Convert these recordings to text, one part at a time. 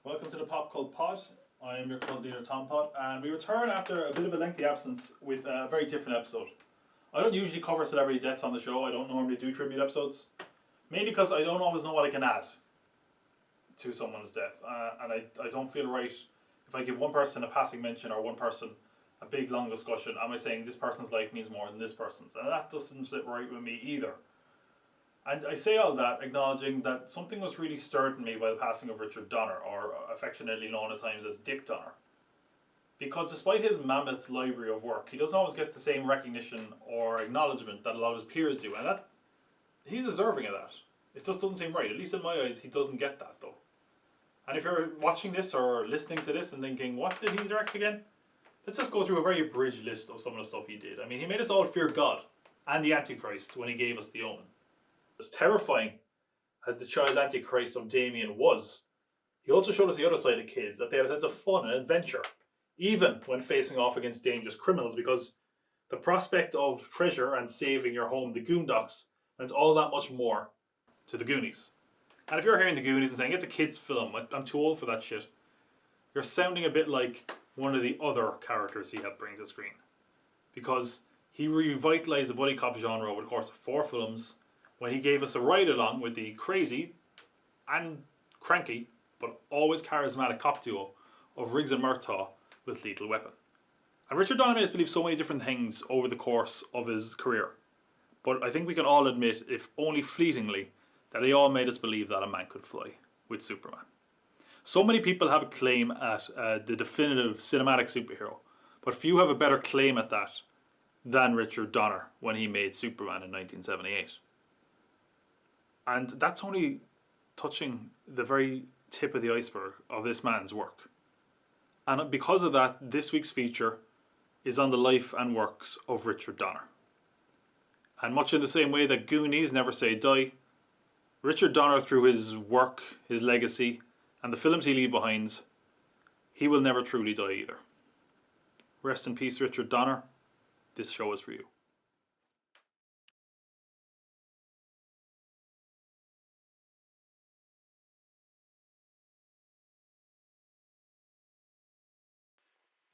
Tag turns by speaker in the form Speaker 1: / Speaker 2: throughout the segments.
Speaker 1: Welcome to the Pop Cult Pod. I am your cult leader, Tom Pod, and we return after a bit of a lengthy absence with a very different episode. I don't usually cover celebrity deaths on the show. I don't normally do tribute episodes, mainly because I don't always know what I can add to someone's death, and I don't feel right if I give one person a passing mention or one person a big long discussion. Am I saying this person's life means more than this person's? And that doesn't sit right with me either. And I say all that acknowledging that something was really stirred in me by the passing of Richard Donner, or affectionately known at times as Dick Donner. Because despite his mammoth library of work, he doesn't always get the same recognition or acknowledgement that a lot of his peers do, and that he's deserving of that. It just doesn't seem right. At least in my eyes, he doesn't get that though. And if you're watching this or listening to this and thinking, what did he direct again? Let's just go through a very abridged list of some of the stuff he did. I mean, he made us all fear God and the Antichrist when he gave us the Omen. As terrifying as the child Antichrist of Damien was, he also showed us the other side of kids, that they had a sense of fun and adventure, even when facing off against dangerous criminals, because the prospect of treasure and saving your home, the Goondocks, meant all that much more to the Goonies. And if you're hearing the Goonies and saying it's a kid's film, I'm too old for that shit, you're sounding a bit like one of the other characters he helped bring to screen. Because he revitalized the buddy cop genre over the course of 4 films, when he gave us a ride along with the crazy and cranky, but always charismatic cop duo of Riggs and Murtaugh with Lethal Weapon. And Richard Donner made us believe so many different things over the course of his career. But I think we can all admit, if only fleetingly, that he all made us believe that a man could fly with Superman. So many people have a claim at the definitive cinematic superhero, but few have a better claim at that than Richard Donner when he made Superman in 1978. And that's only touching the very tip of the iceberg of this man's work. And because of that, this week's feature is on the life and works of Richard Donner. And much in the same way that Goonies never say die, Richard Donner, through his work, his legacy, and the films he leaves behind, he will never truly die either. Rest in peace, Richard Donner. This show is for you.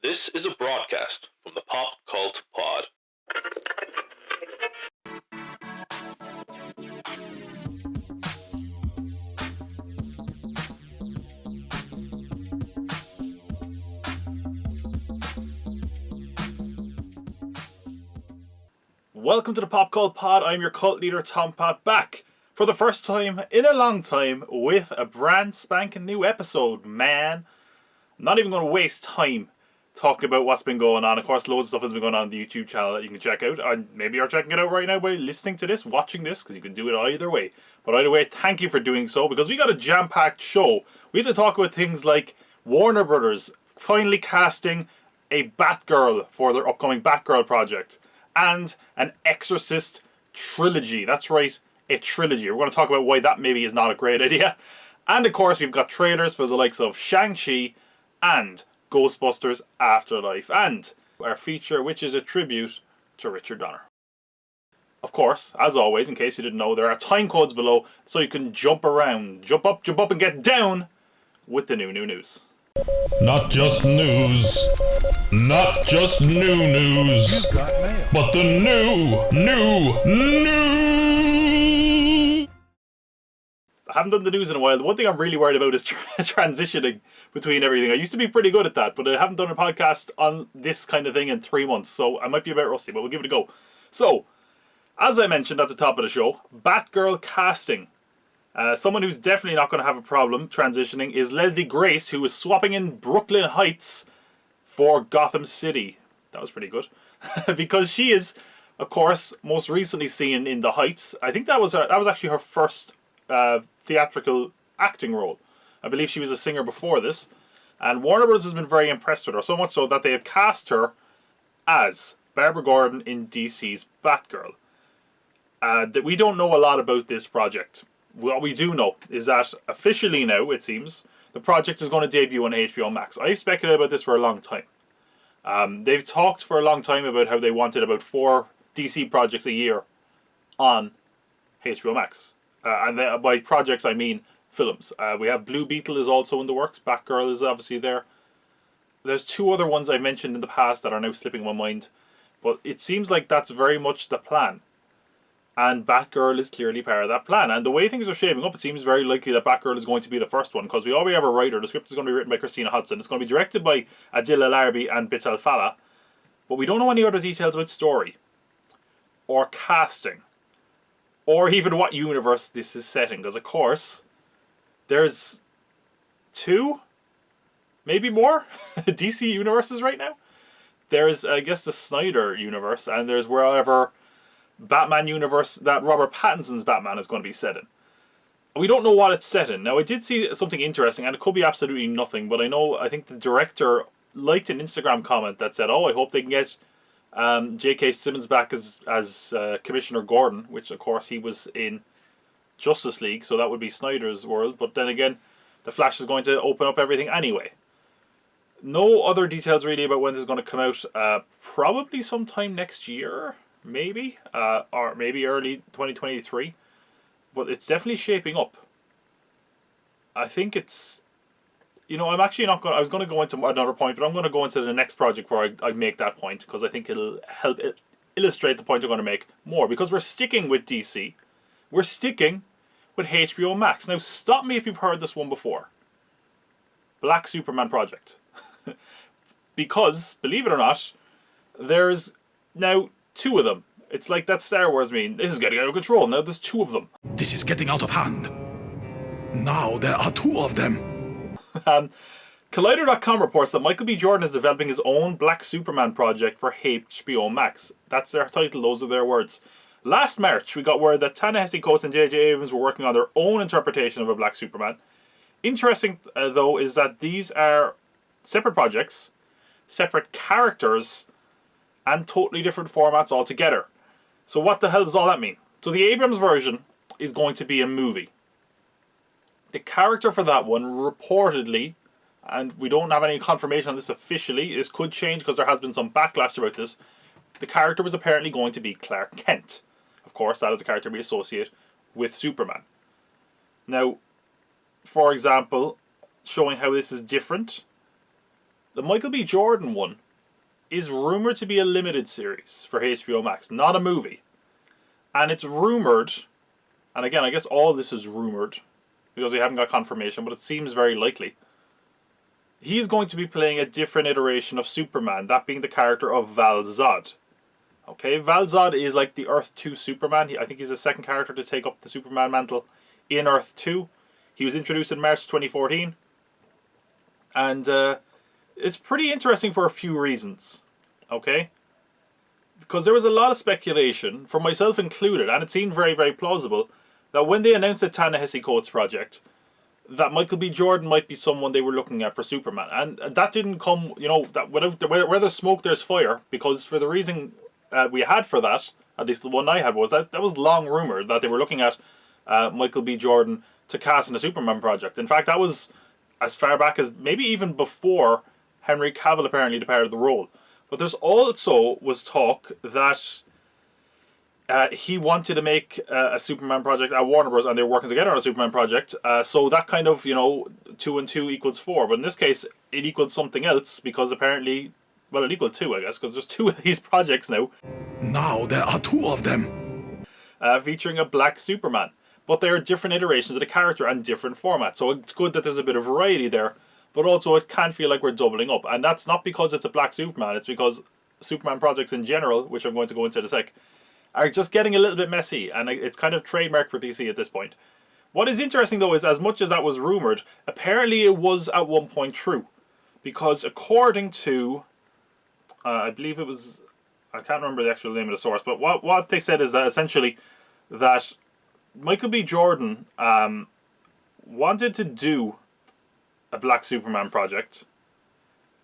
Speaker 2: This is a broadcast from the Pop Cult Pod.
Speaker 1: Welcome to the Pop Cult Pod. I'm your cult leader, Tom Pod, back for the first time in a long time with a brand spanking new episode, man. I'm not even going to waste time talking about what's been going on. Of course, loads of stuff has been going on the YouTube channel that you can check out. And maybe you're checking it out right now by listening to this, watching this, because you can do it either way. But either way, thank you for doing so, because we got a jam-packed show. We have to talk about things like Warner Brothers finally casting a Batgirl for their upcoming Batgirl project, and an Exorcist Trilogy. That's right, a trilogy. We're going to talk about why that maybe is not a great idea. And of course, we've got trailers for the likes of Shang-Chi and Ghostbusters Afterlife, and our feature, which is a tribute to Richard Donner. Of course, as always, in case you didn't know, there are time codes below so you can jump around, jump up, and get down with the new news.
Speaker 3: Not just news, not just new news, but the new.
Speaker 1: I haven't done the news in a while. The one thing I'm really worried about is transitioning between everything. I used to be pretty good at that, but I haven't done a podcast on this kind of thing in 3 months, so I might be a bit rusty, but we'll give it a go. So, as I mentioned at the top of the show, Batgirl Casting. Someone who's definitely not going to have a problem transitioning is Leslie Grace, who is swapping in Brooklyn Heights for Gotham City. That was pretty good. Because she is, of course, most recently seen in The Heights. I think that was actually her first theatrical acting role. I believe she was a singer before this. And Warner Bros. Has been very impressed with her, so much so that they have cast her as Barbara Gordon in DC's Batgirl. That we don't know a lot about this project. What we do know is that officially now, it seems, the project is going to debut on HBO Max. I've speculated about this for a long time. They've talked for a long time about how they wanted about 4 DC projects a year on HBO Max. And by projects I mean films. We have Blue Beetle is also in the works. Batgirl is obviously there. There's 2 other ones I mentioned in the past that are now slipping my mind. But it seems like that's very much the plan. And Batgirl is clearly part of that plan. And the way things are shaping up, it seems very likely that Batgirl is going to be the first one. Because we already have a writer. The script is going to be written by Christina Hodson. It's going to be directed by Adil El-Arbi and Bit El-Fallah. But we don't know any other details about story. Or casting. Or even what universe this is set in. Because, of course, there's 2, maybe more, DC universes right now. There's, I guess, the Snyder universe. And there's wherever Batman universe that Robert Pattinson's Batman is going to be set in. We don't know what it's set in. Now, I did see something interesting, and it could be absolutely nothing, but I think the director liked an Instagram comment that said, I hope they can get J.K. Simmons back as Commissioner Gordon, which, of course, he was in Justice League, so that would be Snyder's world. But then again, The Flash is going to open up everything anyway. No other details really about when this is going to come out. Probably sometime next year. Maybe, or maybe early 2023, but it's definitely shaping up. I think it's, I'm actually not going. I was going to go into another point, but I'm going to go into the next project where I make that point because I think it'll help illustrate the point I'm going to make more. Because we're sticking with DC, we're sticking with HBO Max. Now, stop me if you've heard this one before. Black Superman project, because believe it or not, there's now 2 of them. It's like that Star Wars meme. This is getting out of control. Now there's 2 of them.
Speaker 4: This is getting out of hand. Now there are 2 of them.
Speaker 1: Collider.com reports that Michael B. Jordan is developing his own Black Superman project for HBO Max. That's their title. Those are their words. Last March, we got word that Ta-Nehisi Coates and J.J. Abrams were working on their own interpretation of a Black Superman. Interesting, though, is that these are separate projects, separate characters, and totally different formats altogether. So what the hell does all that mean? So the Abrams version is going to be a movie. The character for that one, reportedly, and we don't have any confirmation on this officially, this could change because there has been some backlash about this, the character was apparently going to be Clark Kent. Of course, that is a character we associate with Superman. Now, for example, showing how this is different, the Michael B. Jordan one is rumoured to be a limited series for HBO Max, not a movie. And it's rumoured, and again, I guess all this is rumoured, because we haven't got confirmation, but it seems very likely. He's going to be playing a different iteration of Superman, that being the character of Val-Zod. Okay, Val-Zod is like the Earth 2 Superman. I think he's the second character to take up the Superman mantle in Earth 2. He was introduced in March 2014. And it's pretty interesting for a few reasons. Okay? Because there was a lot of speculation, for myself included, and it seemed very, very plausible, that when they announced the Ta-Nehisi Coates project, that Michael B. Jordan might be someone they were looking at for Superman. And that didn't come, that where there's smoke, there's fire, because for the reason we had for that, at least the one I had, was that was long rumoured that they were looking at Michael B. Jordan to cast in a Superman project. In fact, that was as far back as maybe even before Henry Cavill apparently departed the role. But there's also was talk that he wanted to make a Superman project at Warner Bros. And they were working together on a Superman project. So that kind of, 2 and 2 equals 4. But in this case, it equaled something else because apparently, well, it equaled 2, I guess, because there's 2 of these projects now.
Speaker 4: Now there are 2 of them.
Speaker 1: Featuring a black Superman. But they are different iterations of the character and different formats. So it's good that there's a bit of variety there. But also it can feel like we're doubling up. And that's not because it's a black Superman. It's because Superman projects in general, which I'm going to go into in a sec, are just getting a little bit messy. And it's kind of trademark for DC at this point. What is interesting, though, is as much as that was rumoured, apparently it was at one point true. Because according to, I believe it was, I can't remember the actual name of the source, but what they said is that essentially that Michael B. Jordan wanted to do a Black Superman project.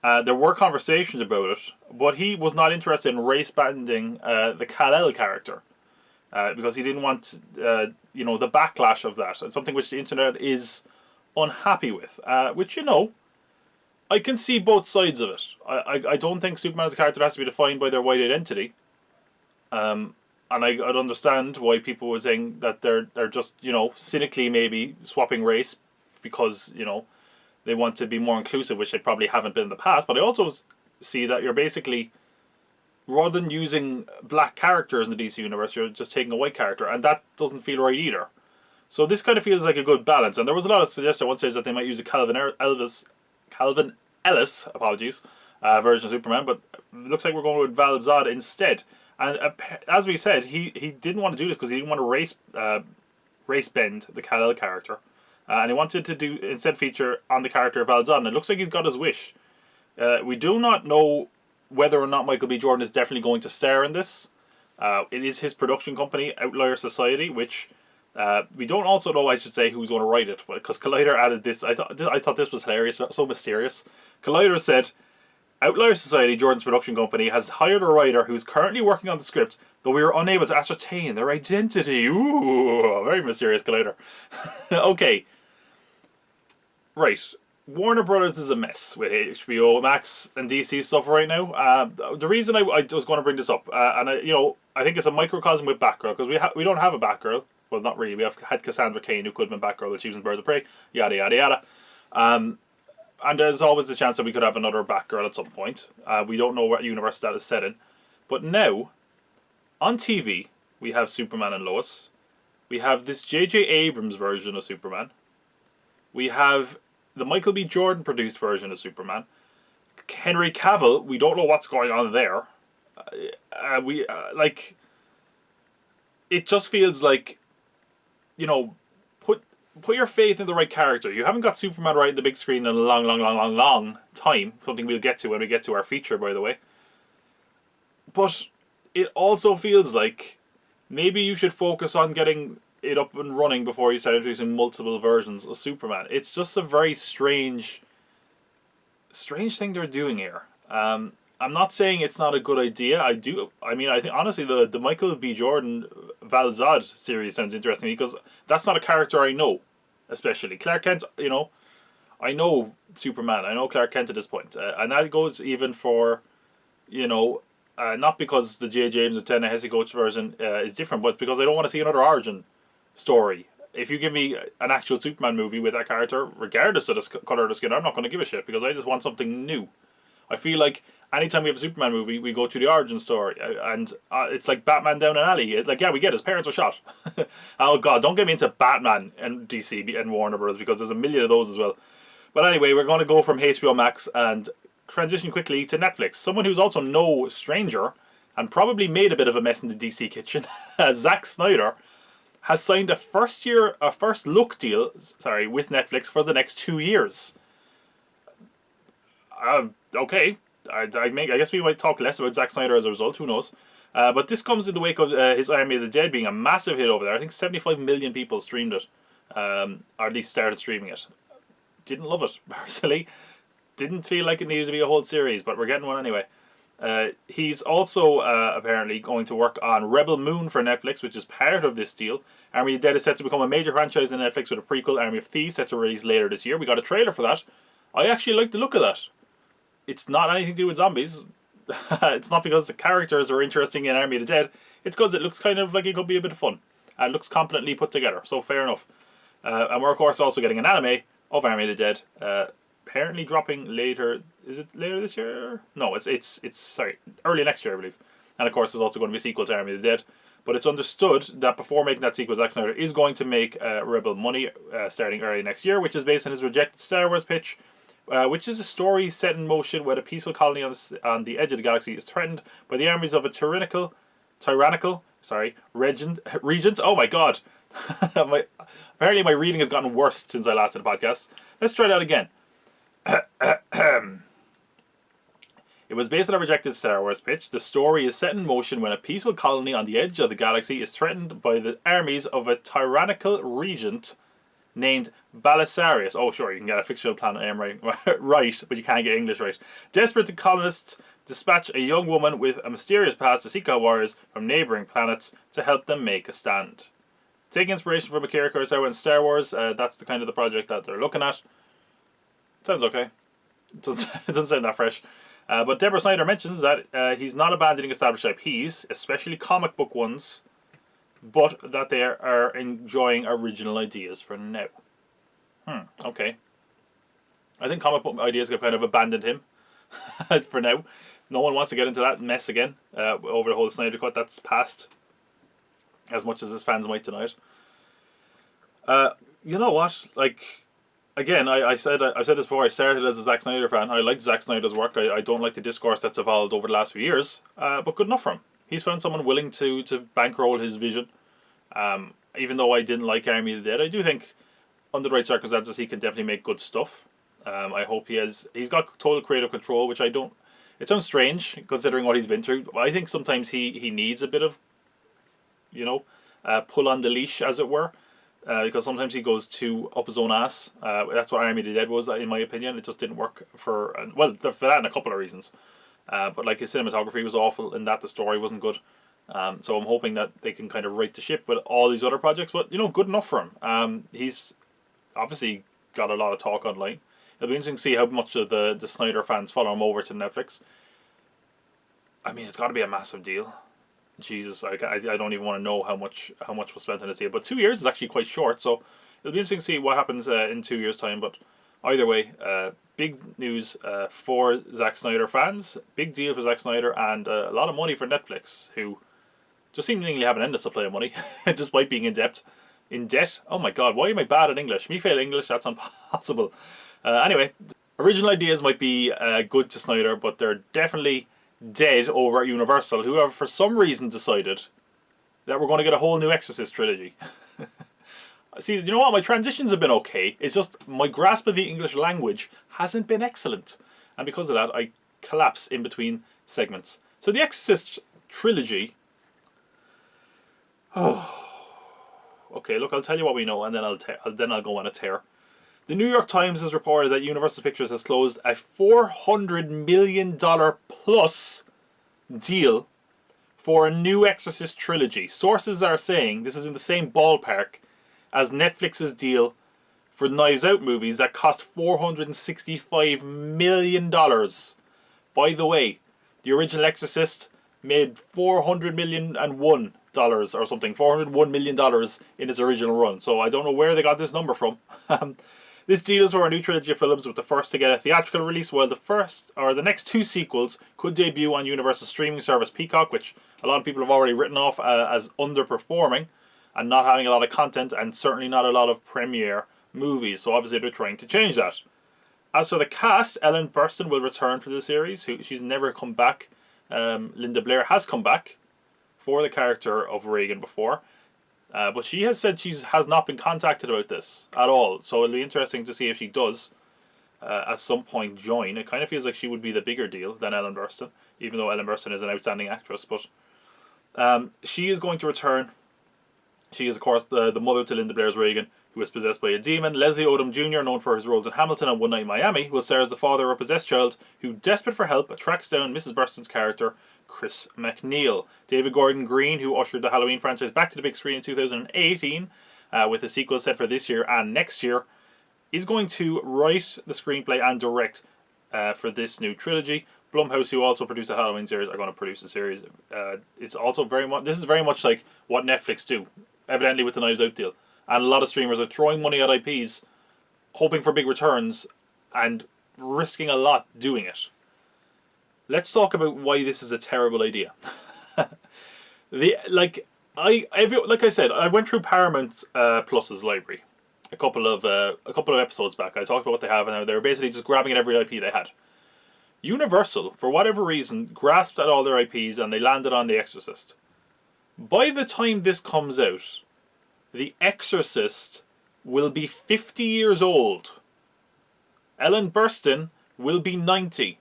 Speaker 1: There were conversations about it, but he was not interested in race banding the Kal-El character because he didn't want the backlash of that. It's something which the internet is unhappy with, which I can see both sides of it. I don't think Superman as a character has to be defined by their white identity. and I'd understand why people were saying that they're just, cynically maybe swapping race because, they want to be more inclusive, which they probably haven't been in the past. But I also see that you're basically, rather than using black characters in the DC universe, you're just taking a white character, and that doesn't feel right either. So this kind of feels like a good balance. And there was a lot of suggestions at one stage that they might use a Calvin Ellis, version of Superman, but it looks like we're going with Val Zod instead. And as we said, he didn't want to do this because he didn't want to race bend the Kal-El character. And he wanted to instead feature on the character of Val Zod, and it looks like he's got his wish. We do not know whether or not Michael B. Jordan is definitely going to star in this. It is his production company, Outlier Society, which we don't also know, I should say, who's going to write it. Because Collider added this. I thought this was hilarious, so mysterious. Collider said, Outlier Society, Jordan's production company, has hired a writer who's currently working on the script, though we are unable to ascertain their identity. Ooh, very mysterious, Collider. Okay. Right. Warner Brothers is a mess with HBO Max and DC stuff right now. The reason I was going to bring this up, and I think it's a microcosm with Batgirl, because we don't have a Batgirl. Well, not really. We had Cassandra Cain, who could have been Batgirl, but she was in Birds of Prey. Yada yada yada. And there's always the chance that we could have another Batgirl at some point. We don't know what universe that is set in. But now, on TV, we have Superman and Lois. We have this J.J. Abrams version of Superman. We have the Michael B. Jordan produced version of Superman. Henry Cavill, we don't know what's going on there. It just feels like, put your faith in the right character. You haven't got Superman right in the big screen in a long time. Something we'll get to when we get to our feature, by the way. But it also feels like maybe you should focus on getting it up and running before you start introducing multiple versions of Superman. It's just a very strange thing they're doing here. I'm not saying it's not a good idea. I think honestly the Michael B. Jordan Val Zod series sounds interesting because that's not a character I know, especially Clark Kent. I know Superman. I know Clark Kent at this point, and that goes even for, not because the J. James and Ta-Nehisi Coates version is different, but because I don't want to see another origin story. If you give me an actual Superman movie with that character, regardless of the color of the skin, I'm not going to give a shit because I just want something new. I feel like anytime we have a Superman movie, we go through the origin story, and it's like Batman down an alley. We get his parents were shot. Oh God, don't get me into Batman and DC and Warner Bros. Because there's a million of those as well. But anyway, we're going to go from HBO Max and transition quickly to Netflix. Someone who's also no stranger and probably made a bit of a mess in the DC kitchen, Zack Snyder, has signed a first look deal with Netflix for the next 2 years. Okay. I guess we might talk less about Zack Snyder as a result. Who knows? But this comes in the wake of his Army of the Dead being a massive hit over there. I think 75 million people streamed it, or at least started streaming it. Didn't love it personally. Didn't feel like it needed to be a whole series, but we're getting one anyway. He's also apparently going to work on Rebel Moon for Netflix, which is part of this deal. Army of the Dead is set to become a major franchise in Netflix with a prequel, Army of Thieves, set to release later this year. We got a trailer for that. I actually like the look of that. It's not anything to do with zombies. It's not because the characters are interesting in Army of the Dead. It's because it looks kind of like it could be a bit of fun. And it looks competently put together, so fair enough. And we're of course also getting an anime of Army of the Dead. Apparently dropping later. Is it later this year? No, it's early next year, I believe. And of course there's also going to be a sequel to Army of the Dead. But it's understood that before making that sequel, Zack Snyder is going to make Rebel Money starting early next year, which is based on his rejected Star Wars pitch, which is a story set in motion where a peaceful colony on the edge of the galaxy is threatened by the armies of a tyrannical regent. Oh my God. Apparently my reading has gotten worse since I last did the podcast. Let's try that again. It was based on a rejected Star Wars pitch. The story is set in motion when a peaceful colony on the edge of the galaxy is threatened by the armies of a tyrannical regent named Belisarius. Oh, sure, you can get a fictional planet name right, but you can't get English right. Desperate colonists dispatch a young woman with a mysterious past to seek out warriors from neighbouring planets to help them make a stand. Taking inspiration from Akira Kurosawa and Star Wars, that's the kind of the project that they're looking at. Sounds okay. It doesn't sound that fresh. But Deborah Snyder mentions that he's not abandoning established IPs, especially comic book ones, but that they are enjoying original ideas for now. Okay. I think comic book ideas have kind of abandoned him for now. No one wants to get into that mess again over the whole Snyder Cut. That's past, as much as his fans might deny it. You know what? Like, again, I've said this before. I started as a Zack Snyder fan. I liked Zack Snyder's work. I don't like the discourse that's evolved over the last few years. But good enough for him. He's found someone willing to bankroll his vision. Even though I didn't like Army of the Dead, I do think under the right circumstances he can definitely make good stuff. I hope he's got total creative control, which I don't. It sounds strange considering what he's been through. I think sometimes he needs a bit of, pull on the leash, as it were. Because sometimes he goes too up his own ass. That's what Army of the Dead was, in my opinion. It just didn't work for that and a couple of reasons. But like his cinematography was awful, and that the story wasn't good. So I'm hoping that they can kind of right the ship with all these other projects. But good enough for him. He's obviously got a lot of talk online. It'll be interesting to see how much of the Snyder fans follow him over to Netflix. I mean, it's got to be a massive deal. Jesus, I don't even want to know how much was spent on this deal. But 2 years is actually quite short, so it'll be interesting to see what happens in 2 years' time. But either way, big news for Zack Snyder fans. Big deal for Zack Snyder, and a lot of money for Netflix, who just seemingly have an endless supply of money, despite being in debt. Oh my god, why am I bad at English? Me fail English, that's impossible. Anyway, original ideas might be good to Snyder, but they're definitely dead over at Universal, who have for some reason decided that we're going to get a whole new Exorcist trilogy. See, you know what? My transitions have been okay. It's just my grasp of the English language hasn't been excellent. And because of that, I collapse in between segments. So the Exorcist Trilogy... Okay, look, I'll tell you what we know, and then I'll go on a tear. The New York Times has reported that Universal Pictures has closed a $400 million plus deal for a new Exorcist trilogy. Sources are saying this is in the same ballpark as Netflix's deal for Knives Out movies that cost $465 million. By the way, the original Exorcist made $400,000,001 or something, $401 million in its original run. So I don't know where they got this number from. This deal is for a new trilogy of films, with the first to get a theatrical release, while the next two sequels could debut on Universal's streaming service Peacock, which a lot of people have already written off as underperforming and not having a lot of content, and certainly not a lot of premiere movies. So obviously they're trying to change that. As for the cast, Ellen Burstyn will return for the series. She's never come back. Linda Blair has come back for the character of Reagan before. But she has said she has not been contacted about this at all. So it'll be interesting to see if she does at some point join. It kind of feels like she would be the bigger deal than Ellen Burstyn, even though Ellen Burstyn is an outstanding actress. But she is going to return. She is, of course, the mother to Linda Blair's Reagan, who is possessed by a demon. Leslie Odom Jr., known for his roles in Hamilton and One Night in Miami, will star as the father of a possessed child who, desperate for help, tracks down Mrs. Burstyn's character, Chris MacNeil. David Gordon Green, who ushered the Halloween franchise back to the big screen in 2018, with a sequel set for this year and next year, is going to write the screenplay and direct for this new trilogy. Blumhouse, who also produced the Halloween series, are going to produce the series. It's also this is very much like what Netflix do, evidently with the Knives Out deal. And a lot of streamers are throwing money at IPs, hoping for big returns, and risking a lot doing it. Let's talk about why this is a terrible idea. Like I said, I went through Paramount Plus's library a couple of episodes back. I talked about what they have, and they were basically just grabbing at every IP they had. Universal, for whatever reason, grasped at all their IPs and they landed on The Exorcist. By the time this comes out, The Exorcist will be 50 years old. Ellen Burstyn will be 90.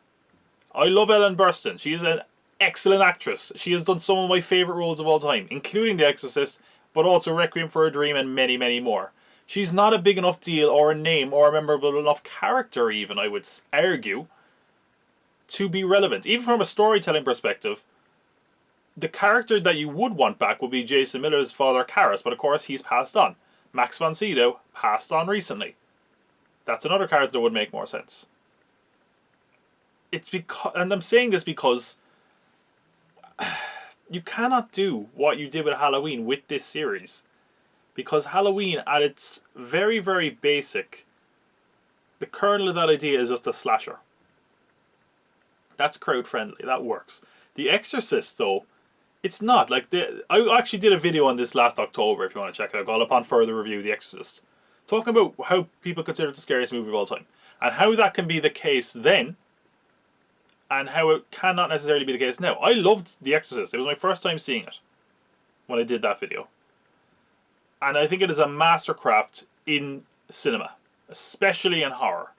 Speaker 1: I love Ellen Burstyn. She is an excellent actress. She has done some of my favourite roles of all time, including The Exorcist, but also Requiem for a Dream and many, many more. She's not a big enough deal or a name or a memorable enough character even, I would argue, to be relevant. Even from a storytelling perspective, the character that you would want back would be Jason Miller's father, Karras, but of course he's passed on. Max von Sydow passed on recently. That's another character that would make more sense. it's because, and I'm saying this because you cannot do what you did with Halloween with this series. Because Halloween, at its very, very basic, the kernel of that idea is just a slasher. That's crowd friendly. That works. The Exorcist, though, it's not. Like, I actually did a video on this last October, if you want to check it out. Called Upon Further Review, The Exorcist. Talking about how people consider it the scariest movie of all time. And how that can be the case then, and how it cannot necessarily be the case now. I loved The Exorcist. It was my first time seeing it when I did that video. And I think it is a mastercraft in cinema, especially in horror.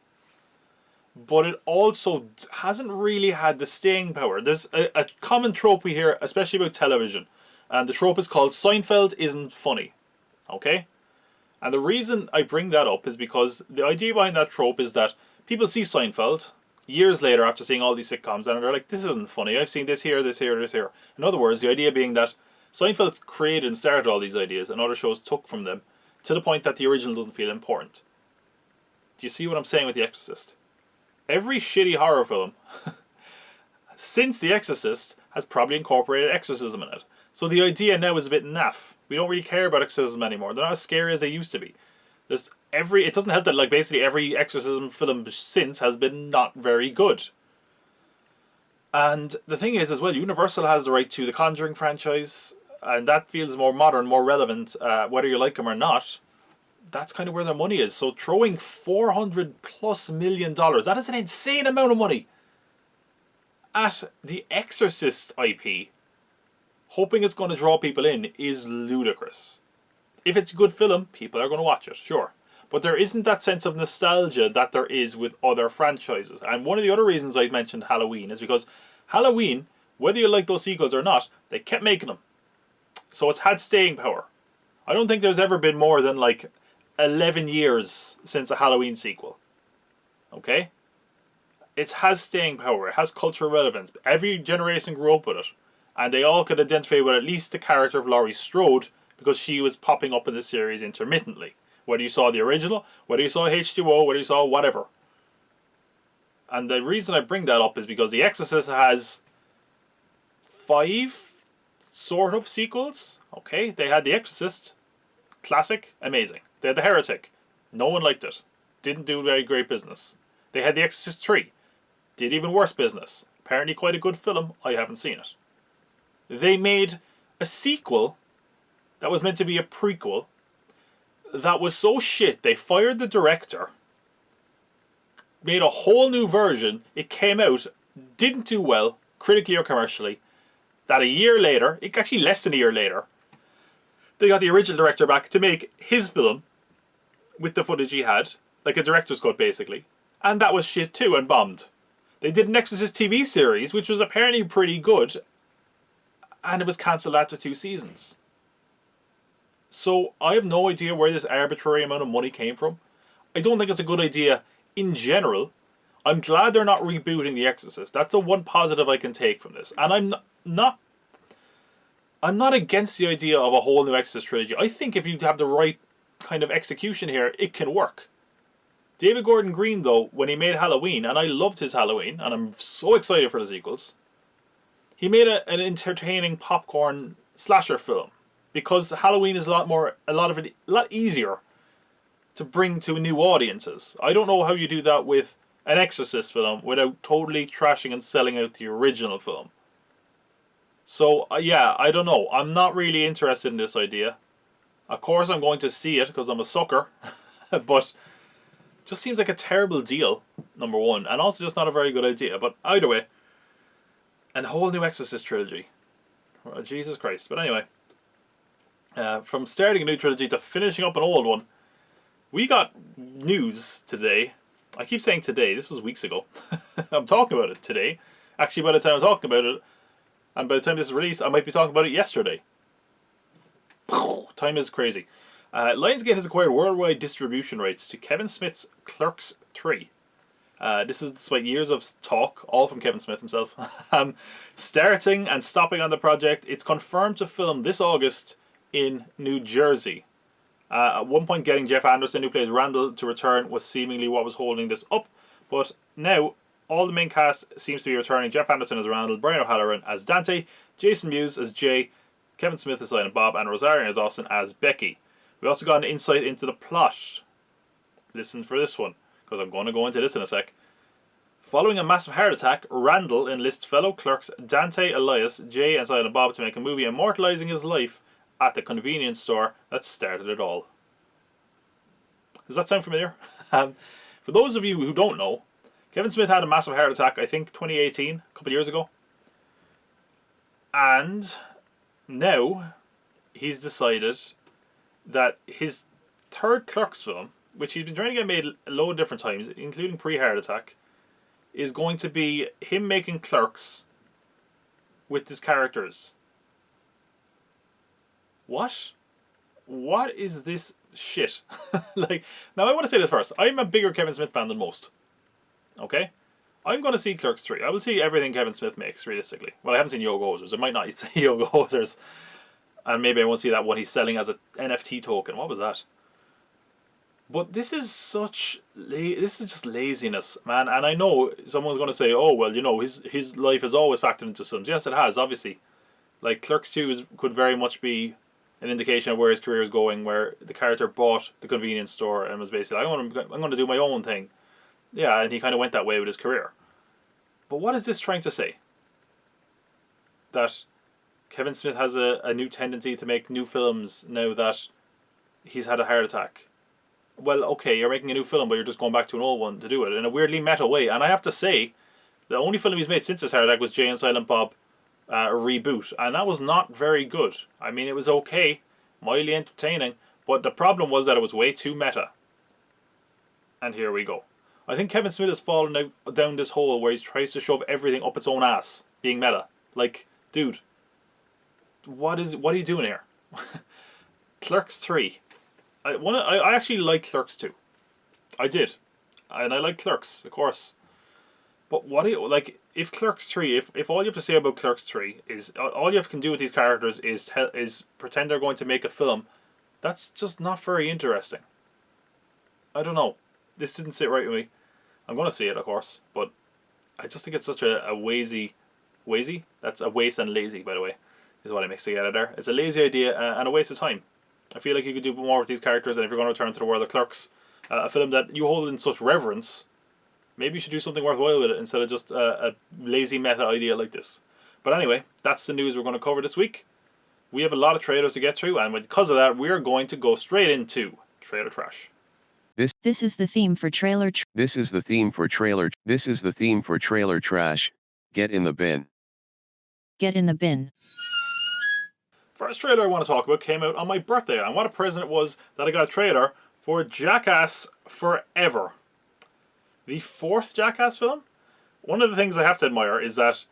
Speaker 1: But it also hasn't really had the staying power. There's a common trope we hear, especially about television. And the trope is called Seinfeld isn't funny. Okay? And the reason I bring that up is because the idea behind that trope is that people see Seinfeld years later after seeing all these sitcoms and they're like, this isn't funny. I've seen this here, this here, this here. In other words, the idea being that Seinfeld created and started all these ideas and other shows took from them to the point that the original doesn't feel important. Do you see what I'm saying with The Exorcist? Every shitty horror film since The Exorcist has probably incorporated exorcism in it. So the idea now is a bit naff. We don't really care about exorcism anymore. They're not as scary as they used to be. It doesn't help that like basically every exorcism film since has been not very good. And the thing is as well, Universal has the right to the Conjuring franchise, and that feels more modern, more relevant, whether you like them or not. That's kind of where their money is. So throwing $400+ million, that is an insane amount of money, at the Exorcist IP, hoping it's going to draw people in, is ludicrous. If it's a good film, people are going to watch it, sure. But there isn't that sense of nostalgia that there is with other franchises. And one of the other reasons I mentioned Halloween is because Halloween, whether you like those sequels or not, they kept making them. So it's had staying power. I don't think there's ever been more than like 11 years since a Halloween sequel. Okay? It has staying power. It has cultural relevance. Every generation grew up with it. And they all could identify with at least the character of Laurie Strode because she was popping up in the series intermittently. Whether you saw the original, whether you saw H2O, whether you saw whatever. And the reason I bring that up is because The Exorcist has 5 sort of sequels. Okay, they had The Exorcist, classic, amazing. They had The Heretic, no one liked it, didn't do very great business. They had The Exorcist 3, did even worse business. Apparently quite a good film, I haven't seen it. They made a sequel that was meant to be a prequel that was so shit they fired the director, made a whole new version, it came out, didn't do well, critically or commercially, that a year later, actually less than a year later, they got the original director back to make his film with the footage he had, like a director's cut basically, and that was shit too and bombed. They did an Exorcist TV series, which was apparently pretty good, and it was cancelled after 2 seasons. So I have no idea where this arbitrary amount of money came from. I don't think it's a good idea in general. I'm glad they're not rebooting The Exorcist. That's the one positive I can take from this. And I'm not against the idea of a whole new Exorcist trilogy. I think if you have the right kind of execution here, it can work. David Gordon Green, though, when he made Halloween, and I loved his Halloween, and I'm so excited for the sequels, he made an entertaining popcorn slasher film. Because Halloween is a lot easier to bring to new audiences. I don't know how you do that with an Exorcist film without totally trashing and selling out the original film. So, yeah, I don't know. I'm not really interested in this idea. Of course, I'm going to see it because I'm a sucker. But it just seems like a terrible deal, number one. And also just not a very good idea. But either way, and a whole new Exorcist trilogy. Oh, Jesus Christ. But anyway. From starting a new trilogy to finishing up an old one, we got news today. I keep saying today, this was weeks ago. I'm talking about it today. Actually, by the time I'm talking about it, and by the time this is released, I might be talking about it yesterday. Time is crazy. Lionsgate has acquired worldwide distribution rights to Kevin Smith's Clerks III. This is despite years of talk, all from Kevin Smith himself. Starting and stopping on the project, it's confirmed to film this August in New Jersey. At one point, getting Jeff Anderson, who plays Randall, to return was seemingly what was holding this up, but now all the main cast seems to be returning. Jeff Anderson as Randall, Brian O'Halloran as Dante, Jason Mewes as Jay, Kevin Smith as Silent Bob, and Rosario Dawson as Becky. We also got an insight into the plot. Listen for this one, because I'm going to go into this in a sec. Following a massive heart attack, Randall enlists fellow clerks Dante, Elias, Jay, and Silent Bob to make a movie immortalizing his life at the convenience store that started it all. Does that sound familiar? For those of you who don't know, Kevin Smith had a massive heart attack, I think 2018, a couple of years ago. And now he's decided that his third Clerks film, which he's been trying to get made a load of different times, including pre-heart attack, is going to be him making Clerks with his characters. What? What is this shit? Like, now I want to say this first. I'm a bigger Kevin Smith fan than most. Okay? I'm going to see Clerks 3. I will see everything Kevin Smith makes, realistically. Well, I haven't seen Yoga Hosers. I might not see Yoga Hosers. And maybe I won't see that one he's selling as an NFT token. What was that? But this is this is just laziness, man. And I know someone's going to say, oh, well, you know, his life has always factored into films. Yes, it has, obviously. Like, Clerks 2 could very much be an indication of where his career is going, where the character bought the convenience store and was basically, I'm going to do my own thing. Yeah, and he kind of went that way with his career. But what is this trying to say? That Kevin Smith has a new tendency to make new films now that he's had a heart attack. Well, okay, you're making a new film, but you're just going back to an old one to do it in a weirdly meta way. And I have to say, the only film he's made since his heart attack was Jay and Silent Bob reboot, and that was not very good. I mean, it was okay, mildly entertaining, but the problem was that it was way too meta. And here we go. I think Kevin Smith has fallen down this hole where he tries to shove everything up its own ass, being meta. Like, dude, what are you doing here? Clerks 3. I actually like Clerks 2. I did. And I like Clerks, of course. But if Clerks 3, if all you have to say about Clerks 3 is, all you can do with these characters is pretend they're going to make a film, that's just not very interesting. I don't know. This didn't sit right with me. I'm going to see it, of course, but I just think it's such a wazy? That's a waste and lazy, by the way, is what I mixed together there. It's a lazy idea and a waste of time. I feel like you could do more with these characters, and if you're going to return to the world of Clerks, a film that you hold in such reverence, maybe you should do something worthwhile with it instead of just a lazy meta idea like this. But anyway, that's the news we're going to cover this week. We have a lot of trailers to get through, and because of that, we're going to go straight into Trailer Trash.
Speaker 5: This is the theme for trailer.
Speaker 6: This is the theme for trailer. This is the theme for trailer trash. Get in the bin.
Speaker 5: Get in the bin.
Speaker 1: First trailer I want to talk about came out on my birthday, and what a present it was that I got a trailer for Jackass Forever. The fourth Jackass film? One of the things I have to admire is that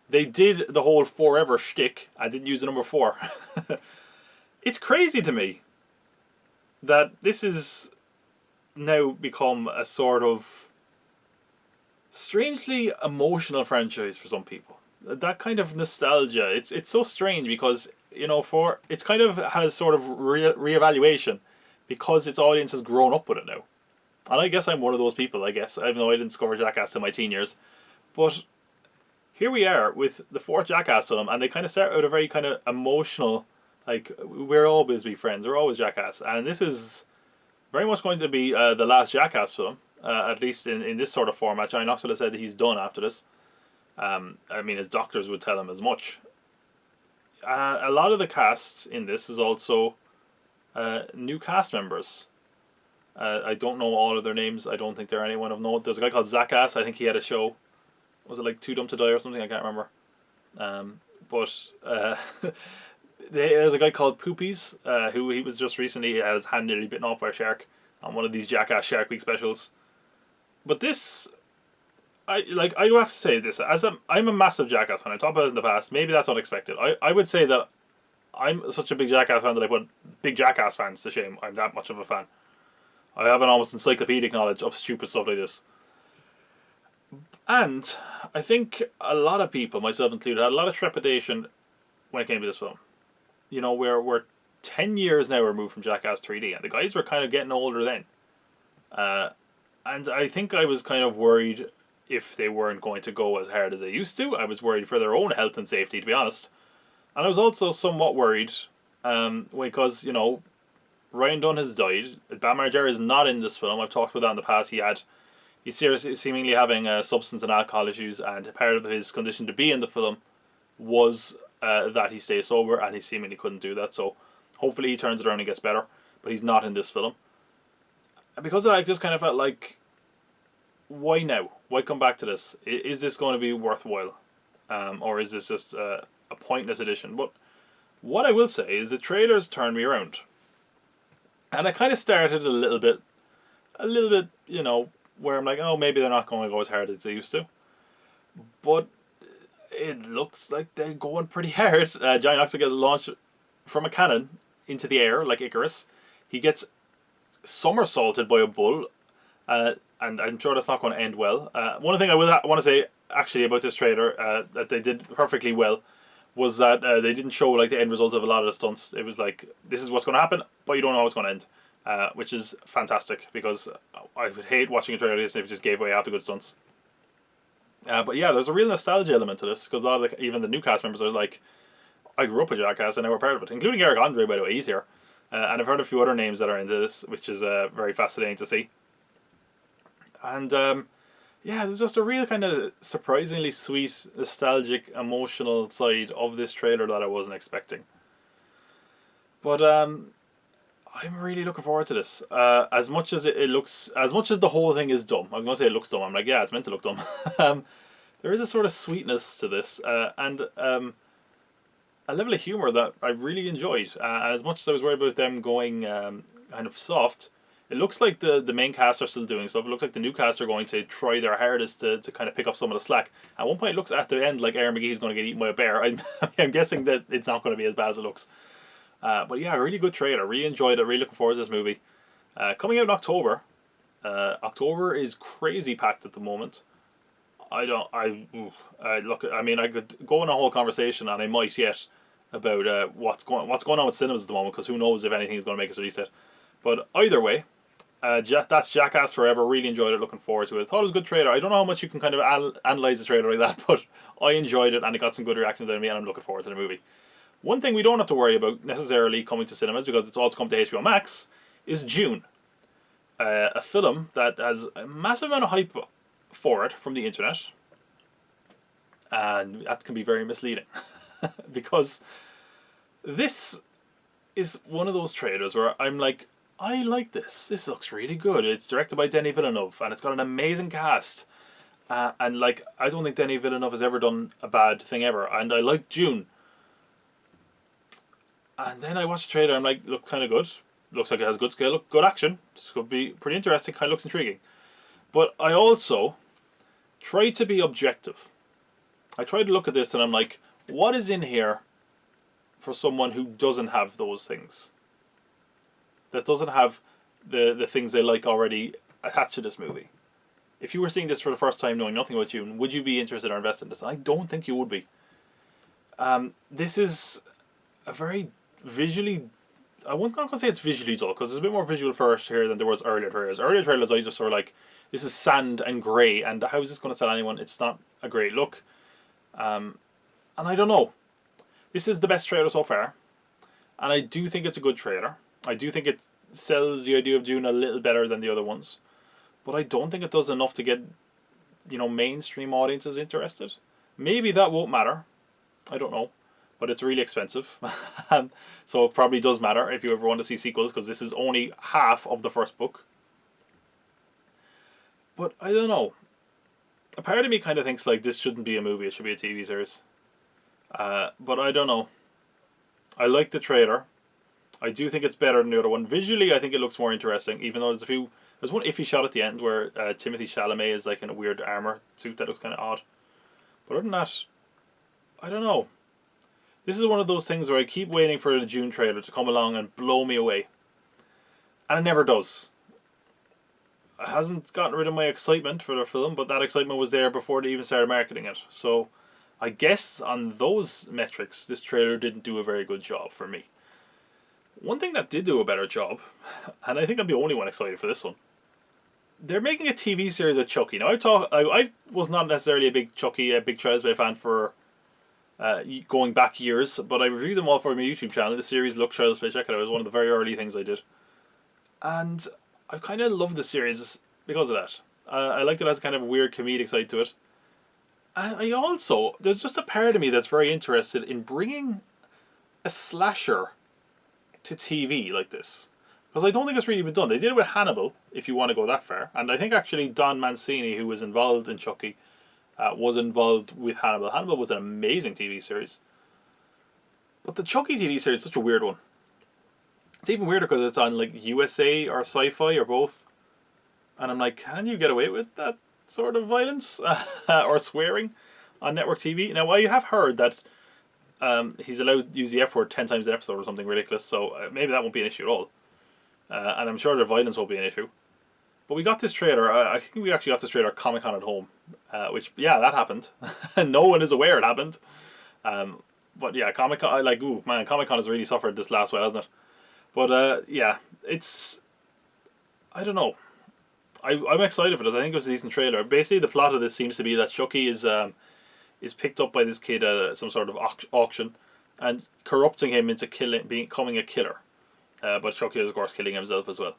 Speaker 1: they did the whole forever shtick and didn't use the number 4. It's crazy to me that this is now become a sort of strangely emotional franchise for some people. That kind of nostalgia, it's so strange because, you know, it's kind of had a sort of reevaluation because its audience has grown up with it now. And I guess I'm one of those people, even though I didn't discover Jackass in my teen years. But here we are with the fourth Jackass film, and they kind of start out a very kind of emotional, like, we'll always be friends, we're always Jackass. And this is very much going to be the last Jackass film, at least in this sort of format. Johnny Knoxville has said that he's done after this. I mean, his doctors would tell him as much. A lot of the cast in this is also new cast members. I don't know all of their names. I don't think they're anyone of note. There's a guy called Jackass. I think he had a show. Was it like Too Dumb to Die or something? I can't remember. There's a guy called Poopies, who he was just recently had his hand nearly bitten off by a shark on one of these Jackass Shark Week specials. But this, I have to say this, I'm a massive Jackass fan. I talked about it in the past. Maybe that's unexpected. I would say that I'm such a big Jackass fan that I put big Jackass fans to shame. I'm that much of a fan. I have an almost encyclopedic knowledge of stupid stuff like this. And I think a lot of people, myself included, had a lot of trepidation when it came to this film. You know, we're 10 years now removed from Jackass 3D, and the guys were kind of getting older then. And I think I was kind of worried if they weren't going to go as hard as they used to. I was worried for their own health and safety, to be honest. And I was also somewhat worried because, you know, Ryan Dunn has died. Bam Margera is not in this film. I've talked about that in the past. He's seriously, seemingly having substance and alcohol issues, and part of his condition to be in the film was that he stays sober, and he seemingly couldn't do that. So hopefully he turns it around and gets better. But he's not in this film. And because of that, I just kind of felt like, why now? Why come back to this? Is this going to be worthwhile? Or is this just a pointless addition? But what I will say is the trailers turned me around. And I kind of started a little bit, you know, where I'm like, oh, maybe they're not going to go as hard as they used to. But it looks like they're going pretty hard. Johnny Knoxville gets launched from a cannon into the air like Icarus. He gets somersaulted by a bull, and I'm sure that's not going to end well. One thing I will want to say actually about this trailer that they did perfectly well was that they didn't show like the end result of a lot of the stunts. It was like, this is what's going to happen, but you don't know how it's going to end, which is fantastic, because I would hate watching a trailer like this if it just gave away half the good stunts. But yeah, there's a real nostalgia element to this, because a lot of even the new cast members are like, I grew up with Jackass and now we're part of it, including Eric Andre, by the way. He's here. And I've heard a few other names that are into this, which is very fascinating to see. And yeah, there's just a real kind of surprisingly sweet, nostalgic, emotional side of this trailer that I wasn't expecting. But I'm really looking forward to this. As much as it looks, as much as the whole thing is dumb, I'm going to say it looks dumb. I'm like, yeah, it's meant to look dumb. There is a sort of sweetness to this, and a level of humour that I really enjoyed. And as much as I was worried about them going kind of soft, it looks like the main cast are still doing stuff. It looks like the new cast are going to try their hardest to kind of pick up some of the slack. At one point it looks at the end like Aaron McGee is going to get eaten by a bear. I'm guessing that it's not going to be as bad as it looks. But yeah, really good trailer. Really enjoyed it. Really looking forward to this movie. Coming out in October. October is crazy packed at the moment. I could go on a whole conversation, and I might yet, about what's going on with cinemas at the moment, because who knows if anything is going to make its release yet. But either way, that's Jackass Forever. Really enjoyed it. Looking forward to it. Thought it was a good trailer. I don't know how much you can kind of analyze a trailer like that, but I enjoyed it, and it got some good reactions out of me, and I'm looking forward to the movie. One thing we don't have to worry about necessarily coming to cinemas, because it's all to come to HBO Max, is Dune. A film that has a massive amount of hype for it from the internet, and that can be very misleading. Because this is one of those trailers where I'm like, I like this. This looks really good. It's directed by Denis Villeneuve, and it's got an amazing cast. And like, I don't think Denis Villeneuve has ever done a bad thing ever. And I like Dune. And then I watch the trailer, I'm like, look kind of good. Looks like it has good scale, good action. This could be pretty interesting. Kind of looks intriguing. But I also try to be objective. I try to look at this and I'm like, what is in here for someone who doesn't have those things? That doesn't have the things they like already attached to this movie. If you were seeing this for the first time, knowing nothing about Dune, would you be interested or invested in this? And I don't think you would be. This is a very visually... I'm not going to say it's visually dull, because there's a bit more visual first here than there was earlier trailers. Earlier trailers, I just sort of like, this is sand and grey, and how is this going to sell anyone? It's not a great look. And I don't know. This is the best trailer so far, and I do think it's a good trailer. I do think it sells the idea of Dune a little better than the other ones, but I don't think it does enough to get, you know, mainstream audiences interested. Maybe that won't matter. I don't know. But it's really expensive. So it probably does matter if you ever want to see sequels, because this is only half of the first book. But I don't know. A part of me kind of thinks like this shouldn't be a movie, it should be a TV series. But I don't know. I like the trailer. I do think it's better than the other one. Visually, I think it looks more interesting, even though there's one iffy shot at the end where Timothée Chalamet is like in a weird armor suit that looks kind of odd. But other than that, I don't know. This is one of those things where I keep waiting for the Dune trailer to come along and blow me away. And it never does. It hasn't gotten rid of my excitement for the film, but that excitement was there before they even started marketing it. So I guess on those metrics, this trailer didn't do a very good job for me. One thing that did do a better job, and I think I'm the only one excited for this one, they're making a TV series of Chucky. Now, I was not necessarily a big Chucky, a big Child's Play fan for going back years, but I reviewed them all for my YouTube channel. The series Look Child's Play, check it out. It was one of the very early things I did. And I've kind of loved the series because of that. I liked it as kind of a weird comedic side to it. And I also, there's just a part of me that's very interested in bringing a slasher to TV like this. Because I don't think it's really been done. They did it with Hannibal, if you want to go that far. And I think actually Don Mancini, who was involved in Chucky, was involved with Hannibal. Hannibal was an amazing TV series. But the Chucky TV series is such a weird one. It's even weirder because it's on like USA or Sci-Fi or both. And I'm like, can you get away with that sort of violence or swearing on network TV? Now, I have heard that he's allowed to use the F word 10 times an episode or something ridiculous, so maybe that won't be an issue at all. And I'm sure the violence won't be an issue. But we got this trailer, I think we actually got this trailer at Comic-Con at home, which, yeah, that happened. No one is aware it happened. But yeah, Comic-Con, Comic-Con has really suffered this last while, hasn't it? But yeah, it's, I don't know. I'm excited for this. I think it was a decent trailer. Basically, the plot of this seems to be that Chucky is picked up by this kid at some sort of auction and corrupting him into becoming a killer. But Chucky is, of course, killing himself as well.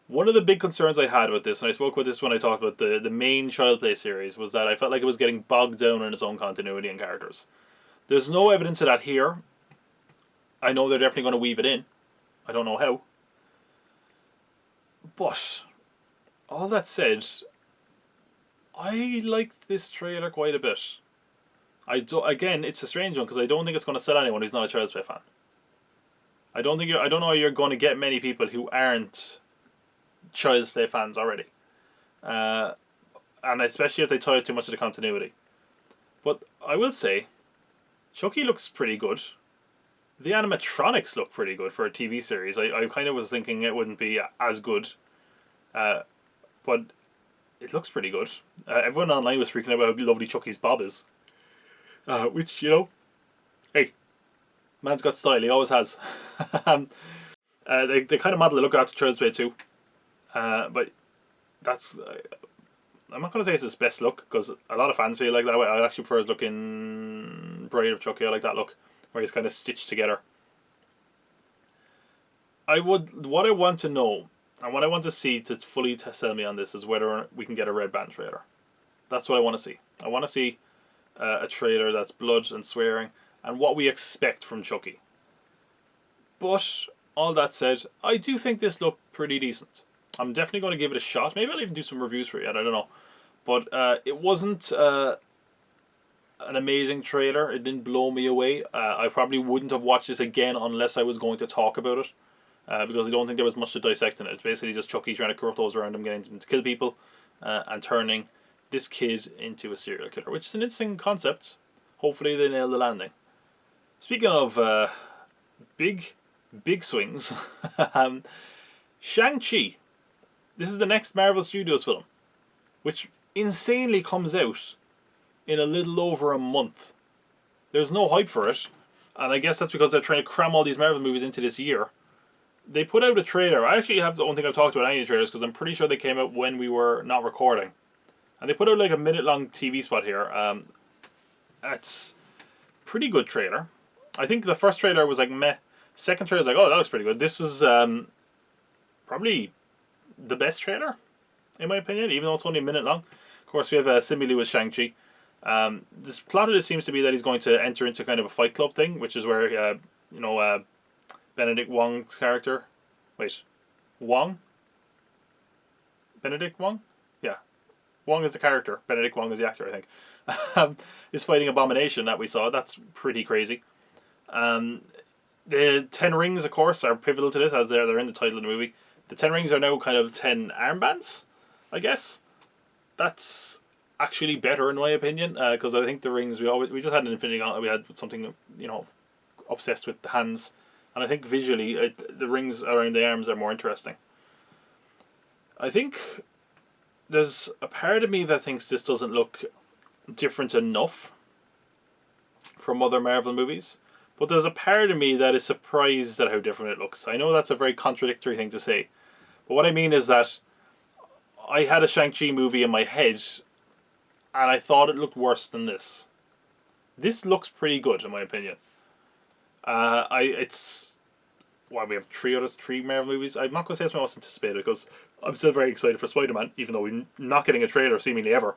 Speaker 1: One of the big concerns I had with this, and I spoke about this when I talked about the main Child Play series, was that I felt like it was getting bogged down in its own continuity and characters. There's no evidence of that here. I know they're definitely going to weave it in. I don't know how. But all that said, I liked this trailer quite a bit. Again, it's a strange one because I don't think it's going to sell anyone who's not a Child's Play fan. I don't know how you're going to get many people who aren't Child's Play fans already. And especially if they tie it too much to the continuity. But I will say, Chucky looks pretty good. The animatronics look pretty good for a TV series. I kind of was thinking it wouldn't be as good. But it looks pretty good. Everyone online was freaking out about how lovely Chucky's bob is. Which, you know, hey, man's got style, he always has. They kind of model the look after Child's Play too. But that's, I'm not going to say it's his best look, because a lot of fans feel like that way. I actually prefer his look in Bride of Chucky. I like that look, where he's kind of stitched together. What I want to know, and what I want to see to fully sell me on this, is whether we can get a red band trailer. That's what I want to see. I want to see a trailer that's blood and swearing, and what we expect from Chucky. But, all that said, I do think this looked pretty decent. I'm definitely going to give it a shot. Maybe I'll even do some reviews for it, I don't know. But it wasn't an amazing trailer. It didn't blow me away. I probably wouldn't have watched this again unless I was going to talk about it. Because I don't think there was much to dissect in it. It's basically just Chucky trying to corrupt those around him, getting him to kill people, and turning this kid into a serial killer, which is an interesting concept. Hopefully they nail the landing. Speaking of big swings, Shang-Chi. This is the next Marvel Studios film, which insanely comes out in a little over a month. There's no hype for it, and I guess that's because they're trying to cram all these Marvel movies into this year. They put out a trailer. I actually don't think I've talked about any of the trailers because I'm pretty sure they came out when we were not recording. And they put out like a minute-long TV spot here. It's pretty good trailer. I think the first trailer was like meh. Second trailer was like, oh, that looks pretty good. This is probably the best trailer, in my opinion, even though it's only a minute long. Of course, we have a simile with Shang-Chi. This plot of this seems to be that he's going to enter into kind of a Fight Club thing, which is where, Benedict Wong's character. Wait. Wong? Benedict Wong? Yeah. Wong is the character. Benedict Wong is the actor, I think. Is fighting Abomination that we saw. That's pretty crazy. The 10 rings, of course, are pivotal to this, as they're in the title of the movie. The 10 rings are now kind of 10 armbands, I guess. That's actually better, in my opinion, because I think the rings, we just had an Infinity Gauntlet, we had something, obsessed with the hands. And I think visually, the rings around the arms are more interesting. I think there's a part of me that thinks this doesn't look different enough from other Marvel movies. But there's a part of me that is surprised at how different it looks. I know that's a very contradictory thing to say. But what I mean is that I had a Shang-Chi movie in my head, and I thought it looked worse than this. This looks pretty good, in my opinion. We have three Marvel movies. I'm not going to say it's my most anticipated because I'm still very excited for Spider-Man, even though we're not getting a trailer seemingly ever.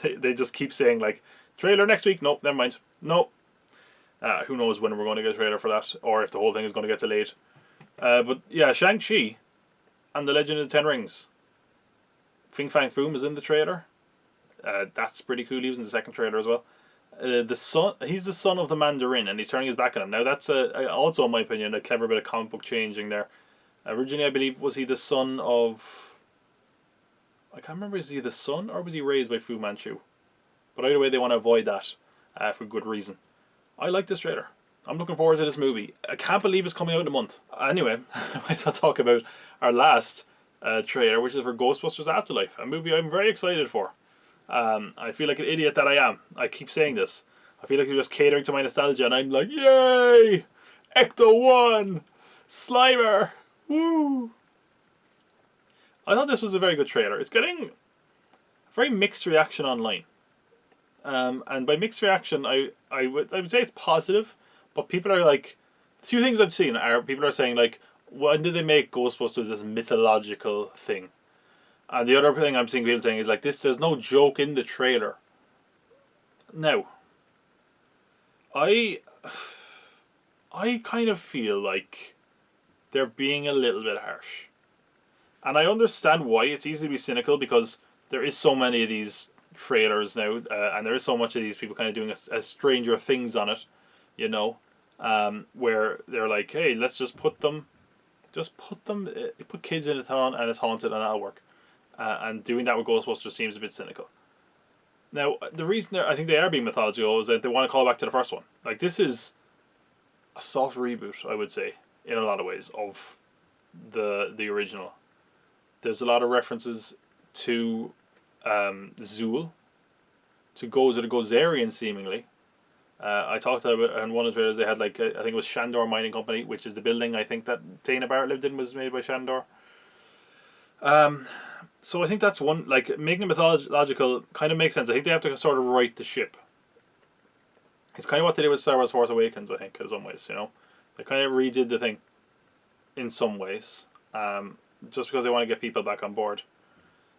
Speaker 1: They just keep saying, like, trailer next week. Nope, never mind. Nope. Who knows when we're going to get a trailer for that, or if the whole thing is going to get delayed. But yeah, Shang-Chi and the Legend of the Ten Rings. Fing Fang Foom is in the trailer. That's pretty cool. He was in the second trailer as well. He's the son of the Mandarin, and he's turning his back on him. Now that's also, in my opinion, a clever bit of comic book changing there. Originally, I believe, was he the son of... I can't remember, is he the son, or was he raised by Fu Manchu? But either way, they want to avoid that for good reason. I like this trailer. I'm looking forward to this movie. I can't believe it's coming out in a month. Anyway, I might as well talk about our last trailer, which is for Ghostbusters Afterlife, a movie I'm very excited for. I feel like an idiot that I am. I keep saying this. I feel like you're just catering to my nostalgia, and I'm like, yay! Ecto-1! Slimer! Woo! I thought this was a very good trailer. It's getting a very mixed reaction online. And by mixed reaction, I would say it's positive, but people are like... The few things I've seen are people are saying, like, when did they make Ghostbusters this mythological thing? And the other thing I'm seeing people saying is, like, there's no joke in the trailer. Now, I kind of feel like they're being a little bit harsh. And I understand why. It's easy to be cynical because there is so many of these trailers now, and there is so much of these people kind of doing a Stranger Things on it, you know, where they're like, hey, let's just put kids in a town and it's haunted and that'll work. And doing that with Ghostbusters seems a bit cynical. Now, the reason I think they are being mythological is that they want to call back to the first one. Like, this is a soft reboot, I would say, in a lot of ways, of the original. There's a lot of references to Zool, to Gozer the Gozerian, seemingly. I talked about it in one of the trailers. They had, like, I think it was Shandor Mining Company, which is the building I think that Dana Barrett lived in, was made by Shandor. So I think that's one, like, making it mythological kind of makes sense. I think they have to sort of right the ship. It's kind of what they did with Star Wars Force Awakens, I think, in some ways, you know. They kind of redid the thing in some ways, just because they want to get people back on board.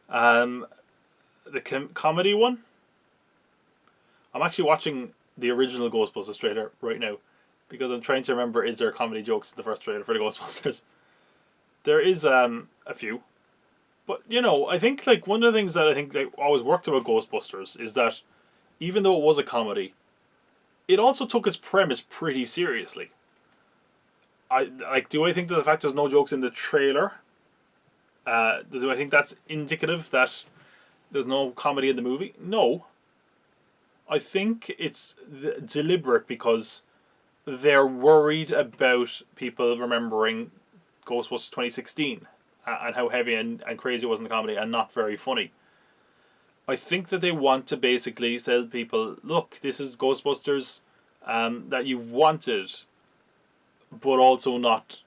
Speaker 1: The comedy one, I'm actually watching the original Ghostbusters trailer right now because I'm trying to remember, is there comedy jokes in the first trailer for the Ghostbusters? There is a few. But, you know, I think, like, one of the things that I think, like, always worked about Ghostbusters is that even though it was a comedy, it also took its premise pretty seriously. Do I think that the fact there's no jokes in the trailer, do I think that's indicative that there's no comedy in the movie? No. I think it's deliberate because they're worried about people remembering Ghostbusters 2016. And how heavy and crazy it was in the comedy and not very funny. I think that they want to basically tell people, look, this is Ghostbusters that you've wanted, but also not,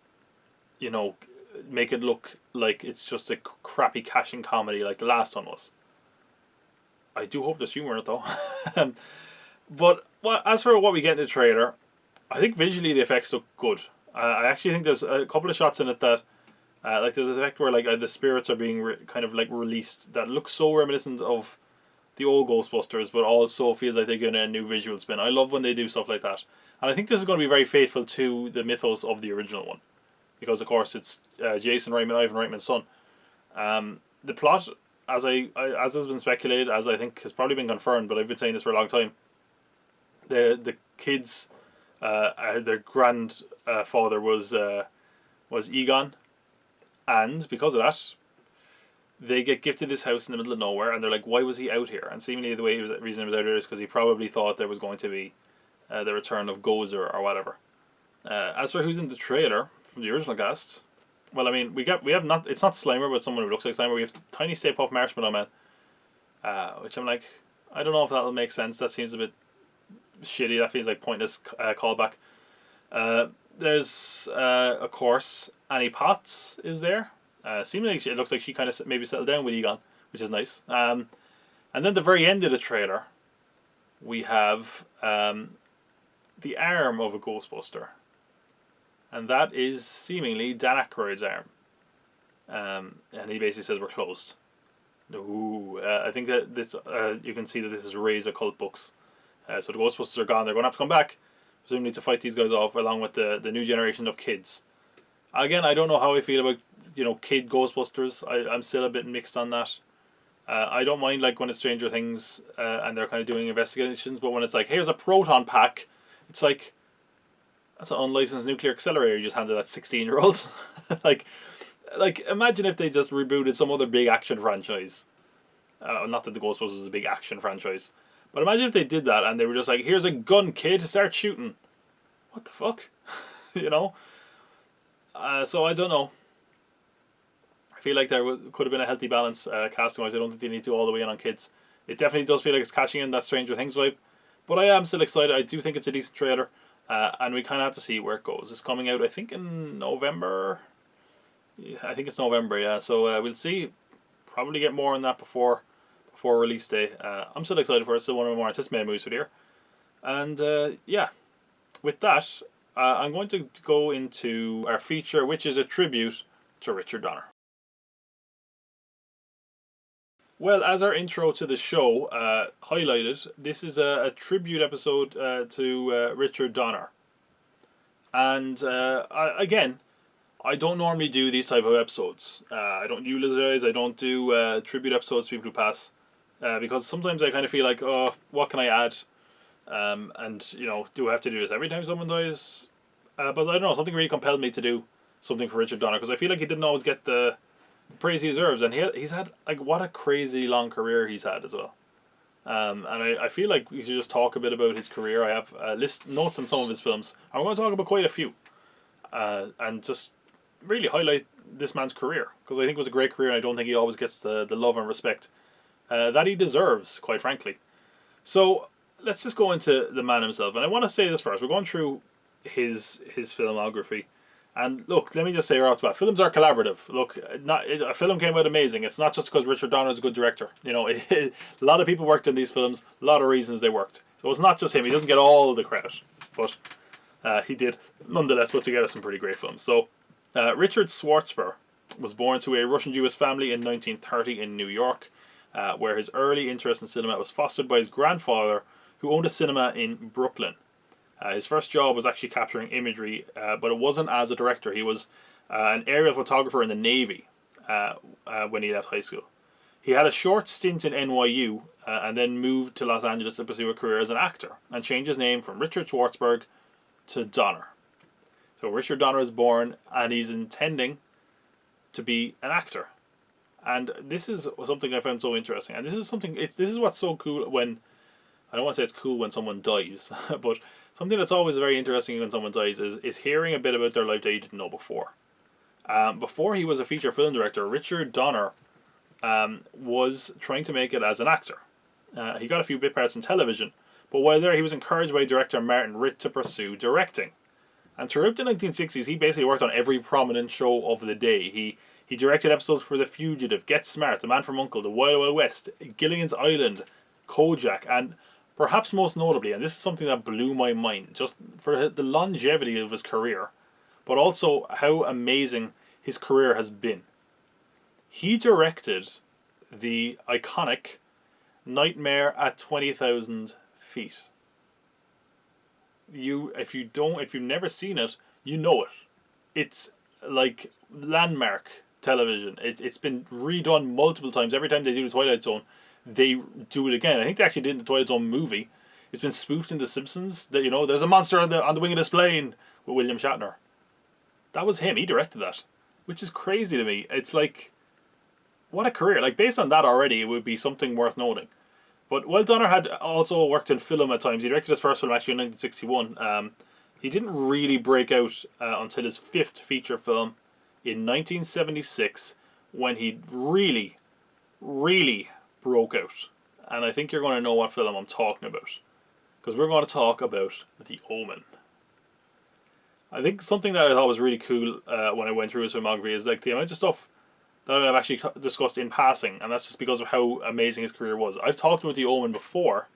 Speaker 1: you know, make it look like it's just a crappy cash-in comedy like the last one was. I do hope there's humor in it, though. But as for what we get in the trailer, I think visually the effects look good. I actually think there's a couple of shots in it that like there's an effect where, like, the spirits are being kind of, like, released that looks so reminiscent of the old Ghostbusters, but also feels like they're getting a new visual spin. I love when they do stuff like that, and I think this is going to be very faithful to the mythos of the original one, because of course it's Jason Reitman, Ivan Reitman's son. The plot, as has been speculated, as I think has probably been confirmed, but I've been saying this for a long time. The kids, their grandfather was Egon. And because of that, they get gifted this house in the middle of nowhere, and they're like, why was he out here? And seemingly the reason he was out here is because he probably thought there was going to be the return of Gozer or whatever. As for who's in the trailer from the original cast, well, I mean, it's not Slimer, but someone who looks like Slimer. We have Tiny Stay Puft Marshmallow Man, which I'm like, I don't know if that'll make sense. That seems a bit shitty. That feels like pointless callback. There's, of course, Annie Potts is there. Seemingly, it looks like she kind of maybe settled down with Egon, which is nice. And then the very end of the trailer, we have the arm of a Ghostbuster. And that is seemingly Dan Aykroyd's arm. And he basically says we're closed. Ooh, I think that this, you can see that this is Ray's occult books. So the Ghostbusters are gone. They're going to have to come back, presumably to fight these guys off, along with the new generation of kids. Again, I don't know how I feel about, kid Ghostbusters. I'm still a bit mixed on that. I don't mind like when it's Stranger Things and they're kind of doing investigations, but when it's like, here's a proton pack, it's like, that's an unlicensed nuclear accelerator you just handed that 16-year-old. like, imagine if they just rebooted some other big action franchise. Not that the Ghostbusters was a big action franchise, but imagine if they did that and they were just like, here's a gun, kid, start shooting. What the fuck? So I don't know. I feel like there could have been a healthy balance casting-wise. I don't think they need to all the way in on kids. It definitely does feel like it's catching in that Stranger Things vibe. But I am still excited. I do think it's a decent trailer. And we kind of have to see where it goes. It's coming out, I think, in November. Yeah, I think it's November, yeah. So we'll see. Probably get more on that before release day. I'm still excited for it. Still one of the more anticipated movies for the year. And yeah, with that, I'm going to go into our feature, which is a tribute to Richard Donner. Well, as our intro to the show highlighted, this is a tribute episode to Richard Donner. And again, I don't normally do these type of episodes. I don't eulogize, I don't do tribute episodes to people who pass. Because sometimes I kind of feel like, oh, what can I add? And, do I have to do this every time someone dies? But I don't know, something really compelled me to do something for Richard Donner. Because I feel like he didn't always get the praise he deserves, and he's had like what a crazy long career he's had as well. And I feel like we should just talk a bit about his career. I have notes on some of his films. I'm going to talk about quite a few, and just really highlight this man's career, because I think it was a great career, and I don't think he always gets the love and respect that he deserves, quite frankly. So let's just go into the man himself, and I want to say this first. We're going through his filmography. And look, let me just say right off the bat, films are collaborative. Look, a film came out amazing. It's not just because Richard Donner is a good director. A lot of people worked in these films. A lot of reasons they worked. So it's not just him. He doesn't get all the credit, but he did nonetheless put together some pretty great films. So Richard Schwarzberg was born to a Russian Jewish family in 1930 in New York, where his early interest in cinema was fostered by his grandfather, who owned a cinema in Brooklyn. His first job was actually capturing imagery, but it wasn't as a director. He was an aerial photographer in the Navy when he left high school. He had a short stint in NYU and then moved to Los Angeles to pursue a career as an actor and changed his name from Richard Schwarzberg to Donner. So Richard Donner is born and he's intending to be an actor. And this is something I found so interesting. And this is what's so cool when, I don't want to say it's cool when someone dies, but something that's always very interesting when someone dies is hearing a bit about their life that you didn't know before. Before he was a feature film director, Richard Donner was trying to make it as an actor. He got a few bit parts in television, but while there he was encouraged by director Martin Ritt to pursue directing. And throughout the 1960s, he basically worked on every prominent show of the day. He directed episodes for The Fugitive, Get Smart, The Man from U.N.C.L.E., The Wild Wild West, Gilligan's Island, Kojak, and perhaps most notably, and this is something that blew my mind, just for the longevity of his career, but also how amazing his career has been. He directed the iconic Nightmare at 20,000 Feet. If you've never seen it, you know it. It's like landmark television. It's been redone multiple times. Every time they do the Twilight Zone, they do it again. I think they actually did in the Twilight Zone movie. It's been spoofed in The Simpsons. That there's a monster on the wing of this plane with William Shatner. That was him. He directed that, which is crazy to me. It's like, what a career! Like based on that already, it would be something worth noting. But while Donner had also worked in film at times, he directed his first film actually in 1961. He didn't really break out until his fifth feature film in 1976, when he really, really broke out. And I think you're going to know what film I'm talking about, because we're going to talk about The Omen. I think something that I thought was really cool when I went through his filmography is like the amount of stuff that I've actually discussed in passing, and that's just because of how amazing his career was. I've talked about The Omen before,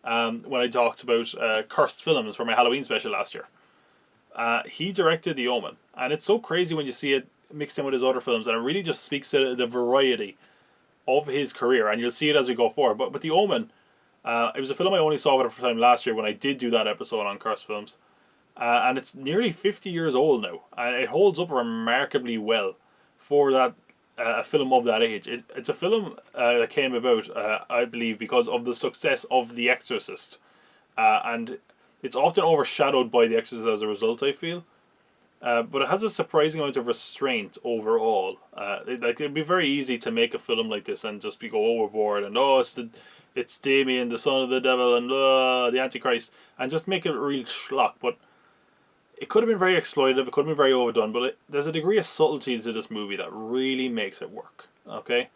Speaker 1: when I talked about cursed films for my Halloween special last year. He directed The Omen, and it's so crazy when you see it mixed in with his other films, and it really just speaks to the variety of his career, and you'll see it as we go forward. But The Omen, it was a film I only saw for the first time last year when I did do that episode on cursed films, and it's nearly 50 years old now, and it holds up remarkably well for that a film of that age. It's a film that came about, I believe, because of the success of The Exorcist, and it's often overshadowed by The Exorcist as a result, I feel. But it has a surprising amount of restraint overall. It'd be very easy to make a film like this and just go overboard and it's Damien, the son of the devil, and the Antichrist, and just make it a real schlock. But it could have been very exploitative. It could have been very overdone. But there's a degree of subtlety to this movie that really makes it work. Okay,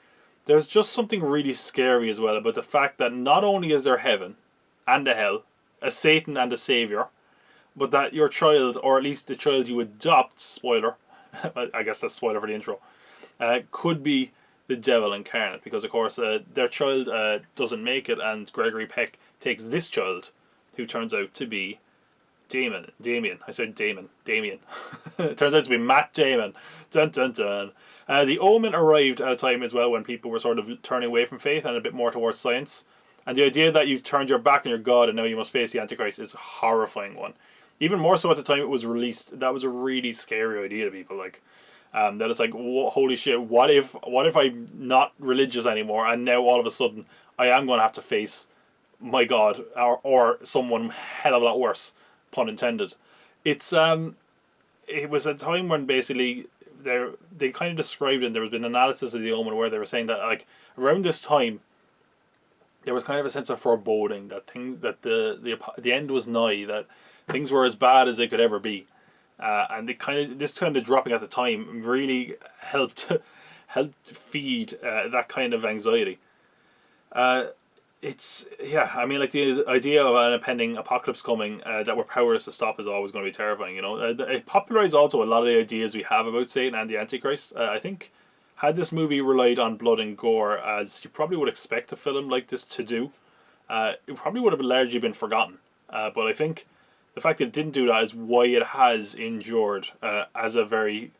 Speaker 1: there's just something really scary as well about the fact that not only is there heaven and a hell, a Satan and a savior, but that your child, or at least the child you adopt, spoiler, I guess that's spoiler for the intro, could be the devil incarnate, because of course their child doesn't make it, and Gregory Peck takes this child, who turns out to be Damien. It turns out to be Matt Damon. Dun dun dun. The Omen arrived at a time as well when people were sort of turning away from faith and a bit more towards science. And the idea that you've turned your back on your God and now you must face the Antichrist is a horrifying one. Even more so at the time it was released, that was a really scary idea to people. That it's like, holy shit, what if I'm not religious anymore and now all of a sudden I am going to have to face my God or someone hell of a lot worse, pun intended. It was a time when basically they kind of described it, and there was been analysis of The Omen where they were saying that around this time there was kind of a sense of foreboding that the end was nigh, that things were as bad as they could ever be, and this kind of dropping at the time really helped feed that kind of anxiety. The idea of an impending apocalypse coming that we're powerless to stop is always going to be terrifying. It popularized also a lot of the ideas we have about Satan and the Antichrist. I think, had this movie relied on blood and gore, as you probably would expect a film like this to do, it probably would have largely been forgotten. But I think the fact that it didn't do that is why it has endured as a very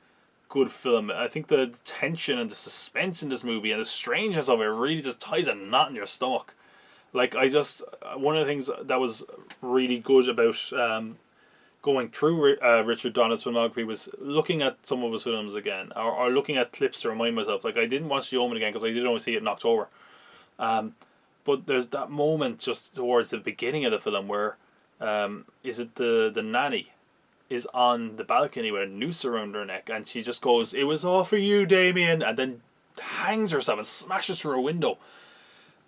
Speaker 1: good film. I think the tension and the suspense in this movie and the strangeness of it really just ties a knot in your stomach. One of the things that was really good about going through Richard Donner's filmography was looking at some of his films again, or looking at clips to remind myself. I didn't watch The Omen again because I did only see it in October. But there's that moment just towards the beginning of the film where the nanny is on the balcony with a noose around her neck, and she just goes, "It was all for you, Damien," and then hangs herself and smashes through a window.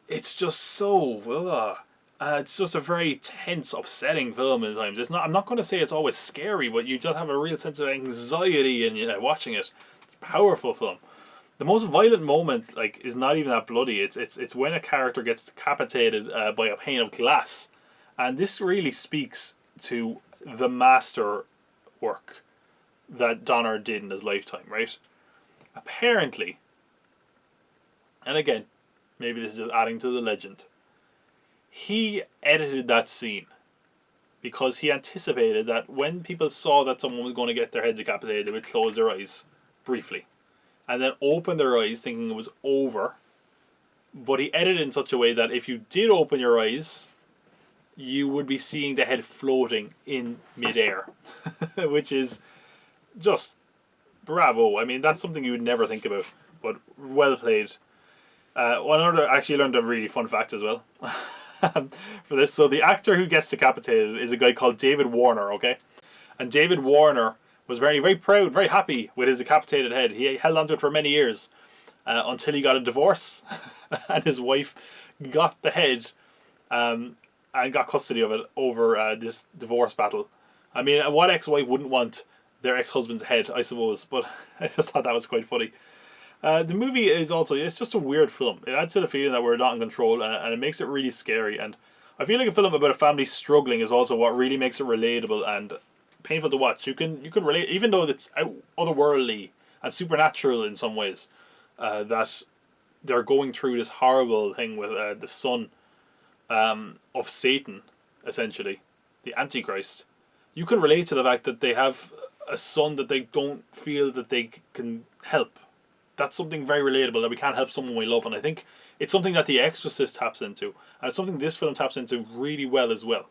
Speaker 1: It's just so it's just a very tense, upsetting film at times. I'm not going to say it's always scary, but you just have a real sense of anxiety in watching it. It's a powerful film. The most violent moment is not even that bloody. It's when a character gets decapitated by a pane of glass, and this really speaks to the master work that Donner did in his lifetime, right? Apparently, and again, maybe this is just adding to the legend, he edited that scene because he anticipated that when people saw that someone was going to get their head decapitated, they would close their eyes briefly and then open their eyes thinking it was over. But he edited in such a way that if you did open your eyes, you would be seeing the head floating in midair, which is just bravo. I mean, that's something you would never think about, but well played. I actually learned a really fun fact as well for this. So the actor who gets decapitated is a guy called David Warner, okay? And David Warner was very, very proud, very happy with his decapitated head. He held onto it for many years until he got a divorce and his wife got the head and got custody of it over this divorce battle. I mean, what ex-wife wouldn't want their ex-husband's head, I suppose, but I just thought that was quite funny. The movie is also, it's just a weird film. It adds to the feeling that we're not in control, and it makes it really scary. And I feel like a film about a family struggling is also what really makes it relatable and painful to watch. You can relate, even though it's otherworldly and supernatural in some ways. that they're going through this horrible thing with the son of Satan, essentially, the Antichrist. You can relate to the fact that they have a son that they don't feel that they can help. That's something very relatable, that we can't help someone we love, and I think it's something that The Exorcist taps into, and it's something this film taps into really well as well.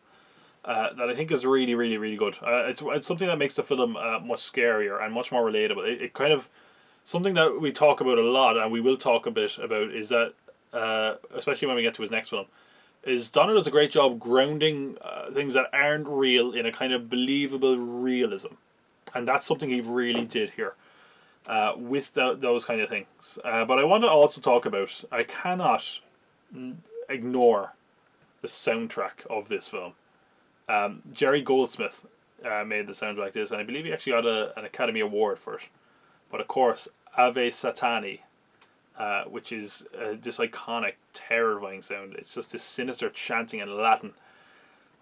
Speaker 1: That I think is really, really, really good. It's something that makes the film much scarier and much more relatable. It kind of, something that we talk about a lot, and we will talk a bit about, is that, especially when we get to his next film, is Donner does a great job grounding things that aren't real in a kind of believable realism. And that's something he really did here with those kind of things. But I want to also talk about, I cannot ignore the soundtrack of this film. Jerry Goldsmith made the soundtrack to this, and I believe he actually got an Academy Award for it. But of course, Ave Satani, which is this iconic, terrifying sound. It's just this sinister chanting in Latin.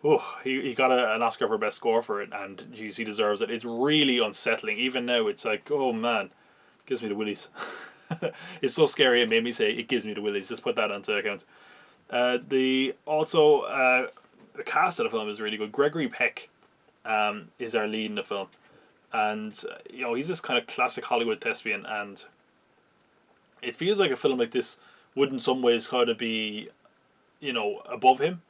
Speaker 1: Oh, he got an Oscar for Best Score for it, and geez, he deserves it. It's really unsettling. Even now, it's like, oh man, it gives me the willies. It's so scary, it made me say, it gives me the willies. Just put that onto account. The cast of the film is really good. Gregory Peck is our lead in the film. And, he's this kind of classic Hollywood thespian, and it feels like a film like this would in some ways kind of be, above him.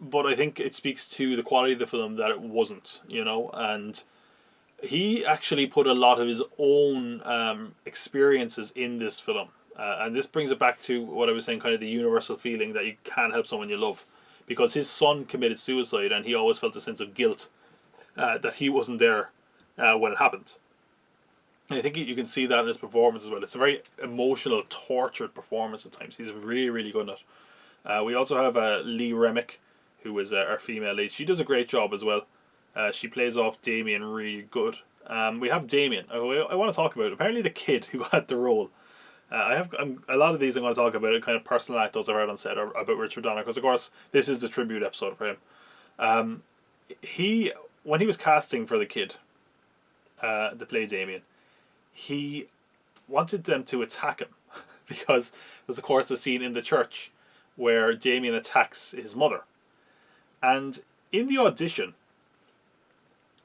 Speaker 1: But I think it speaks to the quality of the film that it wasn't, and he actually put a lot of his own experiences in this film. And this brings it back to what I was saying, kind of the universal feeling that you can't help someone you love. Because his son committed suicide, and he always felt a sense of guilt that he wasn't there when it happened. And I think you can see that in his performance as well. It's a very emotional, tortured performance at times. He's really, really good at it. We also have Lee Remick, who is our female lead. She does a great job as well. She plays off Damien really good. We have Damien. I want to talk about, apparently, the kid who got the role. A lot of these I'm going to talk about are kind of personal anecdotes I've heard on set about Richard Donner, because of course this is the tribute episode for him. When he was casting for the kid to play Damien, he wanted them to attack him because there's of course the scene in the church where Damien attacks his mother. And in the audition,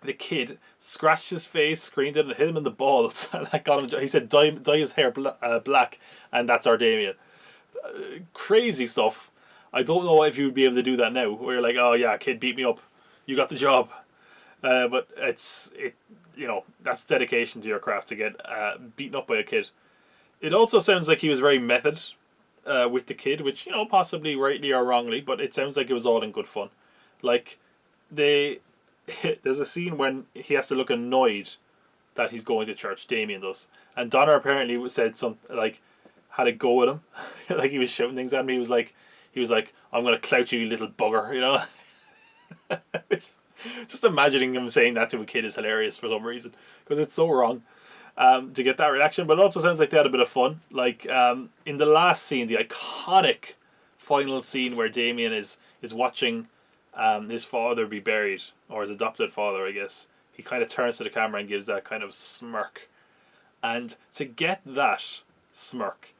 Speaker 1: the kid scratched his face, screamed at him, and hit him in the balls. And that got him. He said, "Dye his hair black, and that's our Damien." Crazy stuff. I don't know if you would be able to do that now. Where you're like, "Oh yeah, kid beat me up, you got the job." But that's dedication to your craft to get beaten up by a kid. It also sounds like he was very method with the kid, which possibly rightly or wrongly, but it sounds like it was all in good fun. Like there's a scene when he has to look annoyed that he's going to church. Damien does, and Donner apparently said something like, had a go at him, like he was shouting things at him. He was like, "I'm gonna clout you, you little bugger," Just imagining him saying that to a kid is hilarious for some reason, because it's so wrong to get that reaction. But it also sounds like they had a bit of fun. Like in the last scene, the iconic final scene where Damien is watching his father be buried, or his adopted father, I guess. He kind of turns to the camera and gives that kind of smirk. And to get that smirk,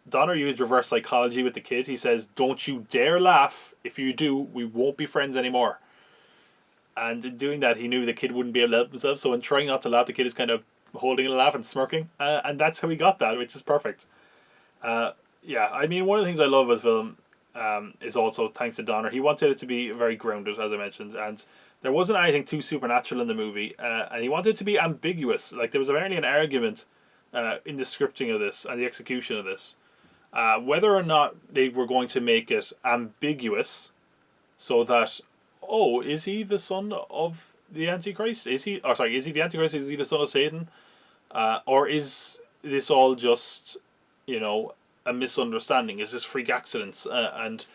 Speaker 1: Donner used reverse psychology with the kid. He says, "Don't you dare laugh. If you do, we won't be friends anymore." And in doing that, he knew the kid wouldn't be able to help himself. So in trying not to laugh, the kid is kind of holding a laugh and smirking. And that's how he got that, which is perfect. One of the things I love with the film is also thanks to Donner. He wanted it to be very grounded, as I mentioned. And there wasn't anything too supernatural in the movie. And he wanted it to be ambiguous. Like, there was apparently an argument in the scripting of this and the execution of this. Whether or not they were going to make it ambiguous so that, is he the son of the Antichrist? Is he the Antichrist? Is he the son of Satan? Or is this all just, a misunderstanding? Is this freak accidents? And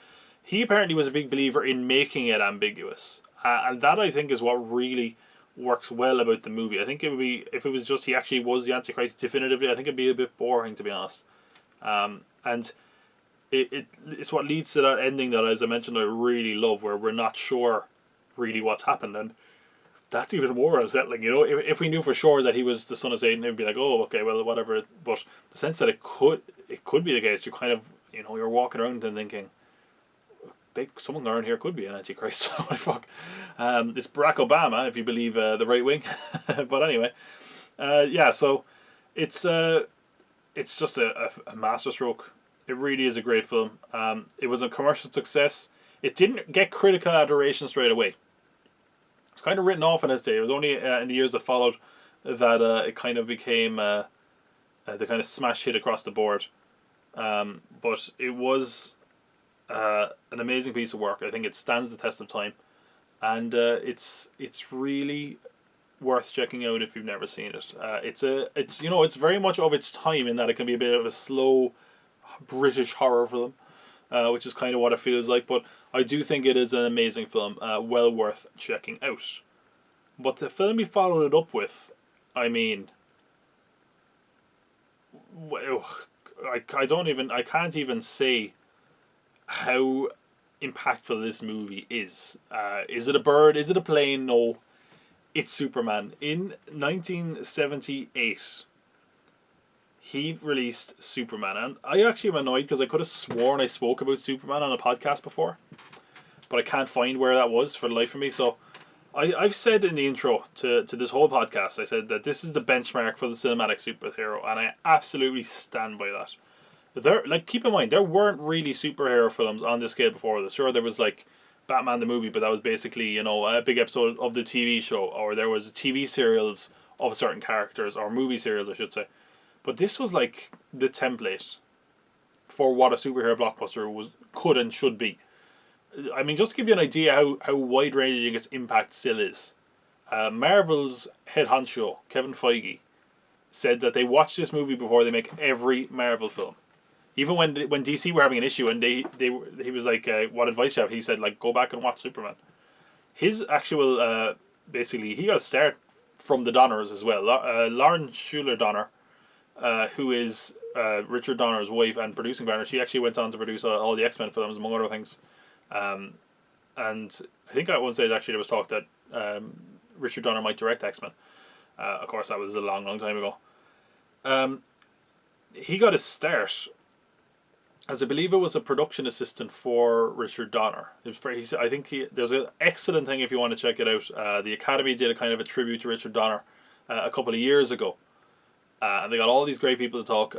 Speaker 1: he apparently was a big believer in making it ambiguous. And that, I think, is what really works well about the movie. I think it would be, if it was just he actually was the Antichrist definitively, I think it'd be a bit boring, to be honest. And it's what leads to that ending that, as I mentioned, I really love, where we're not sure really what's happened. And that's even more unsettling. You know, if we knew for sure that he was the son of Satan, it'd be like, oh, okay, well, whatever. But the sense that it could be the case, you're kind of, you know, you're walking around and thinking, someone around here could be an antichrist. What the fuck? It's Barack Obama, if you believe the right wing. But anyway, yeah. So it's just a masterstroke. It really is a great film. It was a commercial success. It didn't get critical adoration straight away. It's kind of written off in its day. It was only in the years that followed that it kind of became the kind of smash hit across the board. But it was an amazing piece of work. I think it stands the test of time, and it's really worth checking out if you've never seen it. It's very much of its time in that it can be a bit of a slow British horror film, which is kind of what it feels like. But I do think it is an amazing film, well worth checking out. But the film he followed it up with, I mean, I can't even say how impactful this movie is. Is it a bird? Is it a plane? No. It's Superman. In 1978, he released Superman. And I actually am annoyed because I could have sworn I spoke about Superman on a podcast before. But I can't find where that was for the life of me. So I've said in the intro to this whole podcast, I said that this is the benchmark for the cinematic superhero. And I absolutely stand by that. Keep in mind, there weren't really superhero films on this scale before this. Sure, there was like Batman the movie, but that was basically, you know, a big episode of the TV show, or there was TV serials of certain characters, or movie serials, I should say. But this was like the template for what a superhero blockbuster could and should be. I mean, just to give you an idea how wide-ranging its impact still is, Marvel's head honcho, Kevin Feige, said that they watched this movie before they make every Marvel film. Even when DC were having an issue and he was like, what advice do you have? He said, like, go back and watch Superman. His actual, basically, he got a start from the Donners as well. Lauren Schuler Donner, who is Richard Donner's wife and producing partner, she actually went on to produce all the X-Men films, among other things. And I think at one stage, actually, there was talk that Richard Donner might direct X-Men. Of course, that was a long, long time ago. He got his start as, I believe it was a production assistant for Richard Donner. There's an excellent thing if you want to check it out. The Academy did a kind of a tribute to Richard Donner a couple of years ago. And they got all these great people to talk.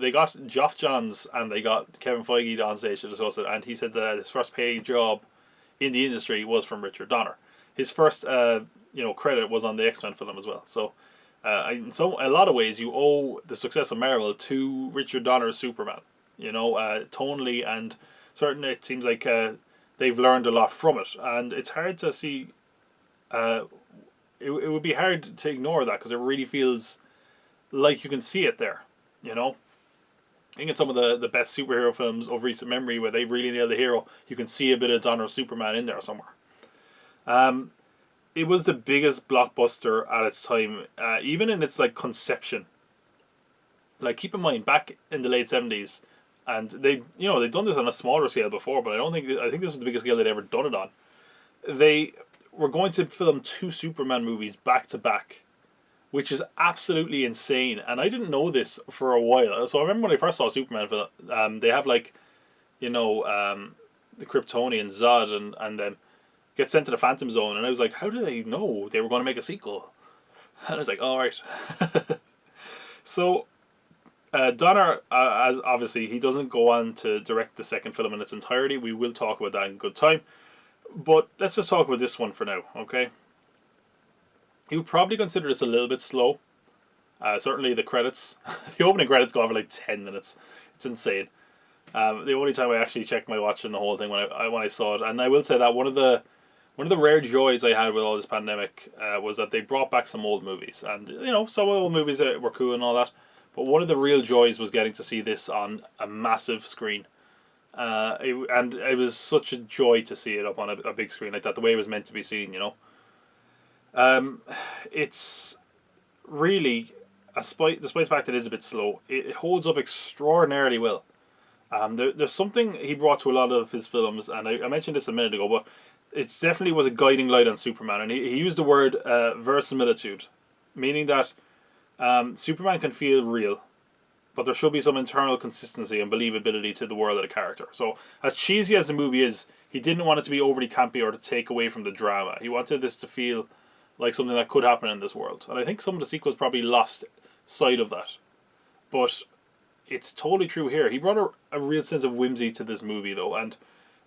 Speaker 1: They got Geoff Johns and they got Kevin Feige on stage to discuss it. And he said that his first paid job in the industry was from Richard Donner. His first credit was on the X-Men film as well. So in a lot of ways, you owe the success of Marvel to Richard Donner's Superman. You know, tonally, and certainly it seems like they've learned a lot from it. And it's hard to see. It would be hard to ignore that because it really feels like you can see it there. You know, I think in some of the best superhero films of recent memory where they really nailed the hero, you can see a bit of Donner's Superman in there somewhere. It was the biggest blockbuster at its time, even in its like conception. Like, keep in mind, back in the late 70s, and they'd done this on a smaller scale before, but I think this was the biggest scale they'd ever done it on. They were going to film 2 Superman movies back to back, which is absolutely insane. And I didn't know this for a while. So I remember when I first saw Superman film, they have like, the Kryptonian Zod and them get sent to the Phantom Zone, and I was like, how do they know they were going to make a sequel? And I was like, all right. So Donner, as obviously, he doesn't go on to direct the second film in its entirety. We will talk about that in good time. But let's just talk about this one for now, okay? You would probably consider this a little bit slow. Certainly the credits. The opening credits go on for like 10 minutes. It's insane. The only time I actually checked my watch in the whole thing when I saw it. And I will say that one of the rare joys I had with all this pandemic was that they brought back some old movies. And, some of the old movies were cool and all that. But one of the real joys was getting to see this on a massive screen. And it was such a joy to see it up on a big screen like that, the way it was meant to be seen, It's really, despite the fact that it is a bit slow, it holds up extraordinarily well. There's something he brought to a lot of his films, and I mentioned this a minute ago, but it definitely was a guiding light on Superman, and he used the word verisimilitude, meaning that Superman can feel real, but there should be some internal consistency and believability to the world of the character. So, as cheesy as the movie is, he didn't want it to be overly campy or to take away from the drama. He wanted this to feel like something that could happen in this world. And I think some of the sequels probably lost sight of that. But it's totally true here. He brought a real sense of whimsy to this movie, though, and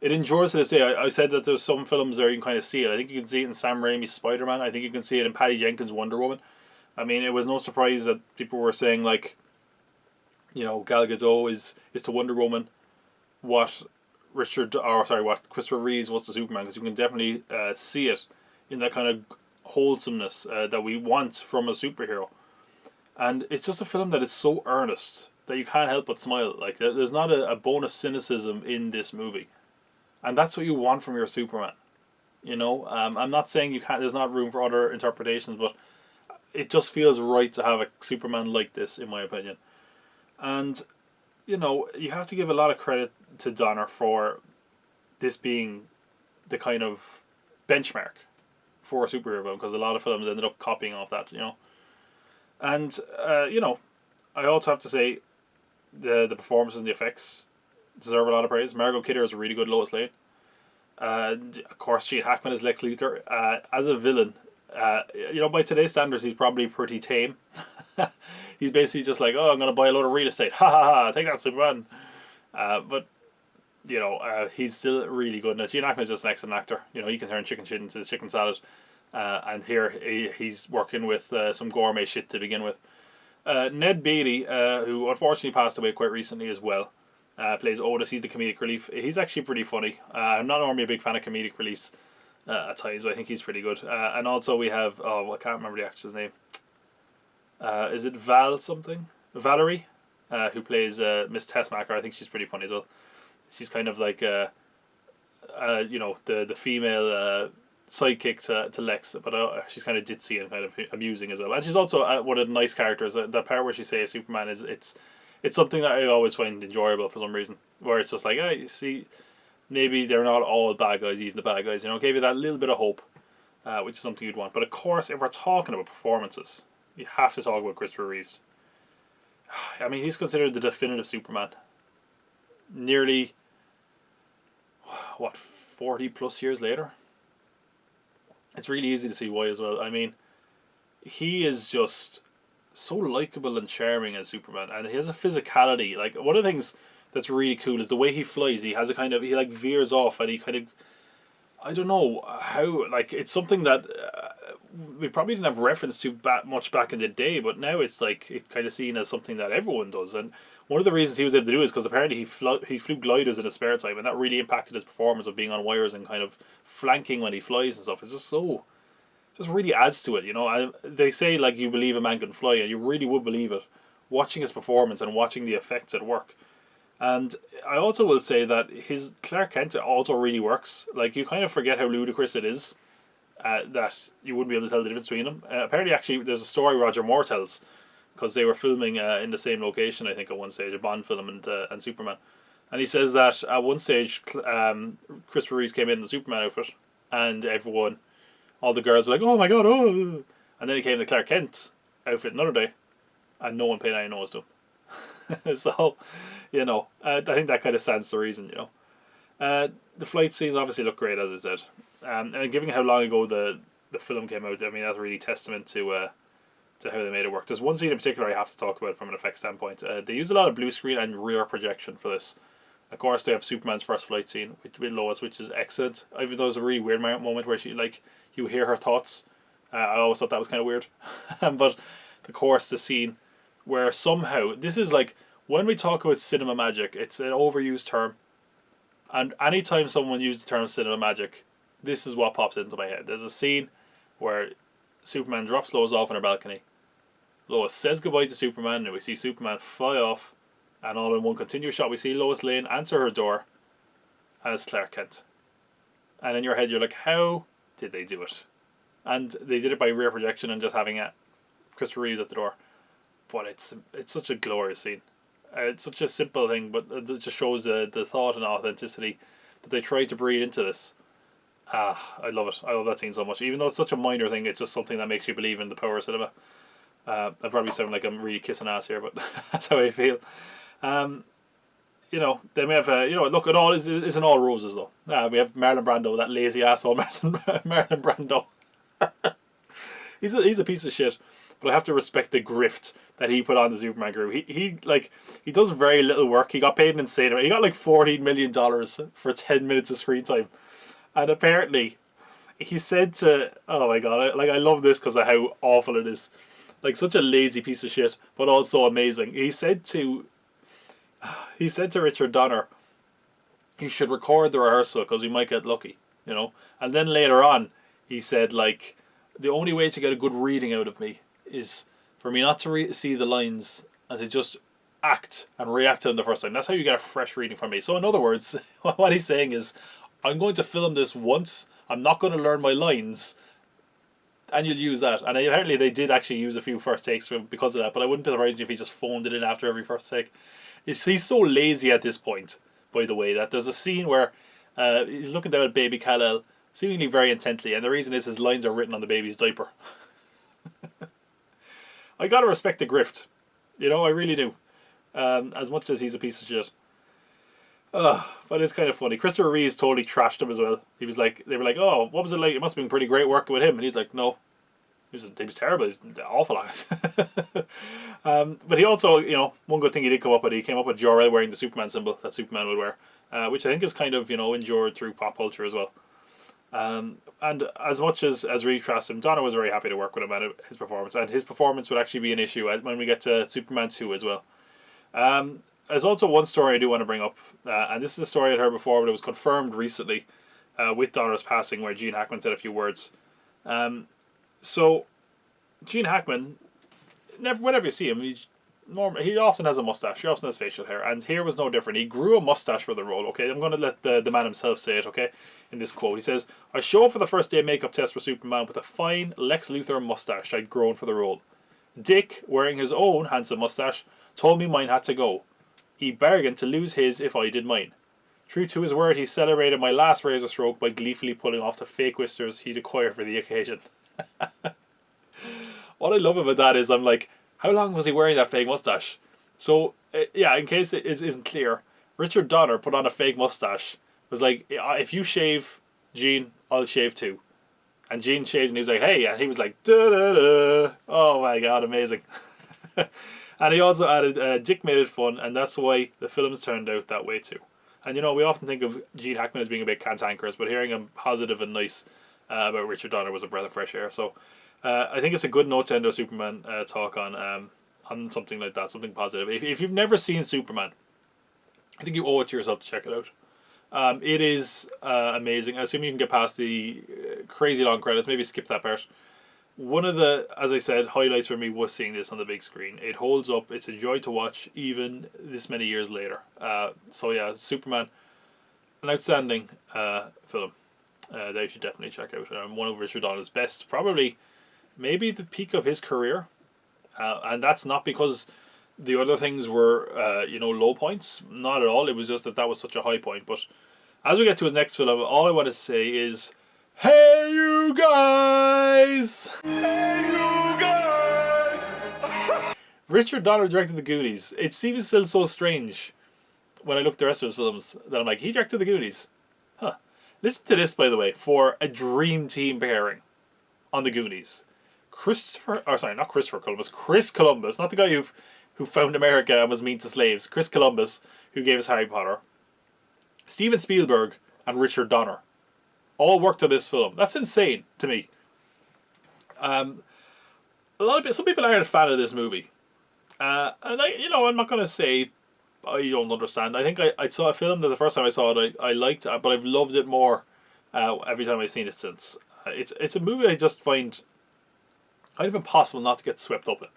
Speaker 1: it endures to this day. I said that there's some films there you can kind of see it. I think you can see it in Sam Raimi's Spider-Man. I think you can see it in Patty Jenkins' Wonder Woman. I mean, it was no surprise that people were saying, like, you know, Gal Gadot is to Wonder Woman what Christopher Reeves was to Superman, because you can definitely see it in that kind of wholesomeness that we want from a superhero. And it's just a film that is so earnest that you can't help but smile. Like, there's not a bonus cynicism in this movie, and that's what you want from your Superman. You know, I'm not saying you can't. There's not room for other interpretations, but it just feels right to have a Superman like this, in my opinion. And you know, you have to give a lot of credit to Donner for this being the kind of benchmark for a superhero film, because a lot of films ended up copying off that, you know. And you know, I also have to say the performances and the effects deserve a lot of praise. Margot Kidder is a really good Lois Lane. Of course, Gene Hackman is Lex Luthor. As a villain, you know, by today's standards, he's probably pretty tame. He's basically just like, oh, I'm going to buy a load of real estate. Ha ha ha, take that, Superman. But, you know, he's still really good. Now, Gene Hackman is just an excellent actor. You know, he can turn chicken shit into chicken salad. And here he's working with some gourmet shit to begin with. Ned Beatty, who unfortunately passed away quite recently as well, plays Otis. He's the comedic relief. He's actually pretty funny. I'm not normally a big fan of comedic reliefs at times, but I think he's pretty good. And also we have, I can't remember the actress name. Is it Val something? Valerie, who plays Miss Tessmacher. I think she's pretty funny as well. She's kind of like, you know, the female sidekick to Lex, but she's kind of ditzy and kind of amusing as well. And she's also one of the nice characters. The part where she saves Superman it's something that I always find enjoyable for some reason. Where it's just like, hey, you see, maybe they're not all bad guys, even the bad guys. You know, gave you that little bit of hope, which is something you'd want. But of course, if we're talking about performances, you have to talk about Christopher Reeves. I mean, he's considered the definitive Superman. Nearly, 40 plus years later? It's really easy to see why as well. I mean, he is just so likable and charming as Superman, and he has a physicality. Like, one of the things that's really cool is the way he flies. He has a kind of, he like veers off, and he kind of, I don't know how, like, it's something that we probably didn't have reference to much back in the day, but now it's like, it's kind of seen as something that everyone does. And one of the reasons he was able to do is because apparently he flew gliders in his spare time, and that really impacted his performance of being on wires and kind of flanking when he flies and stuff. It's just so, just really adds to it, you know. They say, like, you believe a man can fly, and you really would believe it watching his performance and watching the effects at work. And I also will say that his Clark Kent also really works. Like, you kind of forget how ludicrous it is that you wouldn't be able to tell the difference between them. Apparently, actually, there's a story Roger Moore tells, because they were filming in the same location, I think, at one stage, a Bond film and Superman. And he says that at one stage, Christopher Reeves came in the Superman outfit, and everyone, all the girls were like, oh my god, oh. And then he came in the Clark Kent outfit another day, and no one paid any notice to him. So, you know, I think that kind of stands to reason, you know. The flight scenes obviously look great, as I said. And given how long ago the film came out, I mean, that's really testament to how they made it work. There's one scene in particular I have to talk about from an effects standpoint. They use a lot of blue screen and rear projection for this. Of course, they have Superman's first flight scene with Lois, which is excellent. Even though it's a really weird moment where she, like, you hear her thoughts. I always thought that was kind of weird. But, of course, the scene where somehow, this is like, when we talk about cinema magic, it's an overused term. And anytime someone uses the term cinema magic, this is what pops into my head. There's a scene where Superman drops Lois off on her balcony. Lois says goodbye to Superman, and we see Superman fly off, and all in one continuous shot we see Lois Lane answer her door, and it's Clark Kent. And in your head you're like, how did they do it? And they did it by rear projection and just having Christopher Reeves at the door. But it's such a glorious scene. It's such a simple thing, but it just shows the thought and authenticity that they tried to breathe into this. I love it. I love that scene so much. Even though it's such a minor thing, it's just something that makes you believe in the power of cinema. I probably sound like I'm really kissing ass here, but that's how I feel. You know, then we have, you know, look, it all isn't all roses though. We have Marlon Brando, that lazy asshole Marlon Brando. He's a piece of shit, but I have to respect the grift that he put on the Superman crew. He does very little work. He got paid an insane amount. He got like $14 million for 10 minutes of screen time, and apparently, he said to, oh my god, I love this because of how awful it is. Like, such a lazy piece of shit, but also amazing. He said to Richard Donner, you should record the rehearsal because we might get lucky, you know. And then later on, he said, like, the only way to get a good reading out of me is for me not to see the lines and to just act and react to them the first time. That's how you get a fresh reading from me. So in other words, what he's saying is, I'm going to film this once. I'm not going to learn my lines, and you'll use that. And apparently they did actually use a few first takes because of that, but I wouldn't be surprised if he just phoned it in after every first take. He's so lazy at this point, by the way, that there's a scene where he's looking down at baby Kal-El, seemingly very intently, and the reason is his lines are written on the baby's diaper. I gotta respect the grift. You know, I really do. As much as he's a piece of shit. But it's kind of funny. Christopher Reeves totally trashed him as well. He was like, they were like, oh, what was it like? It must have been pretty great working with him. And he's like, no. He was terrible. He's awful at it. But he also, you know, one good thing he did come up with, he came up with Jor-El wearing the Superman symbol that Superman would wear, which I think is kind of, you know, endured through pop culture as well. And as much as Reeves trashed him, Donner was very happy to work with him and his performance. And his performance would actually be an issue when we get to Superman 2 as well. There's also one story I do want to bring up, and this is a story I'd heard before, but it was confirmed recently with Donner's passing, where Gene Hackman said a few words. So, Gene Hackman, whenever you see him, he often has a mustache, he often has facial hair, and here was no different. He grew a mustache for the role, okay? I'm going to let the man himself say it, okay? In this quote, he says, I show up for the first day makeup test for Superman with a fine Lex Luthor mustache I'd grown for the role. Dick, wearing his own handsome mustache, told me mine had to go. He bargained to lose his if I did mine. True to his word, he celebrated my last razor stroke by gleefully pulling off the fake whiskers he'd acquired for the occasion. What I love about that is, I'm like, how long was he wearing that fake mustache? So, yeah, in case it isn't clear, Richard Donner put on a fake mustache. Was like, if you shave Gene, I'll shave too. And Gene shaved and he was like, hey, and he was like, da-da-da. Oh my god, amazing. And he also added, Dick made it fun, and that's why the films turned out that way too. And you know, we often think of Gene Hackman as being a bit cantankerous, but hearing him positive and nice about Richard Donner was a breath of fresh air. So I think it's a good note to end our Superman talk on something like that, something positive. If you've never seen Superman, I think you owe it to yourself to check it out. It is amazing. I assume you can get past the crazy long credits, maybe skip that part. One of the, as I said, highlights for me was seeing this on the big screen. It holds up. It's a joy to watch even this many years later. So yeah, Superman, an outstanding film that you should definitely check out. One of Richard Donner's best, probably maybe the peak of his career. And that's not because the other things were, low points. Not at all. It was just that was such a high point. But as we get to his next film, all I want to say is, hey you guys! Hey you guys! Richard Donner directed The Goonies. It seems still so strange when I look at the rest of his films that I'm like, he directed The Goonies. Huh. Listen to this, by the way, for a dream team pairing on The Goonies. Chris Columbus, not the guy who found America and was mean to slaves. Chris Columbus, who gave us Harry Potter. Steven Spielberg and Richard Donner all worked on this film. That's insane to me. Some people aren't a fan of this movie, and I'm not going to say I don't understand. I think I saw a film that the first time I saw it I liked, but I've loved it more every time I've seen it since. It's a movie I just find kind of impossible not to get swept up in.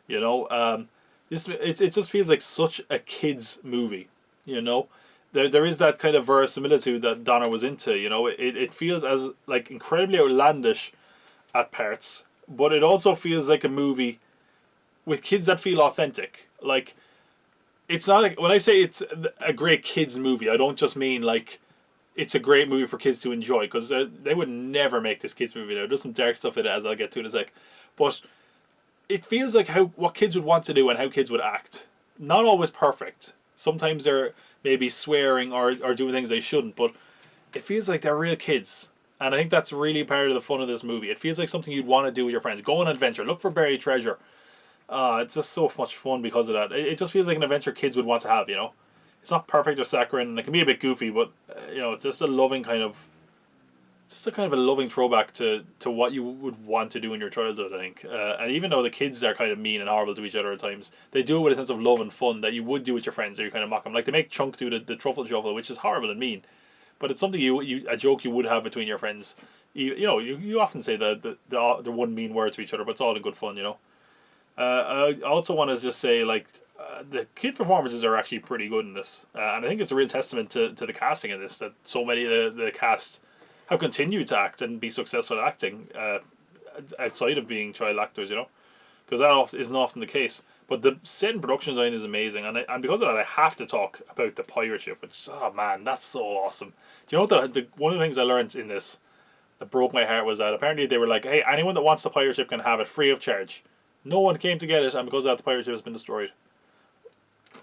Speaker 1: You know, it just feels like such a kids movie. You know. There is that kind of verisimilitude that Donner was into, you know. It feels as like incredibly outlandish at parts, but it also feels like a movie with kids that feel authentic. Like, it's not like, when I say it's a great kids movie, I don't just mean like it's a great movie for kids to enjoy, because they would never make this kids movie now. There's some dark stuff in it, as I'll get to in a sec, but it feels like what kids would want to do and how kids would act. Not always perfect. Sometimes they're maybe swearing or doing things they shouldn't, but it feels like they're real kids. And I think that's really part of the fun of this movie. It feels like something you'd want to do with your friends. Go on an adventure. Look for buried treasure. It's just so much fun because of that. It just feels like an adventure kids would want to have, you know. It's not perfect or saccharine, and it can be a bit goofy, but you know, it's just a loving kind of, just a kind of a loving throwback to what you would want to do in your childhood, I think. And even though the kids are kind of mean and horrible to each other at times, they do it with a sense of love and fun that you would do with your friends, or you kind of mock them. Like they make Chunk do the truffle shuffle, which is horrible and mean, but it's something a joke you would have between your friends. You know, you often say the one mean word to each other, but it's all in good fun, you know. I also want to just say, like, the kid performances are actually pretty good in this, and I think it's a real testament to the casting in this, that so many of the cast have continued to act and be successful at acting outside of being child actors, you know, because that isn't often the case. But the set and production design is amazing, and because of that, I have to talk about the pirate ship, which, oh man, that's so awesome. Do you know what one of the things I learned in this that broke my heart was that apparently they were like, hey, anyone that wants the pirate ship can have it free of charge. No one came to get it, and because of that, the pirate ship has been destroyed.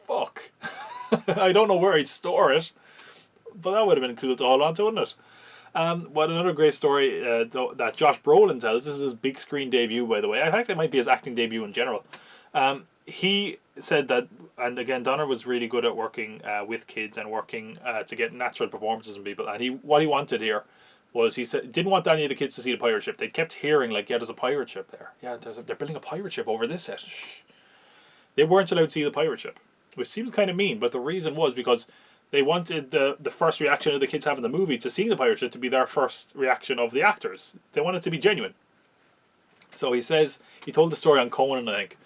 Speaker 1: Fuck. I don't know where I'd store it, but that would have been cool to hold on to, wouldn't it? What another great story that Josh Brolin tells. This is his big screen debut, by the way. In fact, it might be his acting debut in general. He said that, and again, Donner was really good at working with kids and working to get natural performances from people. And what he wanted here was, he said, didn't want any of the kids to see the pirate ship. They kept hearing, like, yeah, there's a pirate ship there. Yeah, they're building a pirate ship over this set. Shh. They weren't allowed to see the pirate ship, which seems kind of mean, but the reason was because they wanted the first reaction of the kids having the movie to seeing the pirate ship to be their first reaction of the actors. They wanted it to be genuine. So he says, he told the story on Conan, I think,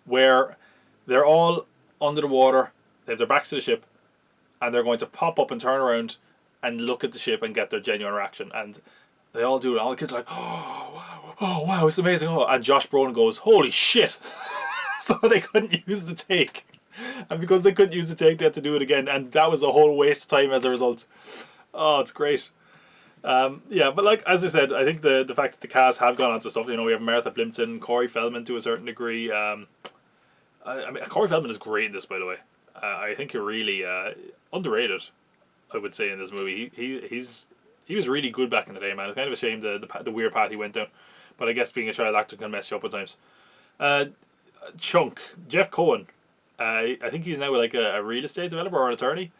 Speaker 1: where they're all under the water, they have their backs to the ship, and they're going to pop up and turn around and look at the ship and get their genuine reaction. And they all do it. All the kids are like, oh wow, it's amazing. Oh, and Josh Brolin goes, holy shit. So they couldn't use the take. And because they couldn't use the take, they had to do it again. And that was a whole waste of time as a result. Oh, it's great. Yeah, but like, as I said, I think the fact that the cast have gone on to stuff, you know, we have Martha Plimpton, Corey Feldman to a certain degree. I mean, Corey Feldman is great in this, by the way. I think he really underrated, I would say, in this movie. He was really good back in the day, man. It's kind of a shame the weird path he went down. But I guess being a child actor can mess you up at times. Chunk, Jeff Cohen. I think he's now like a real estate developer or an attorney.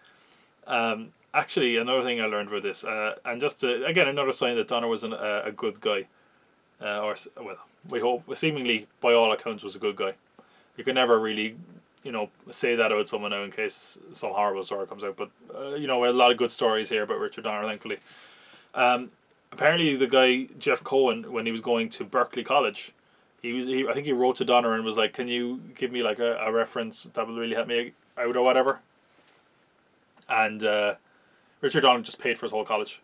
Speaker 1: Actually, another thing I learned about this, and just again, another sign that Donner was a good guy. We hope, seemingly, by all accounts, was a good guy. You can never really, you know, say that about someone now in case some horrible story comes out. But, you know, we had a lot of good stories here about Richard Donner, thankfully. Apparently, the guy, Jeff Cohen, when he was going to Berkeley College, I think he wrote to Donner and was like, can you give me like a reference that will really help me out or whatever? And Richard Donner just paid for his whole college,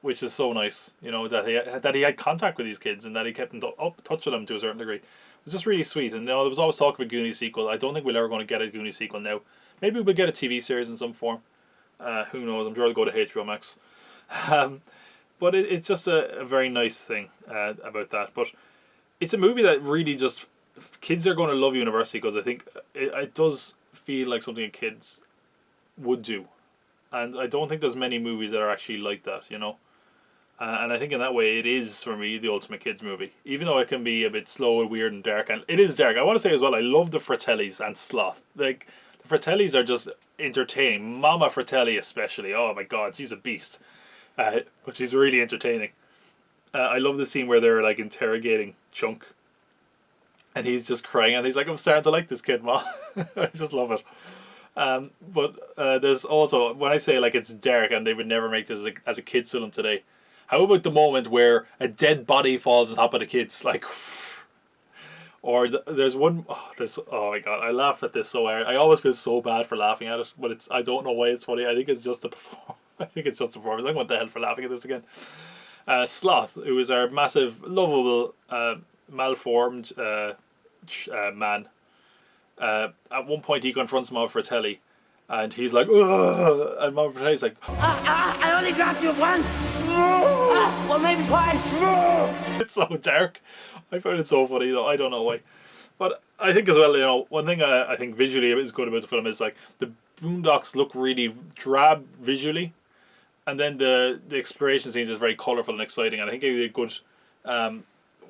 Speaker 1: which is so nice, you know, that he had contact with these kids and that he kept in touch with them to a certain degree. It was just really sweet. And you know, there was always talk of a Goonies sequel. I don't think we're ever going to get a Goonies sequel now. Maybe we'll get a TV series in some form. Who knows? I'm sure it'll go to HBO Max. But it's just a very nice thing about that. But it's a movie that really just, kids are going to love University, because I think it does feel like something kids would do. And I don't think there's many movies that are actually like that, you know. And I think in that way it is, for me, the ultimate kids movie. Even though it can be a bit slow and weird and dark. And it is dark. I want to say as well, I love the Fratellis and Sloth. Like, the Fratellis are just entertaining. Mama Fratelli especially. Oh my god, she's a beast. But she's really entertaining. I love the scene where they're like interrogating Chunk. And he's just crying and he's like, I'm starting to like this kid, Ma. I just love it. But there's also, when I say like it's dark and they would never make this as a kid's film today, how about the moment where a dead body falls on top of the kids, like, or there's one, oh my god, I laugh at this so hard. I always feel so bad for laughing at it, but I don't know why it's funny. I think it's just a performance. I'm going to hell for laughing at this again. Sloth, who is our massive, lovable, malformed man. At one point, he confronts Mom Fratelli, and he's like, ugh! And Mom Fratelli's like,
Speaker 7: I only dropped you once. Well, maybe twice.
Speaker 1: it's so dark. I found it so funny, though. I don't know why. But I think as well, one thing I think visually is good about the film is like the boondocks look really drab visually, and then the exploration scenes is very colourful and exciting. And I think it a good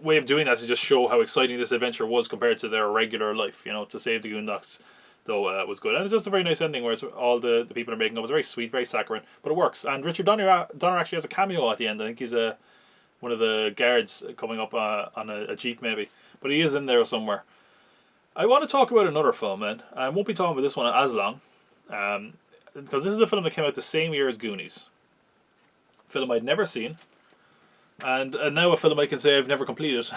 Speaker 1: way of doing that to just show how exciting this adventure was compared to their regular life. To save the Goondocks, though, was good. And it's just a very nice ending where it's all the people are making up. It's very sweet, very saccharine, but it works. And Richard Donner actually has a cameo at the end. I think he's one of the guards coming up on a jeep maybe, but he is in there somewhere. I want to talk about another film, then. I won't be talking about this one as long, because this is a film that came out the same year as Goonies. A film I'd never seen, and now a film I can say I've never completed,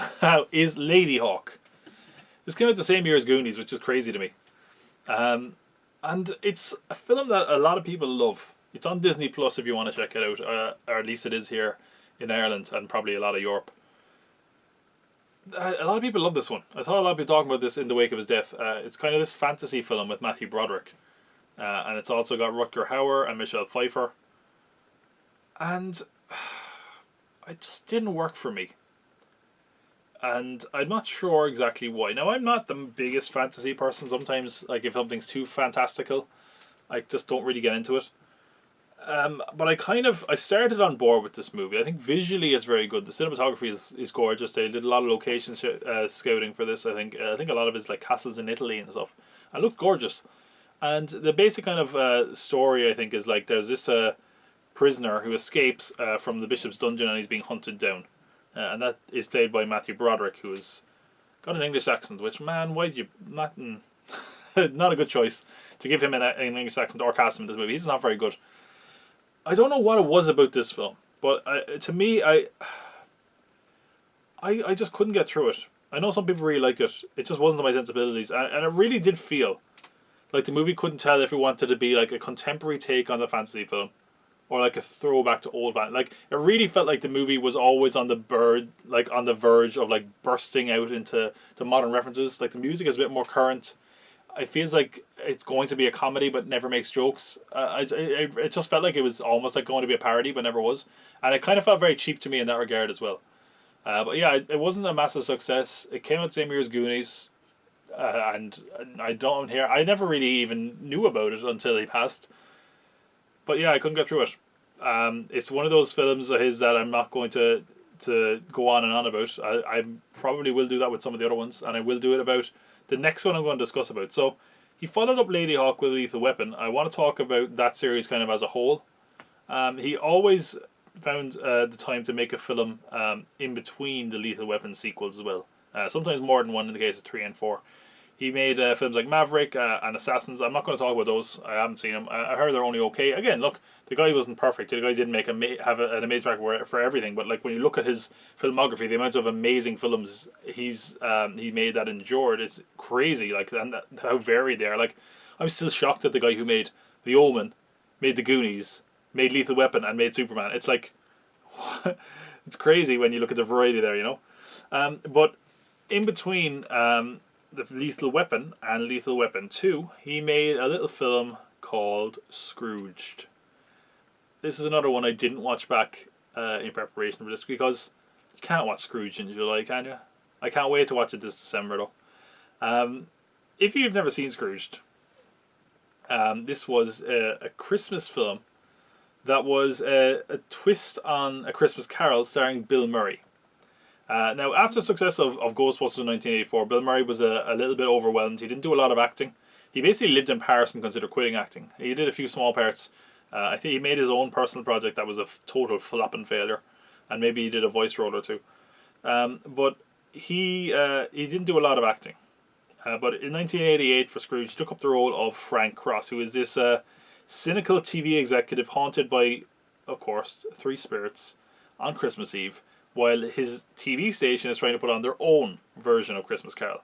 Speaker 1: is Ladyhawke. This came out the same year as Goonies, which is crazy to me. And it's a film that a lot of people love. It's on Disney Plus if you want to check it out, or at least it is here in Ireland and probably a lot of Europe. A lot of people love this one. I saw a lot of people talking about this in the wake of his death. It's kind of this fantasy film with Matthew Broderick. And it's also got Rutger Hauer and Michelle Pfeiffer. And it just didn't work for me. And I'm not sure exactly why. Now, I'm not the biggest fantasy person. Sometimes, like, if something's too fantastical, I just don't really get into it. But I started on board with this movie. I think visually it's very good. The cinematography is gorgeous. They did a lot of location scouting for this. I think a lot of it's like castles in Italy and stuff. And it looked gorgeous. And the basic kind of story, I think, is like there's this prisoner who escapes from the bishop's dungeon and he's being hunted down. And that is played by Matthew Broderick, who's got an English accent, which, man, why'd you... Not a good choice to give him an English accent or cast him in this movie. He's not very good. I don't know what it was about this film, but to me, I just couldn't get through it. I know some people really like it. It just wasn't to my sensibilities, and it really did feel like the movie couldn't tell if it wanted to be like a contemporary take on the fantasy film, or like a throwback to old fantasy. Like, it really felt like the movie was always on the verge of like bursting out into modern references. Like, the music is a bit more current. It feels like it's going to be a comedy but never makes jokes. It just felt like it was almost like going to be a parody but never was. And it kind of felt very cheap to me in that regard as well. But yeah, it wasn't a massive success. It came out the same year as Goonies. And I never really even knew about it until he passed. But yeah, I couldn't get through it. It's one of those films of his that I'm not going to go on and on about. I probably will do that with some of the other ones. And I will do it about the next one I'm going to discuss about. So, he followed up Ladyhawke with Lethal Weapon. I want to talk about that series kind of as a whole. He always found the time to make a film in between the Lethal Weapon sequels as well. Sometimes more than one in the case of 3 and 4. He made films like Maverick and Assassins. I'm not going to talk about those. I haven't seen them. I heard they're only okay. Again, look, the guy wasn't perfect. The guy didn't have an amazing track for everything. But like when you look at his filmography, the amount of amazing films he made that endured is crazy. Like, and how varied they are. Like, I'm still shocked at the guy who made The Omen, made The Goonies, made Lethal Weapon, and made Superman. It's like, it's crazy when you look at the variety there, But in between the Lethal Weapon and Lethal Weapon 2, he made a little film called Scrooged. This is another one I didn't watch back in preparation for this, because you can't watch Scrooge in July, can you? I can't wait to watch it this December, though. If you've never seen Scrooged, this was a Christmas film that was a twist on A Christmas Carol starring Bill Murray. Now, after the success of Ghostbusters in 1984, Bill Murray was a little bit overwhelmed. He didn't do a lot of acting. He basically lived in Paris and considered quitting acting. He did a few small parts. I think he made his own personal project that was a total flop and failure. And maybe he did a voice role or two. But he didn't do a lot of acting. But in 1988 for Scrooge, he took up the role of Frank Cross, who is this cynical TV executive haunted by, of course, 3 spirits on Christmas Eve, while his TV station is trying to put on their own version of Christmas Carol.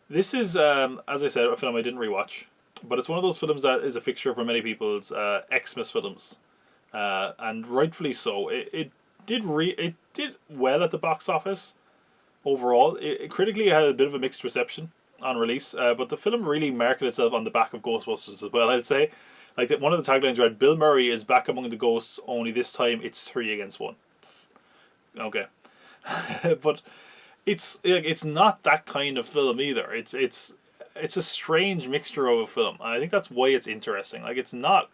Speaker 1: This is, as I said, a film I didn't rewatch, but it's one of those films that is a fixture for many people's Xmas films, and rightfully so. It did well at the box office overall. It critically had a bit of a mixed reception. on release, but the film really marketed itself on the back of Ghostbusters as well, I'd say. Like, one of the taglines read, Bill Murray is back among the ghosts, only this time it's 3 against 1. Okay. But it's not that kind of film either. It's a strange mixture of a film. I think that's why it's interesting. Like, it's not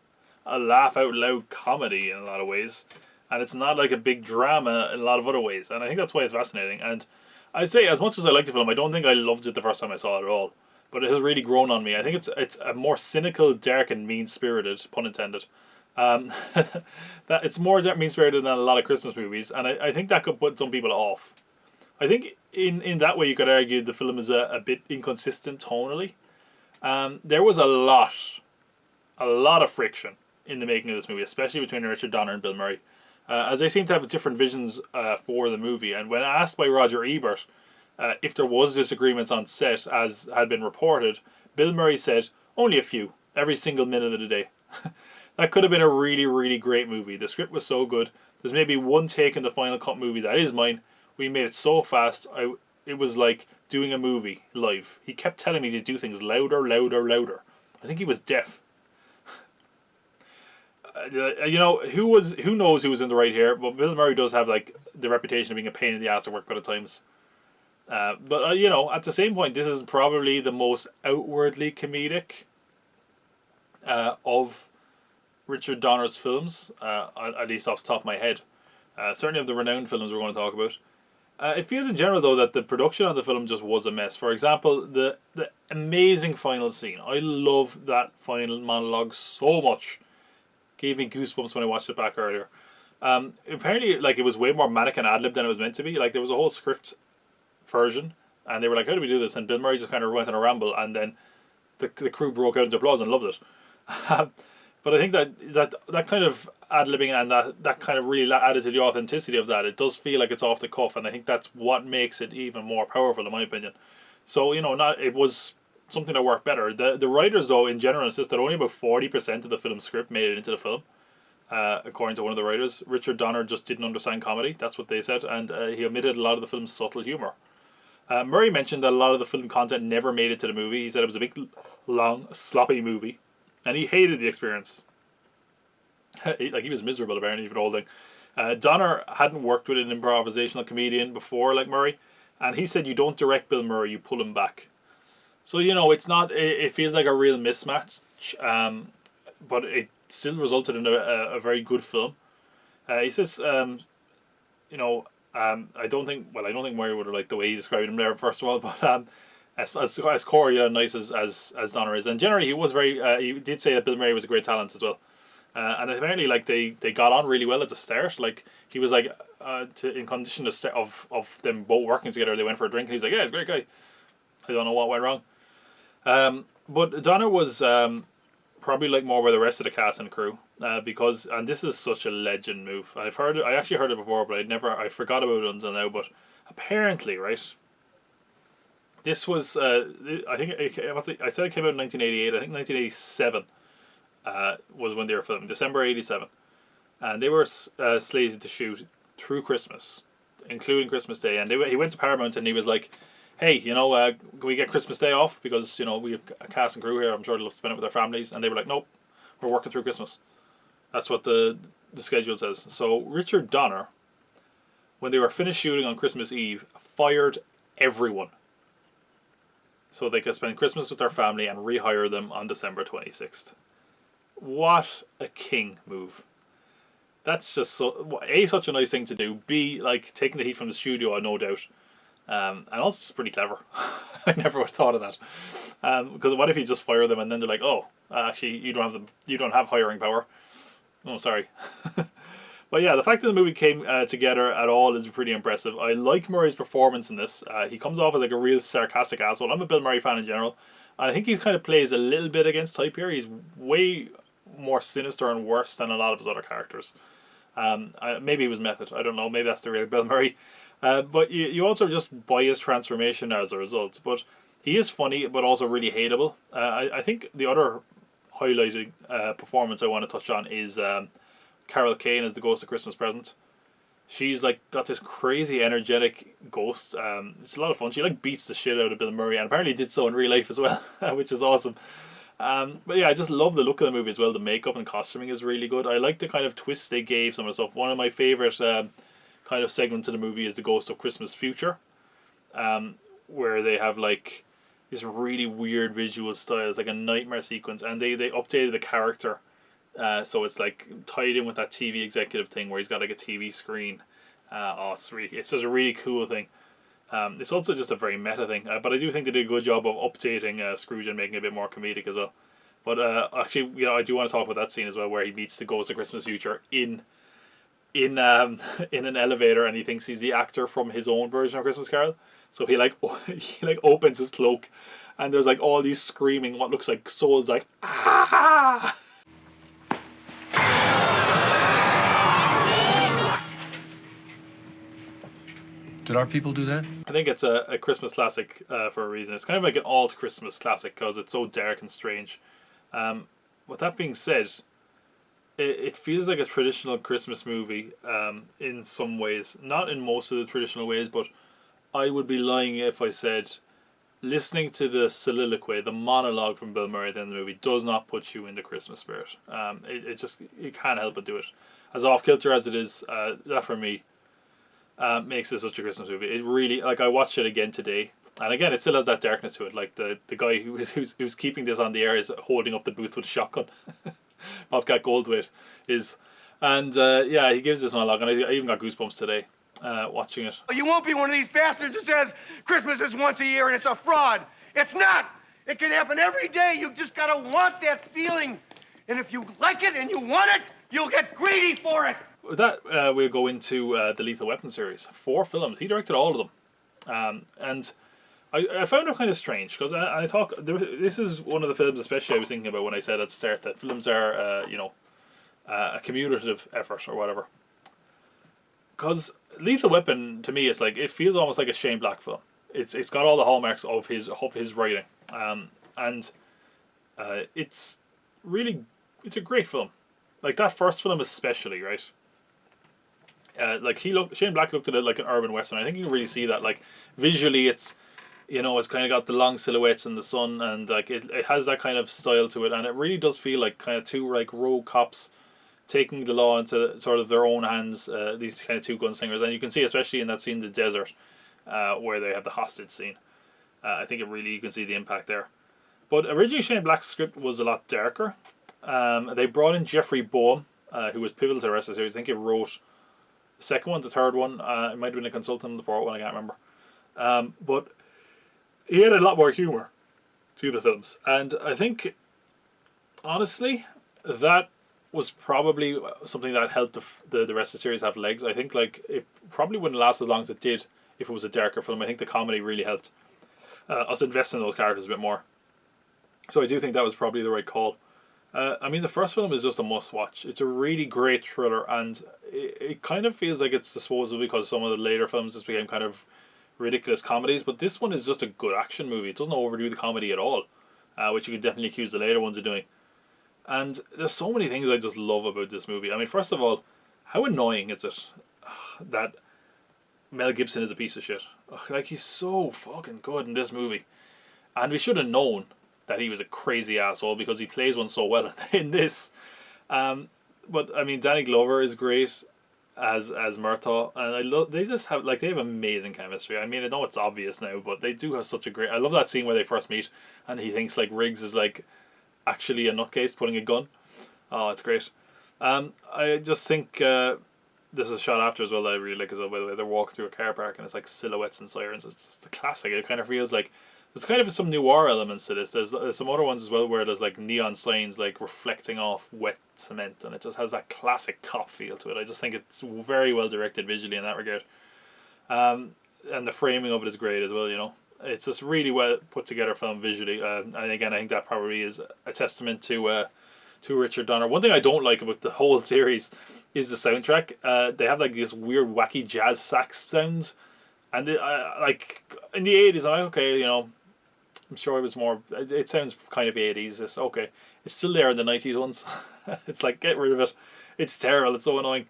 Speaker 1: a laugh out loud comedy in a lot of ways, and it's not like a big drama in a lot of other ways, and I think that's why it's fascinating. And I say, as much as I like the film, I don't think I loved it the first time I saw it at all, but it has really grown on me. I think it's a more cynical, dark, and mean-spirited, pun intended. That it's more mean-spirited than a lot of Christmas movies, and I think that could put some people off. I think in that way you could argue the film is a bit inconsistent tonally. There was a lot of friction in the making of this movie, especially between Richard Donner and Bill Murray, as they seem to have different visions for the movie. And when asked by Roger Ebert if there was disagreements on set, as had been reported, Bill Murray said, only a few, every single minute of the day. That could have been a really, really great movie. The script was so good. There's maybe one take in the Final Cut movie that is mine. We made it so fast, it was like doing a movie live. He kept telling me to do things louder, louder, louder. I think he was deaf. Who knows who was in the right here, but Bill Murray does have like the reputation of being a pain in the ass to work with at times. But at the same point, this is probably the most outwardly comedic of Richard Donner's films, at least off the top of my head. Certainly of the renowned films we're going to talk about. It feels in general, though, that the production on the film just was a mess. For example, the amazing final scene. I love that final monologue so much. Gave me goosebumps when I watched it back earlier. Apparently, like, it was way more manic and ad-lib than it was meant to be. Like, there was a whole script version, and they were like, how do we do this? And Bill Murray just kind of went on a ramble, and then the crew broke out into applause and loved it. But I think that kind of ad-libbing and that kind of really added to the authenticity of that. It does feel like it's off the cuff, and I think that's what makes it even more powerful, in my opinion. So, it was something that worked better. The writers, though, in general, insist that only about 40% of the film's script made it into the film, according to one of the writers. Richard Donner just didn't understand comedy, that's what they said, and he omitted a lot of the film's subtle humour. Murray mentioned that a lot of the film content never made it to the movie. He said it was a big, long, sloppy movie, and he hated the experience. He was miserable, apparently, for the whole thing. Donner hadn't worked with an improvisational comedian before, like Murray, and he said you don't direct Bill Murray, you pull him back. So, it's not, it feels like a real mismatch, but it still resulted in a very good film. He says, I don't think Murray would have liked the way he described him there, first of all, but as cordial and nice as Donner is. And generally, he did say that Bill Murray was a great talent as well. And apparently, like, they got on really well at the start. Like, he was like, in condition of them both working together, they went for a drink, and he was like, yeah, he's a great guy. I don't know what went wrong. But Donner was probably like more by the rest of the cast and crew, because, and this is such a legend move. I actually heard it before, but I forgot about it until now. But apparently, right, this was I think I said it came out in 1988. I think 1987 was when they were filming, December 87, and they were slated to shoot through Christmas, including Christmas Day. And he went to Paramount and he was like, hey, can we get Christmas Day off? Because, we have a cast and crew here. I'm sure they'll love to spend it with their families. And they were like, nope, we're working through Christmas. That's what the schedule says. So Richard Donner, when they were finished shooting on Christmas Eve, fired everyone so they could spend Christmas with their family and rehire them on December 26th. What a king move. That's just such a nice thing to do. B, like, taking the heat from the studio, no doubt. And also it's pretty clever. I never would have thought of that. Because what if you just fire them and then they're like, oh, actually you don't have hiring power. Oh, sorry. But yeah, the fact that the movie came together at all is pretty impressive. I like Murray's performance in this. He comes off as like a real sarcastic asshole. I'm a Bill Murray fan in general. And I think he kind of plays a little bit against type here. He's way more sinister and worse than a lot of his other characters. Maybe he was method. I don't know. Maybe that's the real Bill Murray. But you also just buy his transformation as a result. But he is funny, but also really hateable. I think the other highlighting performance I want to touch on is Carol Kane as the Ghost of Christmas Present. she's like got this crazy energetic ghost. It's a lot of fun. She like beats the shit out of Bill Murray, and apparently did so in real life as well, which is awesome. But yeah, I just love the look of the movie as well. The makeup and costuming is really good. I like the kind of twist they gave some of the stuff. One of my favorite kind of segments of the movie is the Ghost of Christmas Future, where they have like this really weird visual style. It's like a nightmare sequence, and they updated the character, so it's like tied in with that TV executive thing where he's got like a TV screen. It's just a really cool thing. It's also just a very meta thing, but I do think they did a good job of updating Scrooge and making it a bit more comedic as well. But actually, you know, I do want to talk about that scene as well, where he meets the Ghost of Christmas Future in an elevator, and he thinks he's the actor from his own version of Christmas Carol. So he opens his cloak, and there's like all these screaming, what looks like souls, like ah.
Speaker 4: Did our people do that?
Speaker 1: I think it's a Christmas classic for a reason. It's kind of like an alt Christmas classic because it's so dark and strange. With that being said, it feels like a traditional Christmas movie in some ways. Not in most of the traditional ways, but I would be lying if I said listening to the soliloquy, the monologue from Bill Murray at the end of the movie does not put you in the Christmas spirit. You can't help but do it. As off-kilter as it is, that for me makes it such a Christmas movie. It really, like, I watched it again today, and again, it still has that darkness to it. Like the guy who's keeping this on the air is holding up the booth with a shotgun. Bobcat Goldthwait is, and yeah, he gives this monologue, and I even got goosebumps today watching it.
Speaker 8: You won't be one of these bastards who says Christmas is once a year and it's a fraud. It's not. It can happen every day. You just gotta want that feeling, and if you like it and you want it, you'll get greedy for it.
Speaker 1: With that, we'll go into the Lethal Weapon series. 4 films. He directed all of them. And I found it kind of strange because I thought this is one of the films especially I was thinking about when I said at the start that films are, a cumulative effort or whatever. Because Lethal Weapon, to me, is like, it feels almost like a Shane Black film. It's got all the hallmarks of his writing. It's a great film. Like that first film especially, right? Shane Black looked at it like an urban western. I think you can really see that. Like visually, it's kind of got the long silhouettes in the sun, and like it has that kind of style to it, and it really does feel like kind of two like rogue cops taking the law into sort of their own hands. These kind of two gunslingers, and you can see especially in that scene in the desert, where they have the hostage scene. I think you can see the impact there. But originally Shane Black's script was a lot darker. They brought in Jeffrey Boehm, who was pivotal to the rest of the series. I think he wrote the second one, the third one. It might have been a consultant on the fourth one, I can't remember. But he had a lot more humour to the films. And I think, honestly, that was probably something that helped the rest of the series have legs. I think like it probably wouldn't last as long as it did if it was a darker film. I think the comedy really helped us invest in those characters a bit more. So I do think that was probably the right call. I mean, the first film is just a must-watch. It's a really great thriller, and it kind of feels like it's disposable because some of the later films just became kind of ridiculous comedies, but this one is just a good action movie. It doesn't overdo the comedy at all, which you could definitely accuse the later ones of doing. And there's so many things I just love about this movie. I mean, first of all, how annoying is it that Mel Gibson is a piece of shit? Like, he's so fucking good in this movie. And we should have known that he was a crazy asshole because he plays one so well in this. But I mean, Danny Glover is great as Murtaugh, and they have amazing chemistry. I mean, I know it's obvious now, but they do have such a great. I love that scene where they first meet, and he thinks like Riggs is like actually a nutcase putting a gun. Oh, it's great. I just think this is shot after as well that I really like as well. By the way, they're walking through a car park and it's like silhouettes and sirens. It's just the classic. It kind of feels like. There's kind of some noir elements to this. There's some other ones as well where there's like neon signs like reflecting off wet cement, and it just has that classic cop feel to it. I just think it's very well directed visually in that regard. And the framing of it is great as well, you know. It's just really well put together film visually. And again, I think that probably is a testament to Richard Donner. One thing I don't like about the whole series is the soundtrack. They have like this weird wacky jazz sax sounds. And like in the 80s, I'm like, okay, you know, I'm sure it was more. It sounds kind of 80s. It's okay. It's still there in the 90s ones. It's like, get rid of it. It's terrible. It's so annoying.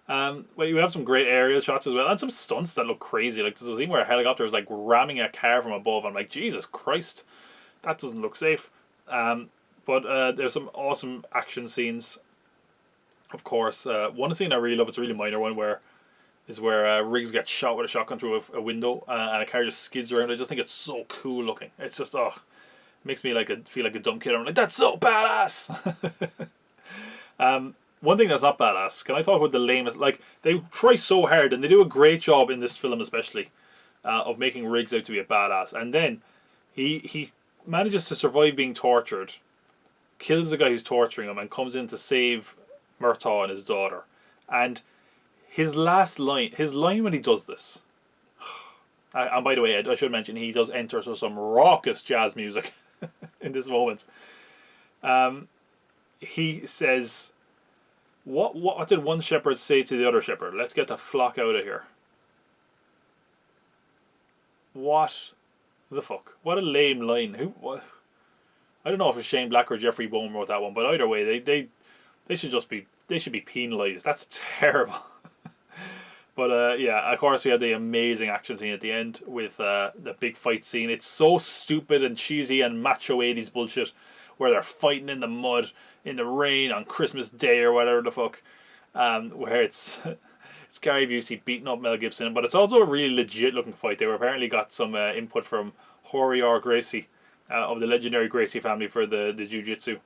Speaker 1: Well, you have some great aerial shots as well, and some stunts that look crazy. Like there's a scene where a helicopter is like ramming a car from above. I'm like, Jesus Christ, that doesn't look safe. But there's some awesome action scenes. Of course, one scene I really love. It's a really minor one where Riggs gets shot with a shotgun through a window, and a car just skids around. I just think it's so cool looking. It's just makes me feel like a dumb kid. I'm like, that's so badass. One thing that's not badass. Can I talk about the lamest? Like they try so hard, and they do a great job in this film, especially, of making Riggs out to be a badass. And then he manages to survive being tortured, kills the guy who's torturing him, and comes in to save Murtaugh and his daughter. And his line when he does this. And by the way, I should mention he does enter some raucous jazz music in this moment. He says, "What did one shepherd say to the other shepherd? Let's get the flock out of here." What the fuck? What a lame line. What? I don't know if it's Shane Black or Jeffrey Bowen wrote that one, but either way, they should be penalised. That's terrible. But yeah, of course we had the amazing action scene at the end with the big fight scene. It's so stupid and cheesy and macho 80s bullshit where they're fighting in the mud, in the rain on Christmas Day or whatever the fuck. Where it's Gary Busey beating up Mel Gibson, but it's also a really legit looking fight. They apparently got some input from Horior Gracie of the legendary Gracie family for the jiu-jitsu.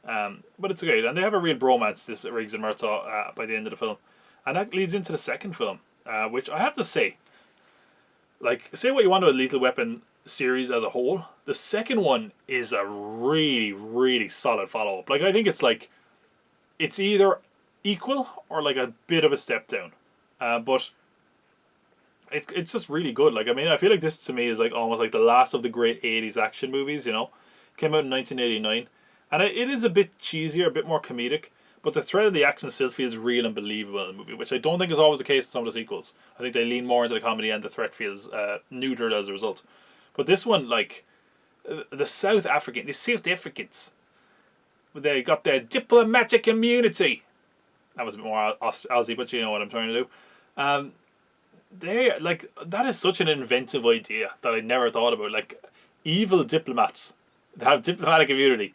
Speaker 1: But it's great, and they have a real bromance, this Riggs and Murtaugh, by the end of the film. And that leads into the second film, which I have to say, like, say what you want about Lethal Weapon series as a whole, the second one is a really, really solid follow-up. Like, I think it's either equal or like a bit of a step down. But it's just really good. Like, I mean, I feel like this to me is like almost like the last of the great 80s action movies, you know? Came out in 1989. And it is a bit cheesier, a bit more comedic. But the thread of the action still feels real and believable in the movie, which I don't think is always the case in some of the sequels. I think they lean more into the comedy and the threat feels neutered as a result. But this one, like, the South Africans, they got their diplomatic immunity. That was a bit more Aussie, but you know what I'm trying to do. That is such an inventive idea that I never thought about. Like, evil diplomats that have diplomatic immunity.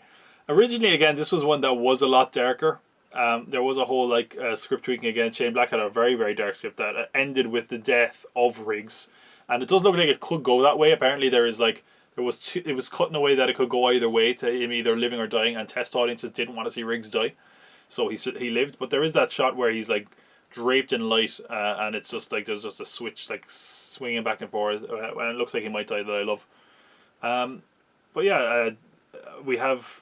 Speaker 1: Originally, again, this was one that was a lot darker. There was a whole script tweaking again. Shane Black had a very, very dark script that ended with the death of Riggs, and it does look like it could go that way. Apparently, it was cut in a way that it could go either way, to him either living or dying, and test audiences didn't want to see Riggs die, so he lived. But there is that shot where he's like draped in light, and it's just like there's just a switch like swinging back and forth, and it looks like he might die, that I love. But yeah, we have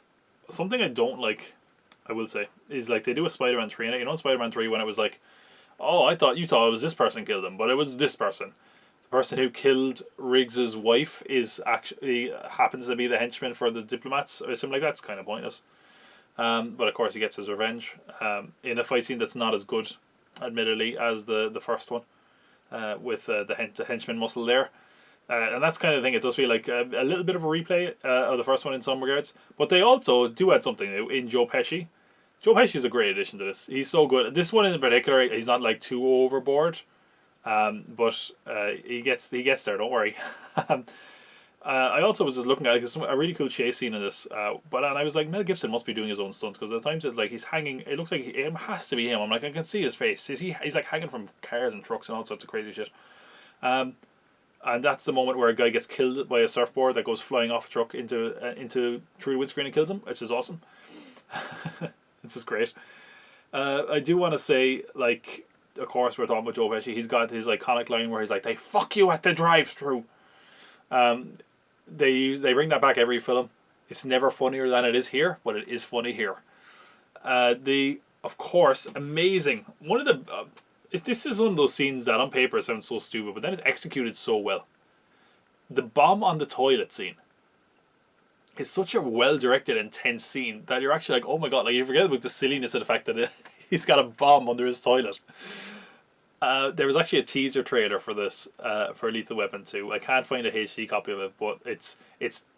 Speaker 1: something I don't like, I will say, is like they do a Spider-Man 3 in it. You know, in Spider-Man 3 when it was like, oh, you thought it was this person killed him, but it was this person. The person who killed Riggs's wife happens to be the henchman for the diplomats or something like that. It's kind of pointless. But of course he gets his revenge in a fight scene that's not as good, admittedly, as the first one, with the henchman muscle there. And that's kind of thing. It does feel like a little bit of a replay of the first one in some regards. But they also do add something new in Joe Pesci. Joe Pesci is a great addition to this. He's so good. This one in particular, he's not like too overboard. But he gets there, don't worry. I also was just looking at a really cool chase scene in this. And I was like, Mel Gibson must be doing his own stunts, because at times it's like he's hanging. It looks like it has to be him. I'm like, I can see his face. He's like hanging from cars and trucks and all sorts of crazy shit. And that's the moment where a guy gets killed by a surfboard that goes flying off a truck into through the windscreen and kills him, which is awesome. This is great. I do want to say, like, of course we're talking about Joe Pesci. He's got his iconic line where he's like, "They fuck you at the drive-thru." They bring that back every film. It's never funnier than it is here, but it is funny here. Of course, amazing. One of the this is one of those scenes that on paper sounds so stupid, but then it's executed so well. The bomb on the toilet scene is such a well-directed, intense scene that you're actually like, oh my god, like you forget about the silliness of the fact that he's got a bomb under his toilet. There was actually a teaser trailer for this, for Lethal Weapon 2. I can't find a HD copy of it, but it's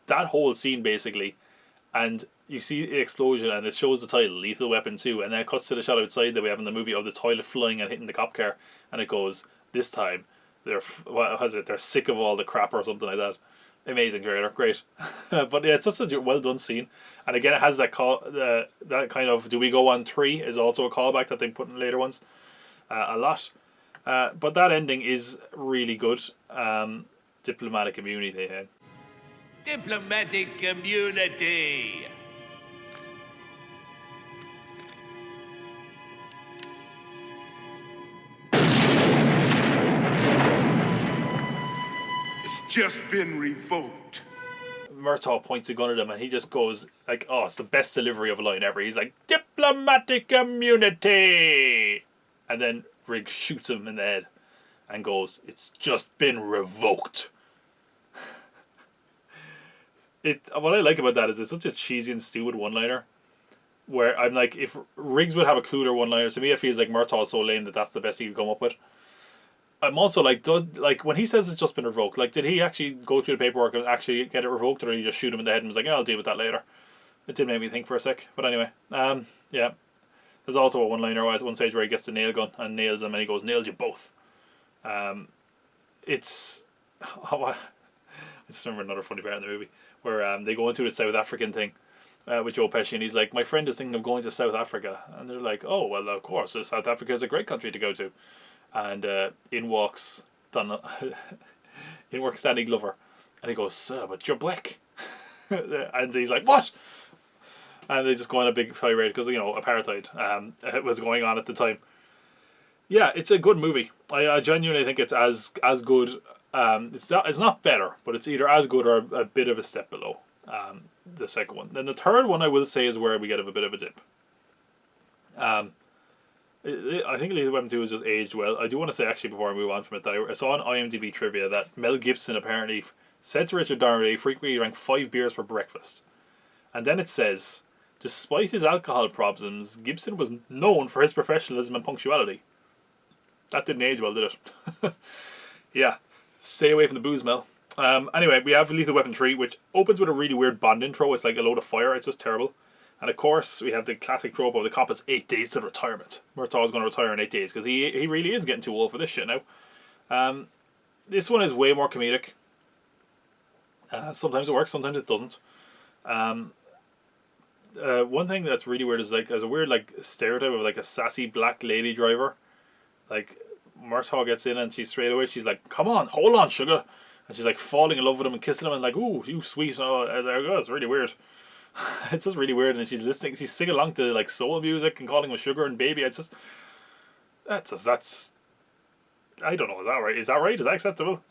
Speaker 1: that whole scene basically, and you see the explosion, and it shows the title Lethal Weapon 2, and then it cuts to the shot outside that we have in the movie of the toilet flying and hitting the cop car, and it goes, this time they're sick of all the crap or something like that. Amazing trailer, great. But yeah, it's just a well done scene, and again it has that that kind of do we go on 3 is also a callback that they put in later ones a lot. But that ending is really good. Diplomatic immunity.
Speaker 9: Diplomatic immunity.
Speaker 4: Just been revoked.
Speaker 1: Murtaugh points a gun at him and he just goes like, oh, it's the best delivery of a line ever. He's like, diplomatic immunity, and then Riggs shoots him in the head and goes, it's just been revoked. What I like about that is it's such a cheesy and stupid one-liner where I'm like, if Riggs would have a cooler one-liner, to me it feels like Murtaugh is so lame that that's the best he could come up with. I'm also like, when he says it's just been revoked, like, did he actually go through the paperwork and actually get it revoked, or did he just shoot him in the head and was like, yeah, I'll deal with that later? It did make me think for a sec, but anyway, yeah. There's also a one-liner at one stage where he gets the nail gun and nails them, and he goes, nailed you both. It's... I just remember another funny part in the movie where they go into the South African thing with Joe Pesci, and he's like, my friend is thinking of going to South Africa. And they're like, oh, well, of course, South Africa is a great country to go to. And in walks Danny Glover, and he goes, sir, but you're black. And he's like, what? And they just go on a big tirade because, you know, apartheid was going on at the time. Yeah, it's a good movie. I genuinely think it's as good. It's not better, but it's either as good or a bit of a step below the second one. Then the third one I will say is where we get a bit of a dip. I think Lethal Weapon 2 has just aged well. I do want to say, actually, before I move on from it, that I saw on IMDb trivia that Mel Gibson apparently said to Richard Donner he frequently drank 5 beers for breakfast. And then it says, despite his alcohol problems, Gibson was known for his professionalism and punctuality. That didn't age well, did it? Yeah. Stay away from the booze, Mel. Anyway, we have Lethal Weapon 3, which opens with a really weird Bond intro. It's like a load of fire. It's just terrible. And of course, we have the classic trope of the cop is 8 days to retirement. Murtaugh's going to retire in 8 days because he really is getting too old for this shit now. This one is way more comedic. Sometimes it works, sometimes it doesn't. One thing that's really weird is like there's a weird like stereotype of like a sassy black lady driver. Like Murtaugh gets in and she's like, come on, hold on, sugar. And she's like falling in love with him and kissing him and like, ooh, you sweet. Oh, it's really weird. It's just really weird, and she's singing along to like soul music and calling him sugar and baby. That's I don't know, is that right? Is that acceptable?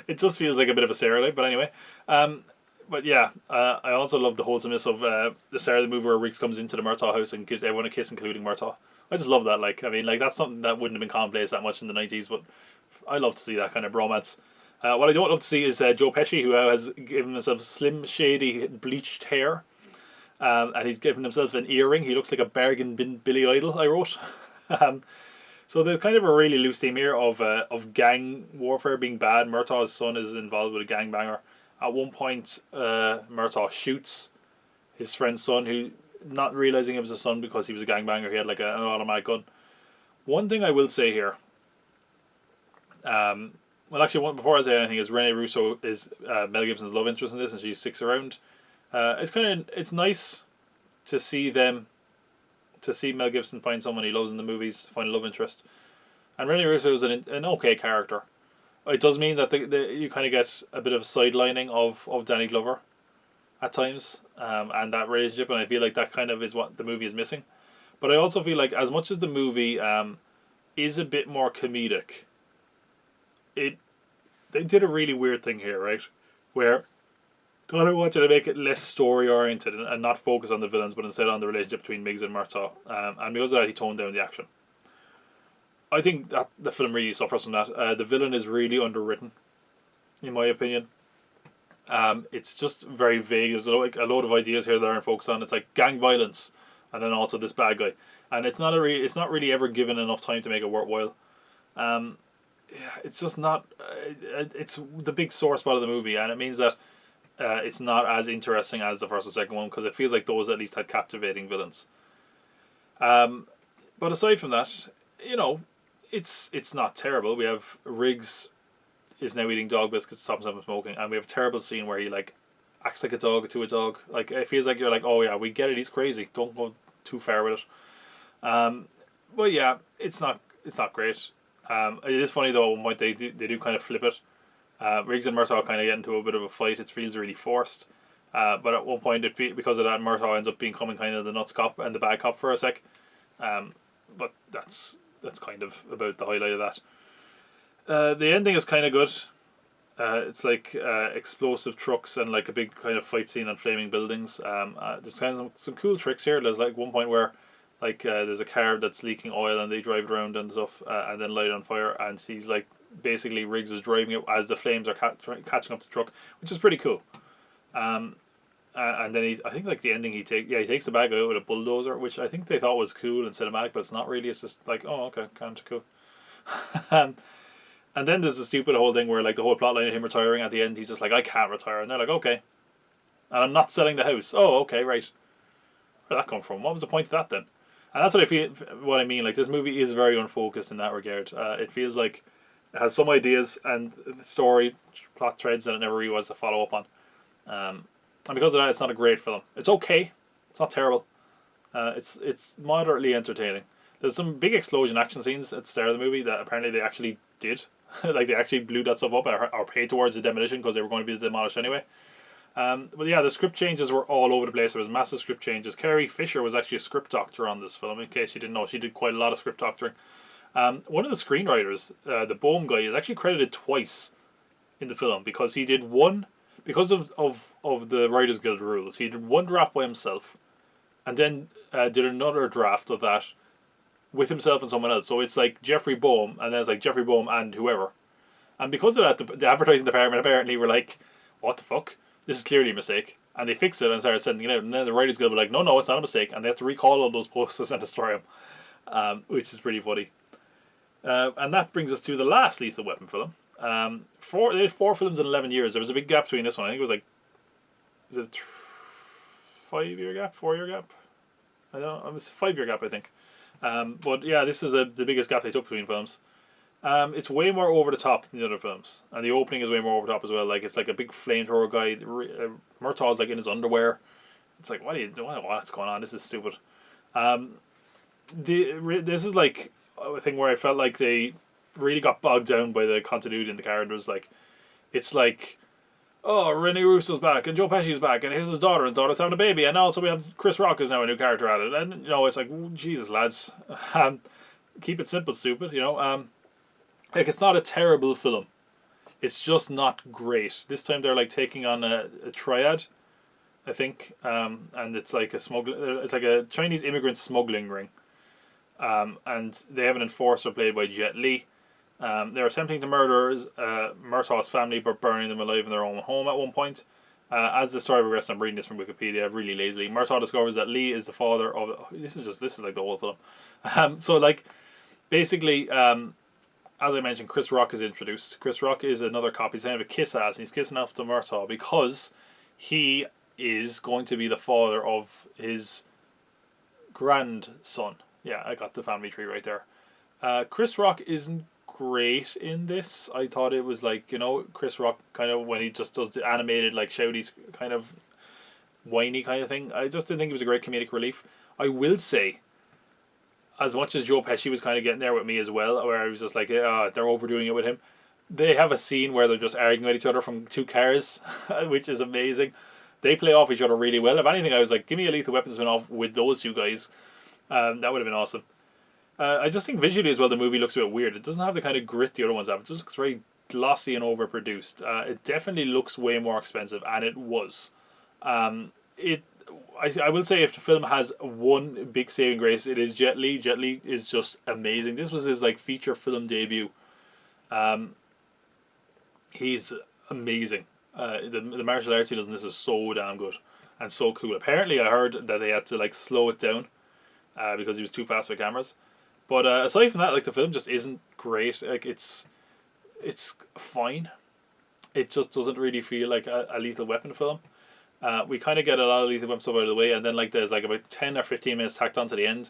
Speaker 1: It just feels like a bit of a stereotype, but anyway. But yeah, I also love the wholesomeness of the start of the movie where Riggs comes into the Murtaugh house and gives everyone a kiss, including Murtaugh. I just love that. Like, I mean, like that's something that wouldn't have been commonplace that much in the 90s, but I love to see that kind of bromance. What I don't love to see is Joe Pesci, who has given himself slim, shady, bleached hair. And he's given himself an earring. He looks like a bargain bin Billy Idol, I wrote. So there's kind of a really loose theme here of gang warfare being bad. Murtaugh's son is involved with a gangbanger. At one point, Murtaugh shoots his friend's son, who, not realizing it was his son because he was a gangbanger, he had like an automatic gun. One thing I will say here... well, actually, before I say anything, is Rene Russo is Mel Gibson's love interest in this, and she sticks around. It's nice to see Mel Gibson find someone he loves in the movies, find a love interest, and Rene Russo is an okay character. It does mean that you kind of get a bit of a sidelining of Danny Glover at times, and that relationship, and I feel like that kind of is what the movie is missing. But I also feel like as much as the movie is a bit more comedic, they did a really weird thing here, right? Where Donner wanted to make it less story oriented and not focus on the villains, but instead on the relationship between Miggs and Murtaugh. And because of that, he toned down the action. I think that the film really suffers from that. The villain is really underwritten, in my opinion. It's just very vague. There's like a load of ideas here that aren't focused on. It's like gang violence, and then also this bad guy, and it's not really ever given enough time to make it worthwhile. It's just not. It's the big sore spot of the movie, and it means that it's not as interesting as the first and second one because it feels like those at least had captivating villains. But aside from that, it's not terrible. We have Riggs is now eating dog biscuits to stop himself from smoking, and we have a terrible scene where he like acts like a dog to a dog. Like it feels like you're like, oh yeah, we get it. He's crazy. Don't go too far with it. But yeah, it's not great. It is funny though. At one point they do kind of flip it. Riggs and Murtaugh kind of get into a bit of a fight. It feels really forced. But at one point, because of that, Murtaugh ends up becoming kind of the nuts cop and the bad cop for a sec. But that's kind of about the highlight of that. The ending is kind of good. It's like explosive trucks and like a big kind of fight scene on flaming buildings. There's kind of some cool tricks here. There's like one point where like there's a car that's leaking oil and they drive it around and stuff and then light it on fire, and he's like basically Riggs is driving it as the flames are catching up the truck, which is pretty cool. And then I think like the ending he takes the bag out with a bulldozer, which I think they thought was cool and cinematic, but it's not really. It's just like, oh okay, kind of cool. And then there's the stupid whole thing where like the whole plotline of him retiring at the end, he's just like, I can't retire, and they're like, okay, and I'm not selling the house. Oh okay, right. Where'd that come from? What was the point of that then? And that's what I feel. What I mean, like this movie is very unfocused in that regard. It feels like it has some ideas and story plot threads that it never really was to follow up on. And because of that, it's not a great film. It's okay. It's not terrible. It's moderately entertaining. There's some big explosion action scenes at the start of the movie that apparently they actually did. Like they actually blew that stuff up or paid towards the demolition because they were going to be demolished anyway. But yeah, the script changes were all over the place. There was massive script changes. Carrie Fisher was actually a script doctor on this film, in case you didn't know. She did quite a lot of script doctoring. One of the screenwriters, the Bohm guy, is actually credited twice in the film because he did one, because of the Writers Guild rules, he did one draft by himself and then did another draft of that with himself and someone else. So it's like Jeffrey Bohm, and then it's like Jeffrey Bohm and whoever. And because of that, the advertising department apparently were like, what the fuck? This is clearly a mistake. And they fixed it and started sending it out. And then the Writers Guild were like, no, it's not a mistake. And they have to recall all those posters and destroy them. Which is pretty funny. And that brings us to the last Lethal Weapon film. They did 4 films in 11 years. There was a big gap between this one. I think it was like, is it a 5-year gap? 4-year gap? I don't know. It was a 5-year gap, I think. But yeah, this is the biggest gap they took between films. It's way more over the top than the other films, and the opening is way more over the top as well. Like it's like a big flamethrower guy. Murtaugh's like in his underwear. It's like, what are you doing? What's going on? This is stupid. This is like a thing where I felt like they really got bogged down by the continuity in the characters. Like it's like, oh, Rene Russo's back and Joe Pesci's back and his daughter. His daughter's having a baby, and also we have Chris Rock is now a new character at it. And it's like, Jesus lads, keep it simple, stupid. Like it's not a terrible film. It's just not great. This time they're like taking on a triad, I think, and it's like it's like a Chinese immigrant smuggling ring, and they have an enforcer played by Jet Li. They're attempting to murder Murtaugh's family, but burning them alive in their own home at one point. As the story progresses, I'm reading this from Wikipedia really lazily. Murtaugh discovers that Li is the father of. This is like the whole film. So like, basically, as I mentioned, Chris Rock is introduced. Chris Rock is another cop. He's kind of a kiss ass, and he's kissing up to Murtaugh because he is going to be the father of his grandson. Yeah, I got the family tree right there. Chris Rock isn't great in this. I thought it was like, Chris Rock kind of when he just does the animated like shouty kind of whiny kind of thing. I just didn't think it was a great comedic relief. I will say, as much as Joe Pesci was kind of getting there with me as well, where I was just like, they're overdoing it with him. They have a scene where they're just arguing with each other from 2 cars, which is amazing. They play off each other really well. If anything, I was like, give me a Lethal Weapon spin-off with those 2 guys. That would have been awesome. I just think visually as well, the movie looks a bit weird. It doesn't have the kind of grit the other ones have. It just looks very glossy and overproduced. It definitely looks way more expensive, and it was. I will say if the film has one big saving grace, it is Jet Li. Jet Li is just amazing. This was his like feature film debut. He's amazing. The martial arts he does in this is so damn good and so cool. Apparently I heard that they had to like slow it down because he was too fast with cameras. But aside from that, like the film just isn't great. Like it's fine. it just doesn't really feel like a Lethal Weapon film. We kind of get a lot of Lethal Weapon stuff out of the way, and then like there's like about 10 or 15 minutes tacked on to the end,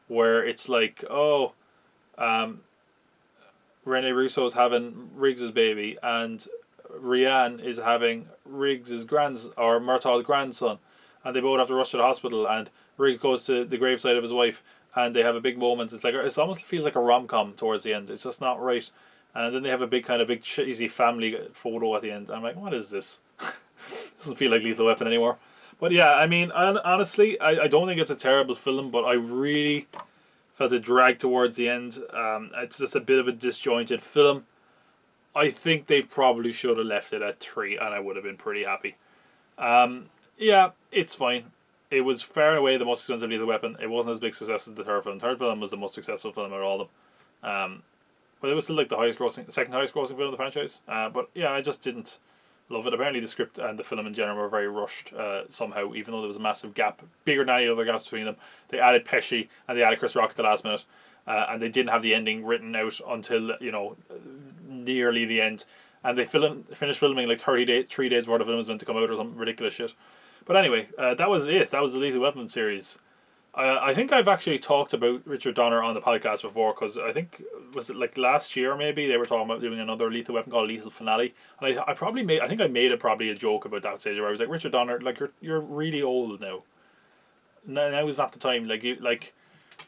Speaker 1: where it's like, Rene Russo's having Riggs's baby, and Rianne is having Riggs's Murtaugh's grandson, and they both have to rush to the hospital, and Riggs goes to the graveside of his wife, and they have a big moment. It almost feels like a rom-com towards the end. It's just not right. And then they have a big cheesy family photo at the end. I'm like, what is this? Doesn't feel like Lethal Weapon anymore. But yeah, I mean, honestly, I don't think it's a terrible film, but I really felt it dragged towards the end. It's just a bit of a disjointed film. I think they probably should have left it at 3, and I would have been pretty happy. Yeah, it's fine. It was far and away the most expensive Lethal Weapon. It wasn't as big success as the third film. The third film was the most successful film out of all of them. But it was still like the second highest grossing film of the franchise. But yeah, I just didn't love it. Apparently the script and the film in general were very rushed somehow, even though there was a massive gap, bigger than any other gaps between them. They added Pesci and they added Chris Rock at the last minute. And they didn't have the ending written out until, nearly the end. And they finished filming like 3 days worth of film was meant to come out or some ridiculous shit. But anyway, that was it. That was the Lethal Weapon series. I think I've actually talked about Richard Donner on the podcast before, because I think, was it like last year maybe, they were talking about doing another Lethal Weapon called Lethal Finale. And I think I made a joke about that stage where I was like, Richard Donner, like you're really old now. Now is not the time.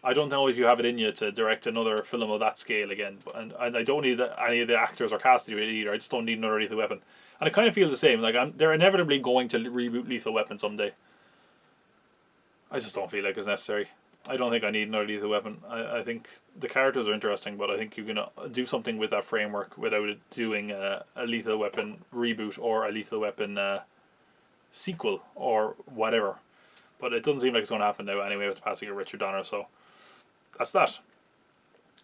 Speaker 1: I don't know if you have it in you to direct another film of that scale again. And I don't need any of the actors or cast to do it either. I just don't need another Lethal Weapon. And I kind of feel the same. They're inevitably going to reboot Lethal Weapon someday. I just don't feel like it's necessary. I don't think I need another Lethal Weapon. I think the characters are interesting, but I think you can do something with that framework without it doing a Lethal Weapon reboot or a Lethal Weapon sequel or whatever. But it doesn't seem like it's going to happen now anyway with the passing of Richard Donner, so that's that.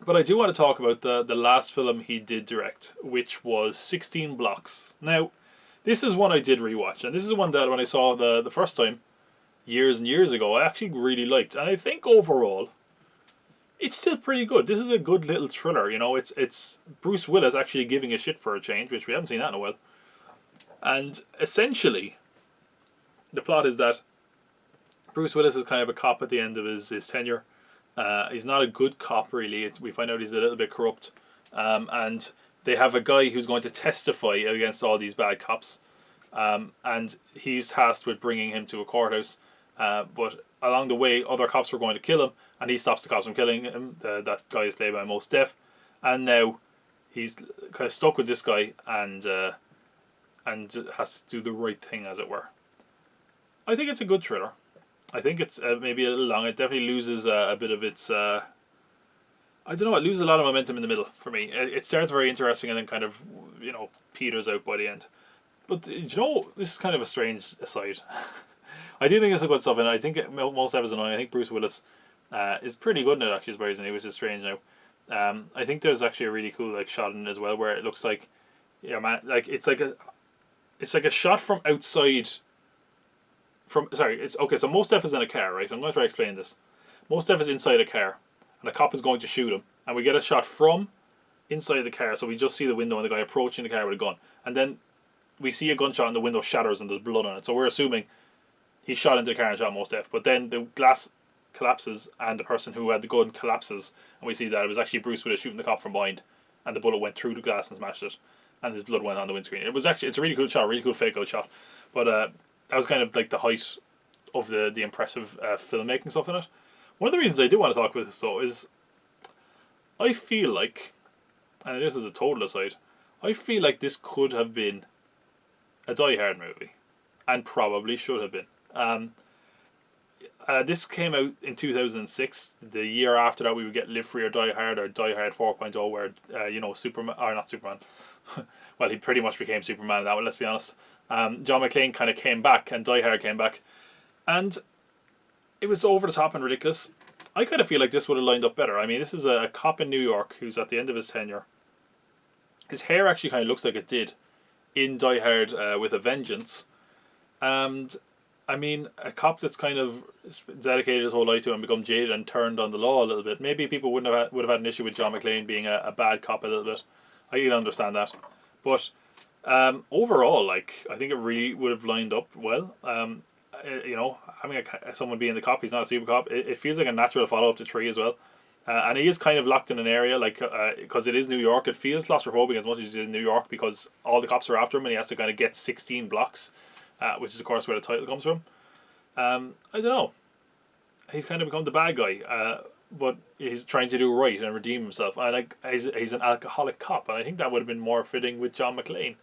Speaker 1: But I do want to talk about the last film he did direct, which was 16 Blocks. Now, this is one I did rewatch, and this is one that when I saw the first time, years and years ago, I actually really liked. And I think overall, it's still pretty good. This is a good little thriller, It's Bruce Willis actually giving a shit for a change, which we haven't seen that in a while. And essentially, the plot is that Bruce Willis is kind of a cop at the end of his tenure. He's not a good cop, really. We find out he's a little bit corrupt. And they have a guy who's going to testify against all these bad cops. And he's tasked with bringing him to a courthouse. But along the way, other cops were going to kill him. And he stops the cops from killing him. That guy is played by Mos Def. And now he's kind of stuck with this guy and has to do the right thing, as it were. I think it's a good thriller. I think it's maybe a little long. It definitely loses a bit of its... I don't know, it loses a lot of momentum in the middle for me. It starts very interesting and then kind of, peters out by the end. But, this is kind of a strange aside. I do think there's some good stuff in it. I think most of it's annoying. I think Bruce Willis is pretty good in it, actually, surprisingly, which is strange now. I think there's actually a really cool shot in it as well, where it looks like... it's like a shot from outside... So Mos Def is in a car, right? I'm going to try to explain this. Mos Def is inside a car, and a cop is going to shoot him, and we get a shot from inside the car, so we just see the window and the guy approaching the car with a gun, and then we see a gunshot and the window shatters and there's blood on it, so we're assuming he shot into the car and shot Mos Def, but then the glass collapses and the person who had the gun collapses, and we see that it was actually Bruce Willis shooting the cop from behind, and the bullet went through the glass and smashed it, and his blood went on the windscreen. It's a really cool shot, really cool fake out shot, but that was kind of like the height of the impressive filmmaking stuff in it. One of the reasons I do want to talk about this, though, is I feel like, and this is a total aside, I feel like this could have been a Die Hard movie, and probably should have been. This came out in 2006. The year after that, we would get Live Free or Die Hard 4.0, where Superman, or not Superman. Well, he pretty much became Superman in that one. Let's be honest. John McClane kind of came back, and Die Hard came back, and it was over the top and ridiculous. I kind of feel like this would have lined up better. I mean, this is a cop in New York who's at the end of his tenure. His hair actually kind of looks like it did in Die Hard with a Vengeance, and I mean, a cop that's kind of dedicated his whole life to it and become jaded and turned on the law a little bit. Maybe people would have had an issue with John McClane being a bad cop a little bit. I can understand that, but Overall, like, I think it really would have lined up well. Having someone being the cop, he's not a super cop. It feels like a natural follow up to 3 as well. And he is kind of locked in an area, like, because it is New York. It feels claustrophobic as much as it's in New York because all the cops are after him and he has to kind of get 16 blocks, which is, of course, where the title comes from. I don't know. He's kind of become the bad guy, but he's trying to do right and redeem himself. And like, he's an alcoholic cop, and I think that would have been more fitting with John McClane.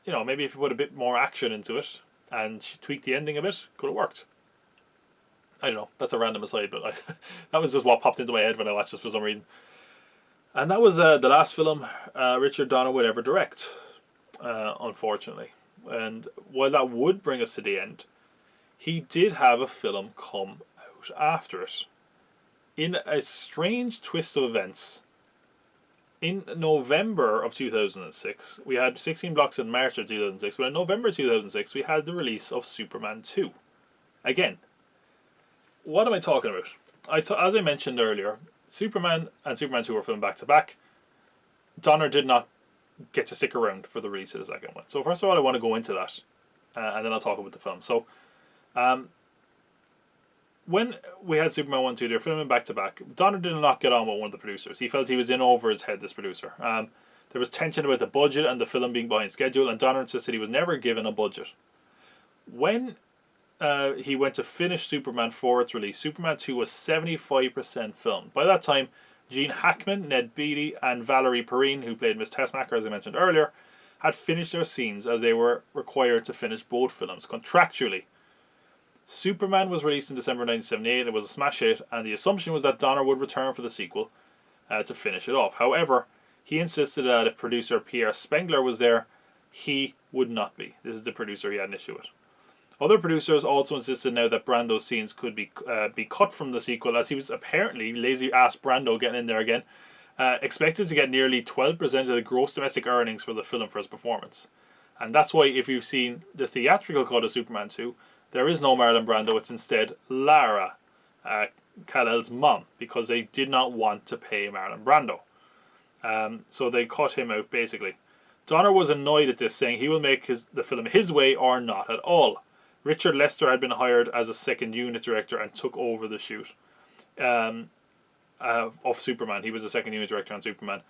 Speaker 1: Maybe if you put a bit more action into it and tweak the ending a bit, could have worked. I don't know. That's a random aside, but that was just what popped into my head when I watched this for some reason. And that was the last film Richard Donner would ever direct, unfortunately. And while that would bring us to the end, he did have a film come out after it. In a strange twist of events, in November of 2006, we had 16 blocks in March of 2006, but in November 2006, we had the release of Superman 2. Again, what am I talking about? As I mentioned earlier, Superman and Superman 2 were filmed back to back. Donner did not get to stick around for the release of the second one. So first of all, I want to go into that, and then I'll talk about the film. So, when we had Superman 1 and 2, they were filming back to back. Donner did not get on with one of the producers. He felt he was in over his head, this producer. There was tension about the budget and the film being behind schedule, and Donner insisted he was never given a budget. When he went to finish Superman for its release, Superman 2 was 75% filmed. By that time, Gene Hackman, Ned Beatty, and Valerie Perrine, who played Miss Tessmacher, as I mentioned earlier, had finished their scenes as they were required to finish both films contractually. Superman was released in December 1978. It was a smash hit, and the assumption was that Donner would return for the sequel to finish it off. However, he insisted that if producer Pierre Spengler was there, he would not be. This is the producer he had an issue with. Other producers also insisted now that Brando's scenes could be cut from the sequel, as he was apparently, lazy-ass Brando getting in there again, expected to get nearly 12% of the gross domestic earnings for the film for his performance. And that's why, if you've seen the theatrical cut of Superman 2, there is no Marlon Brando. It's instead Lara, Kal-El's mom, because they did not want to pay Marlon Brando. So they cut him out, basically. Donner was annoyed at this, saying he will make the film his way or not at all. Richard Lester had been hired as a second unit director and took over the shoot of Superman. He was the second unit director on Superman.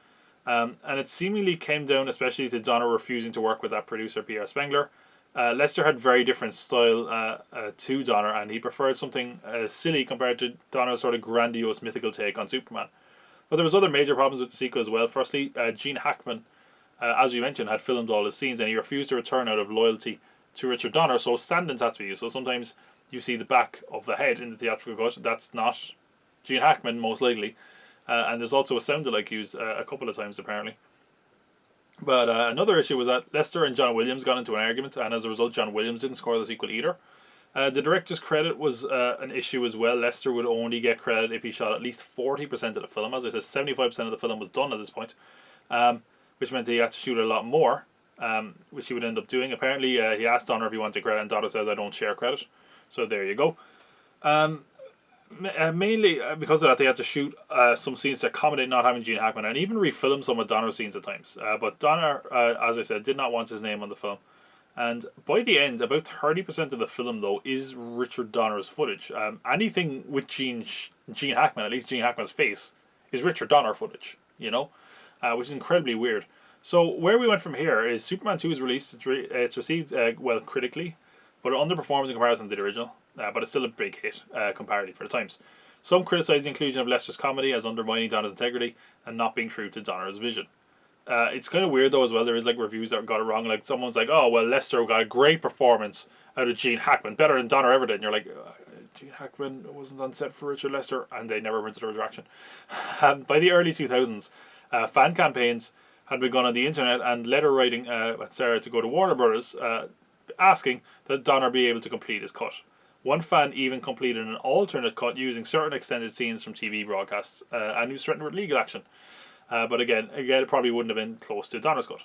Speaker 1: And it seemingly came down especially to Donner refusing to work with that producer, Pierre Spengler. Lester had very different style to Donner, and he preferred something silly compared to Donner's sort of grandiose mythical take on Superman. But there was other major problems with the sequel as well. Firstly, Gene Hackman, as we mentioned, had filmed all his scenes, and he refused to return out of loyalty to Richard Donner, so stand-ins had to be used. So sometimes you see the back of the head in the theatrical cut. That's not Gene Hackman, most likely. And there's also a sound-alike used a couple of times, apparently. But another issue was that Lester and John Williams got into an argument, and as a result, John Williams didn't score the sequel either. The director's credit was an issue as well. Lester would only get credit if he shot at least 40% of the film. As I said, 75% of the film was done at this point, which meant that he had to shoot a lot more. Which he would end up doing. Apparently, he asked Donner if he wanted credit, and Donner said, "I don't share credit." So there you go. Mainly because of that, they had to shoot some scenes to accommodate not having Gene Hackman, and even refilm some of Donner's scenes at times. But Donner, as I said, did not want his name on the film. And by the end, about 30% of the film, though, is Richard Donner's footage. Anything with Gene Hackman, at least Gene Hackman's face, is Richard Donner footage, which is incredibly weird. So where we went from here is Superman 2 is released. It's received well critically, but it underperforms in comparison to the original. But it's still a big hit comparatively for the times. Some criticise the inclusion of Lester's comedy as undermining Donner's integrity and not being true to Donner's vision. It's kind of weird though as well. There is like reviews that got it wrong. Like someone's like, "Oh well, Lester got a great performance out of Gene Hackman, better than Donner ever did." And you're like, Gene Hackman wasn't on set for Richard Lester, and they never went to the retraction. By the early 2000s, fan campaigns had begun on the internet and letter writing Sarah to go to Warner Brothers asking that Donner be able to complete his cut. One fan even completed an alternate cut using certain extended scenes from TV broadcasts, and he was threatened with legal action. But again, it probably wouldn't have been close to Donner's cut.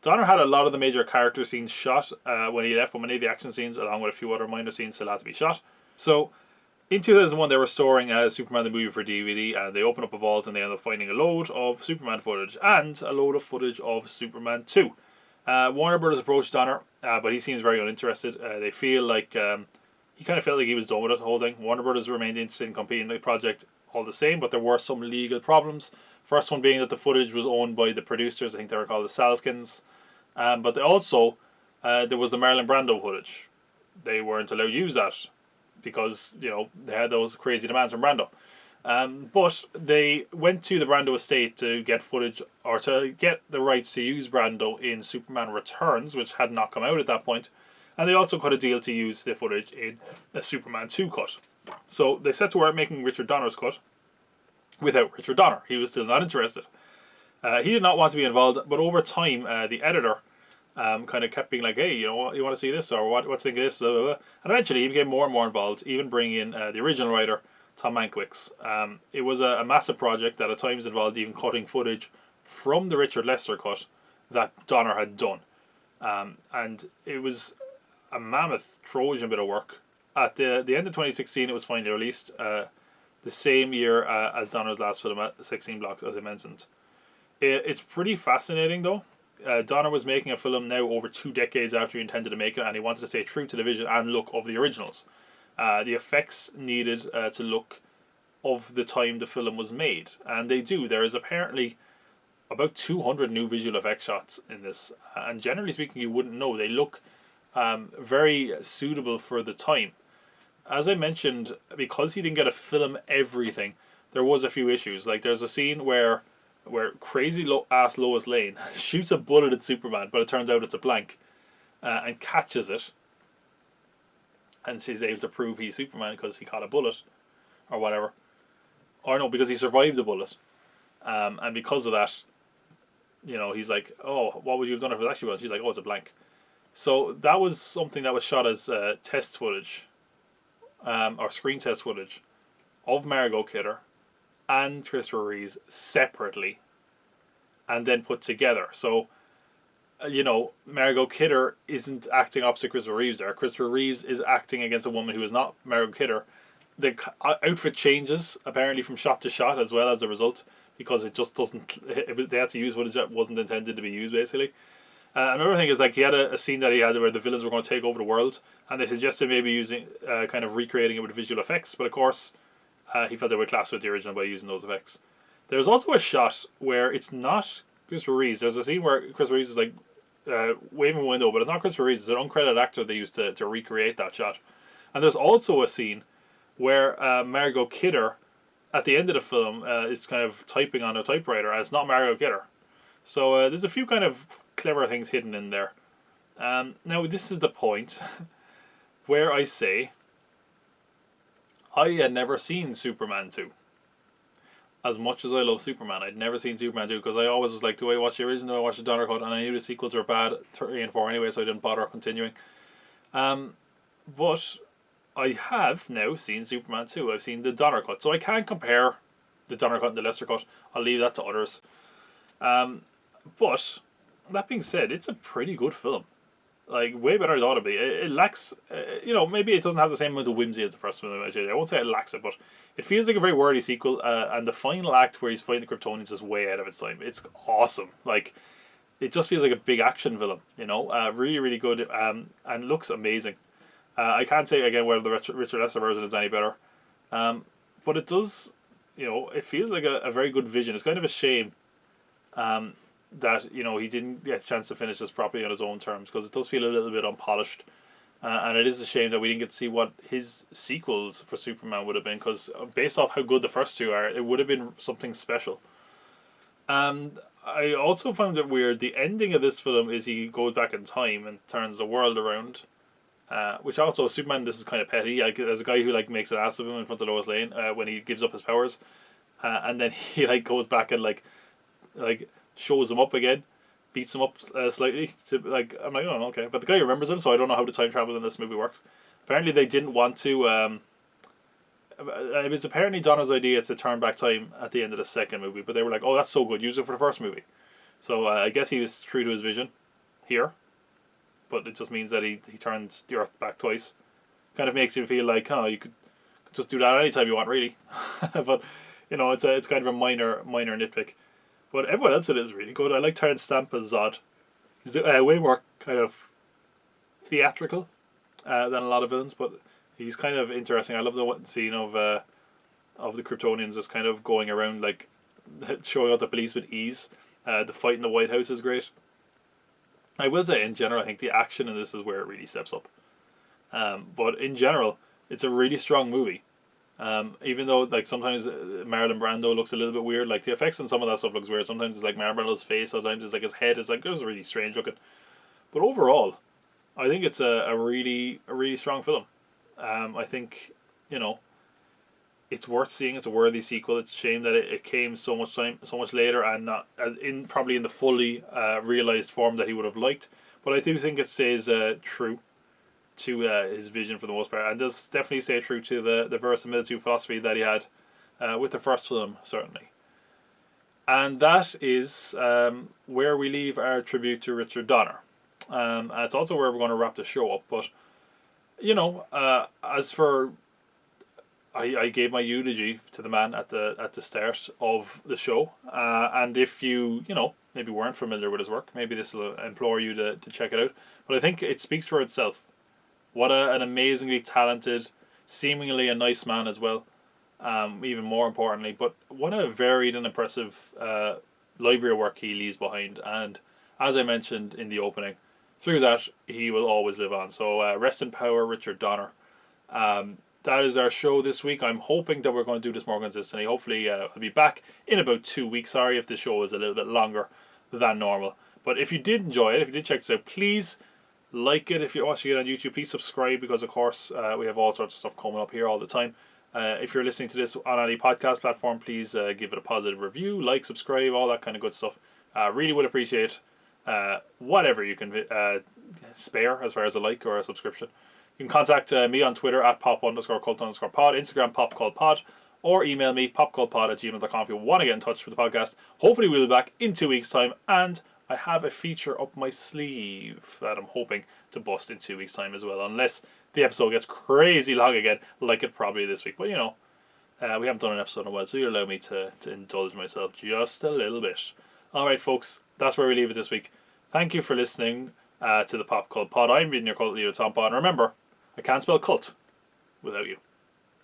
Speaker 1: Donner had a lot of the major character scenes shot when he left, but many of the action scenes, along with a few other minor scenes, still had to be shot. So In 2001, they were storing Superman the movie for DVD, and they open up a vault and they end up finding a load of Superman footage and a load of footage of Superman 2. Warner Brothers approached Donner, but he seems very uninterested. They feel like he kind of felt like he was done with it, the whole thing. Warner Brothers remained interested in completing the project all the same, but there were some legal problems. First one being that the footage was owned by the producers. I think they were called the Salkins. But also, there was the Marlon Brando footage. They weren't allowed to use that because, you know, they had those crazy demands from Brando. But they went to the Brando estate to get footage, or to get the rights to use Brando in Superman Returns, which had not come out at that point. And they also cut a deal to use the footage in a Superman 2 cut. So they set to work making Richard Donner's cut without Richard Donner. He was still not interested. He did not want to be involved, but over time, the editor kind of kept being like, hey, you know, you want to see this, or what do you think of this, blah, blah, blah. And eventually he became more and more involved, even bringing in the original writer, Tom Mankiewicz. It was a massive project that at times involved even cutting footage from the Richard Lester cut that Donner had done. And it was a mammoth Trojan bit of work. At the end of 2016, it was finally released, the same year as Donner's last film, 16 Blocks, as I mentioned. It's pretty fascinating, though. Donner was making a film now over 2 decades after he intended to make it, and he wanted to stay true to the vision and look of the originals. The effects needed to look of the time the film was made, and they do. There is apparently about 200 new visual effects shots in this, and generally speaking, you wouldn't know. They look very suitable for the time. As I mentioned, because he didn't get to film everything, there was a few issues. Like, there's a scene where crazy ass Lois Lane shoots a bullet at Superman, but it turns out it's a blank, and catches it, and she's able to prove he's Superman because he caught a bullet, or whatever. Or no, because he survived the bullet, and because of that, you know, he's like, oh, what would you have done if it was actually one? She's like, oh, it's a blank. So that was something that was shot as test footage, or screen test footage, of Margot Kidder and Christopher Reeves separately, and then put together. So, you know, Margot Kidder isn't acting opposite Christopher Reeves there. Christopher Reeves is acting against a woman who is not Margot Kidder. The outfit changes, apparently, from shot to shot as well as a result, because it just doesn't... they had to use footage that wasn't intended to be used, basically. Another thing is, like, he had a scene that he had where the villains were going to take over the world, and they suggested maybe using, kind of recreating it with visual effects, but of course, he felt they would clash with the original by using those effects. There's also a shot where it's not Christopher Reeves. There's a scene where Christopher Reeves is, like, waving a window, but it's not Christopher Reeves, it's an uncredited actor they used to recreate that shot. And there's also a scene where Margot Kidder, at the end of the film, is kind of typing on a typewriter, and it's not Margot Kidder. So there's a few kind of clever things hidden in there. Now, this is the point where I say I had never seen Superman 2. As much as I love Superman, I'd never seen Superman 2 because I always was like, do I watch the original, do I watch the Donner cut? And I knew the sequels were bad, 3 and 4 anyway, so I didn't bother continuing. But I have now seen Superman 2. I've seen the Donner cut, so I can't compare the Donner cut and the Lester cut. I'll leave that to others. But that being said, it's a pretty good film. Like, way better than I thought it'd be. It lacks, you know, maybe it doesn't have the same amount of whimsy as the first film. I won't say it lacks it, but it feels like a very wordy sequel. And the final act where he's fighting the Kryptonians is way ahead of its time. It's awesome. Like, it just feels like a big action film, you know. Really, really good, and looks amazing. I can't say again whether the Richard Lester version is any better, but it does, you know, it feels like a very good vision. It's kind of a shame that, you know, he didn't get a chance to finish this properly on his own terms, because it does feel a little bit unpolished, and it is a shame that we didn't get to see what his sequels for Superman would have been, because based off how good the first two are, it would have been something special. And I also found it weird, the ending of this film is he goes back in time and turns the world around, which also, Superman, this is kind of petty. Like, there's a guy who, like, makes an ass of him in front of Lois Lane when he gives up his powers, and then he, like, goes back and like shows him up again, beats him up slightly to, like, I'm like, oh, okay, but the guy remembers him, so I don't know how the time travel in this movie works. Apparently they didn't want to it was apparently Donna's idea to turn back time at the end of the second movie, but they were like, oh, that's so good, use it for the first movie. So I guess he was true to his vision here, but it just means that he turned the Earth back twice. Kind of makes you feel like, oh, you could just do that anytime you want, really. But it's kind of a minor nitpick. But everyone else in it is really good. I like Terrence Stamp as Zod. He's way more kind of theatrical than a lot of villains, but he's kind of interesting. I love the scene of the Kryptonians just kind of going around like showing out the police with ease. The fight in the White House is great. I will say, in general, I think the action in this is where it really steps up. But in general, it's a really strong movie. Even though like sometimes Marlon Brando looks a little bit weird, like the effects and some of that stuff looks weird. Sometimes it's like Marlon Brando's face, sometimes it's like his head. It's really strange looking. But overall, I think it's a really strong film. I think it's worth seeing. It's a worthy sequel. It's a shame that it came so much later and not probably in the fully realized form that he would have liked. But I do think it stays true to his vision for the most part, and does definitely stay true to the verisimilitude philosophy that he had with the first film, certainly. And that is where we leave our tribute to Richard Donner. It's also where we're going to wrap the show up. But as for I gave my eulogy to the man at the start of the show, and if you maybe weren't familiar with his work, maybe this will implore you to check it out. But I think it speaks for itself. What an amazingly talented, seemingly a nice man as well, even more importantly. But what a varied and impressive library of work he leaves behind. And as I mentioned in the opening, through that he will always live on. So rest in power, Richard Donner. That is our show this week. I'm hoping that we're going to do this more consistently. Hopefully I'll be back in about 2 weeks. Sorry if the show is a little bit longer than normal. But if you did enjoy it, if you did check this out, please like it. If you're watching it on YouTube, please subscribe, because of course we have all sorts of stuff coming up here all the time. If you're listening to this on any podcast platform, please give it a positive review, like, subscribe, all that kind of good stuff. Really would appreciate whatever you can spare as far as a like or a subscription. You can contact me on Twitter at pop_cult_pod, Instagram popcultpod, or email me popcultpod@gmail.com if you want to get in touch with the podcast. Hopefully we'll be back in 2 weeks' time, and I have a feature up my sleeve that I'm hoping to bust in 2 weeks' time as well, unless the episode gets crazy long again, like it probably this week. But we haven't done an episode in a while, so you allow me to indulge myself just a little bit. Alright folks, that's where we leave it this week. Thank you for listening to the Pop Cult Pod. I'm reading your cult leader, Tom Pod, and remember, I can't spell cult without you.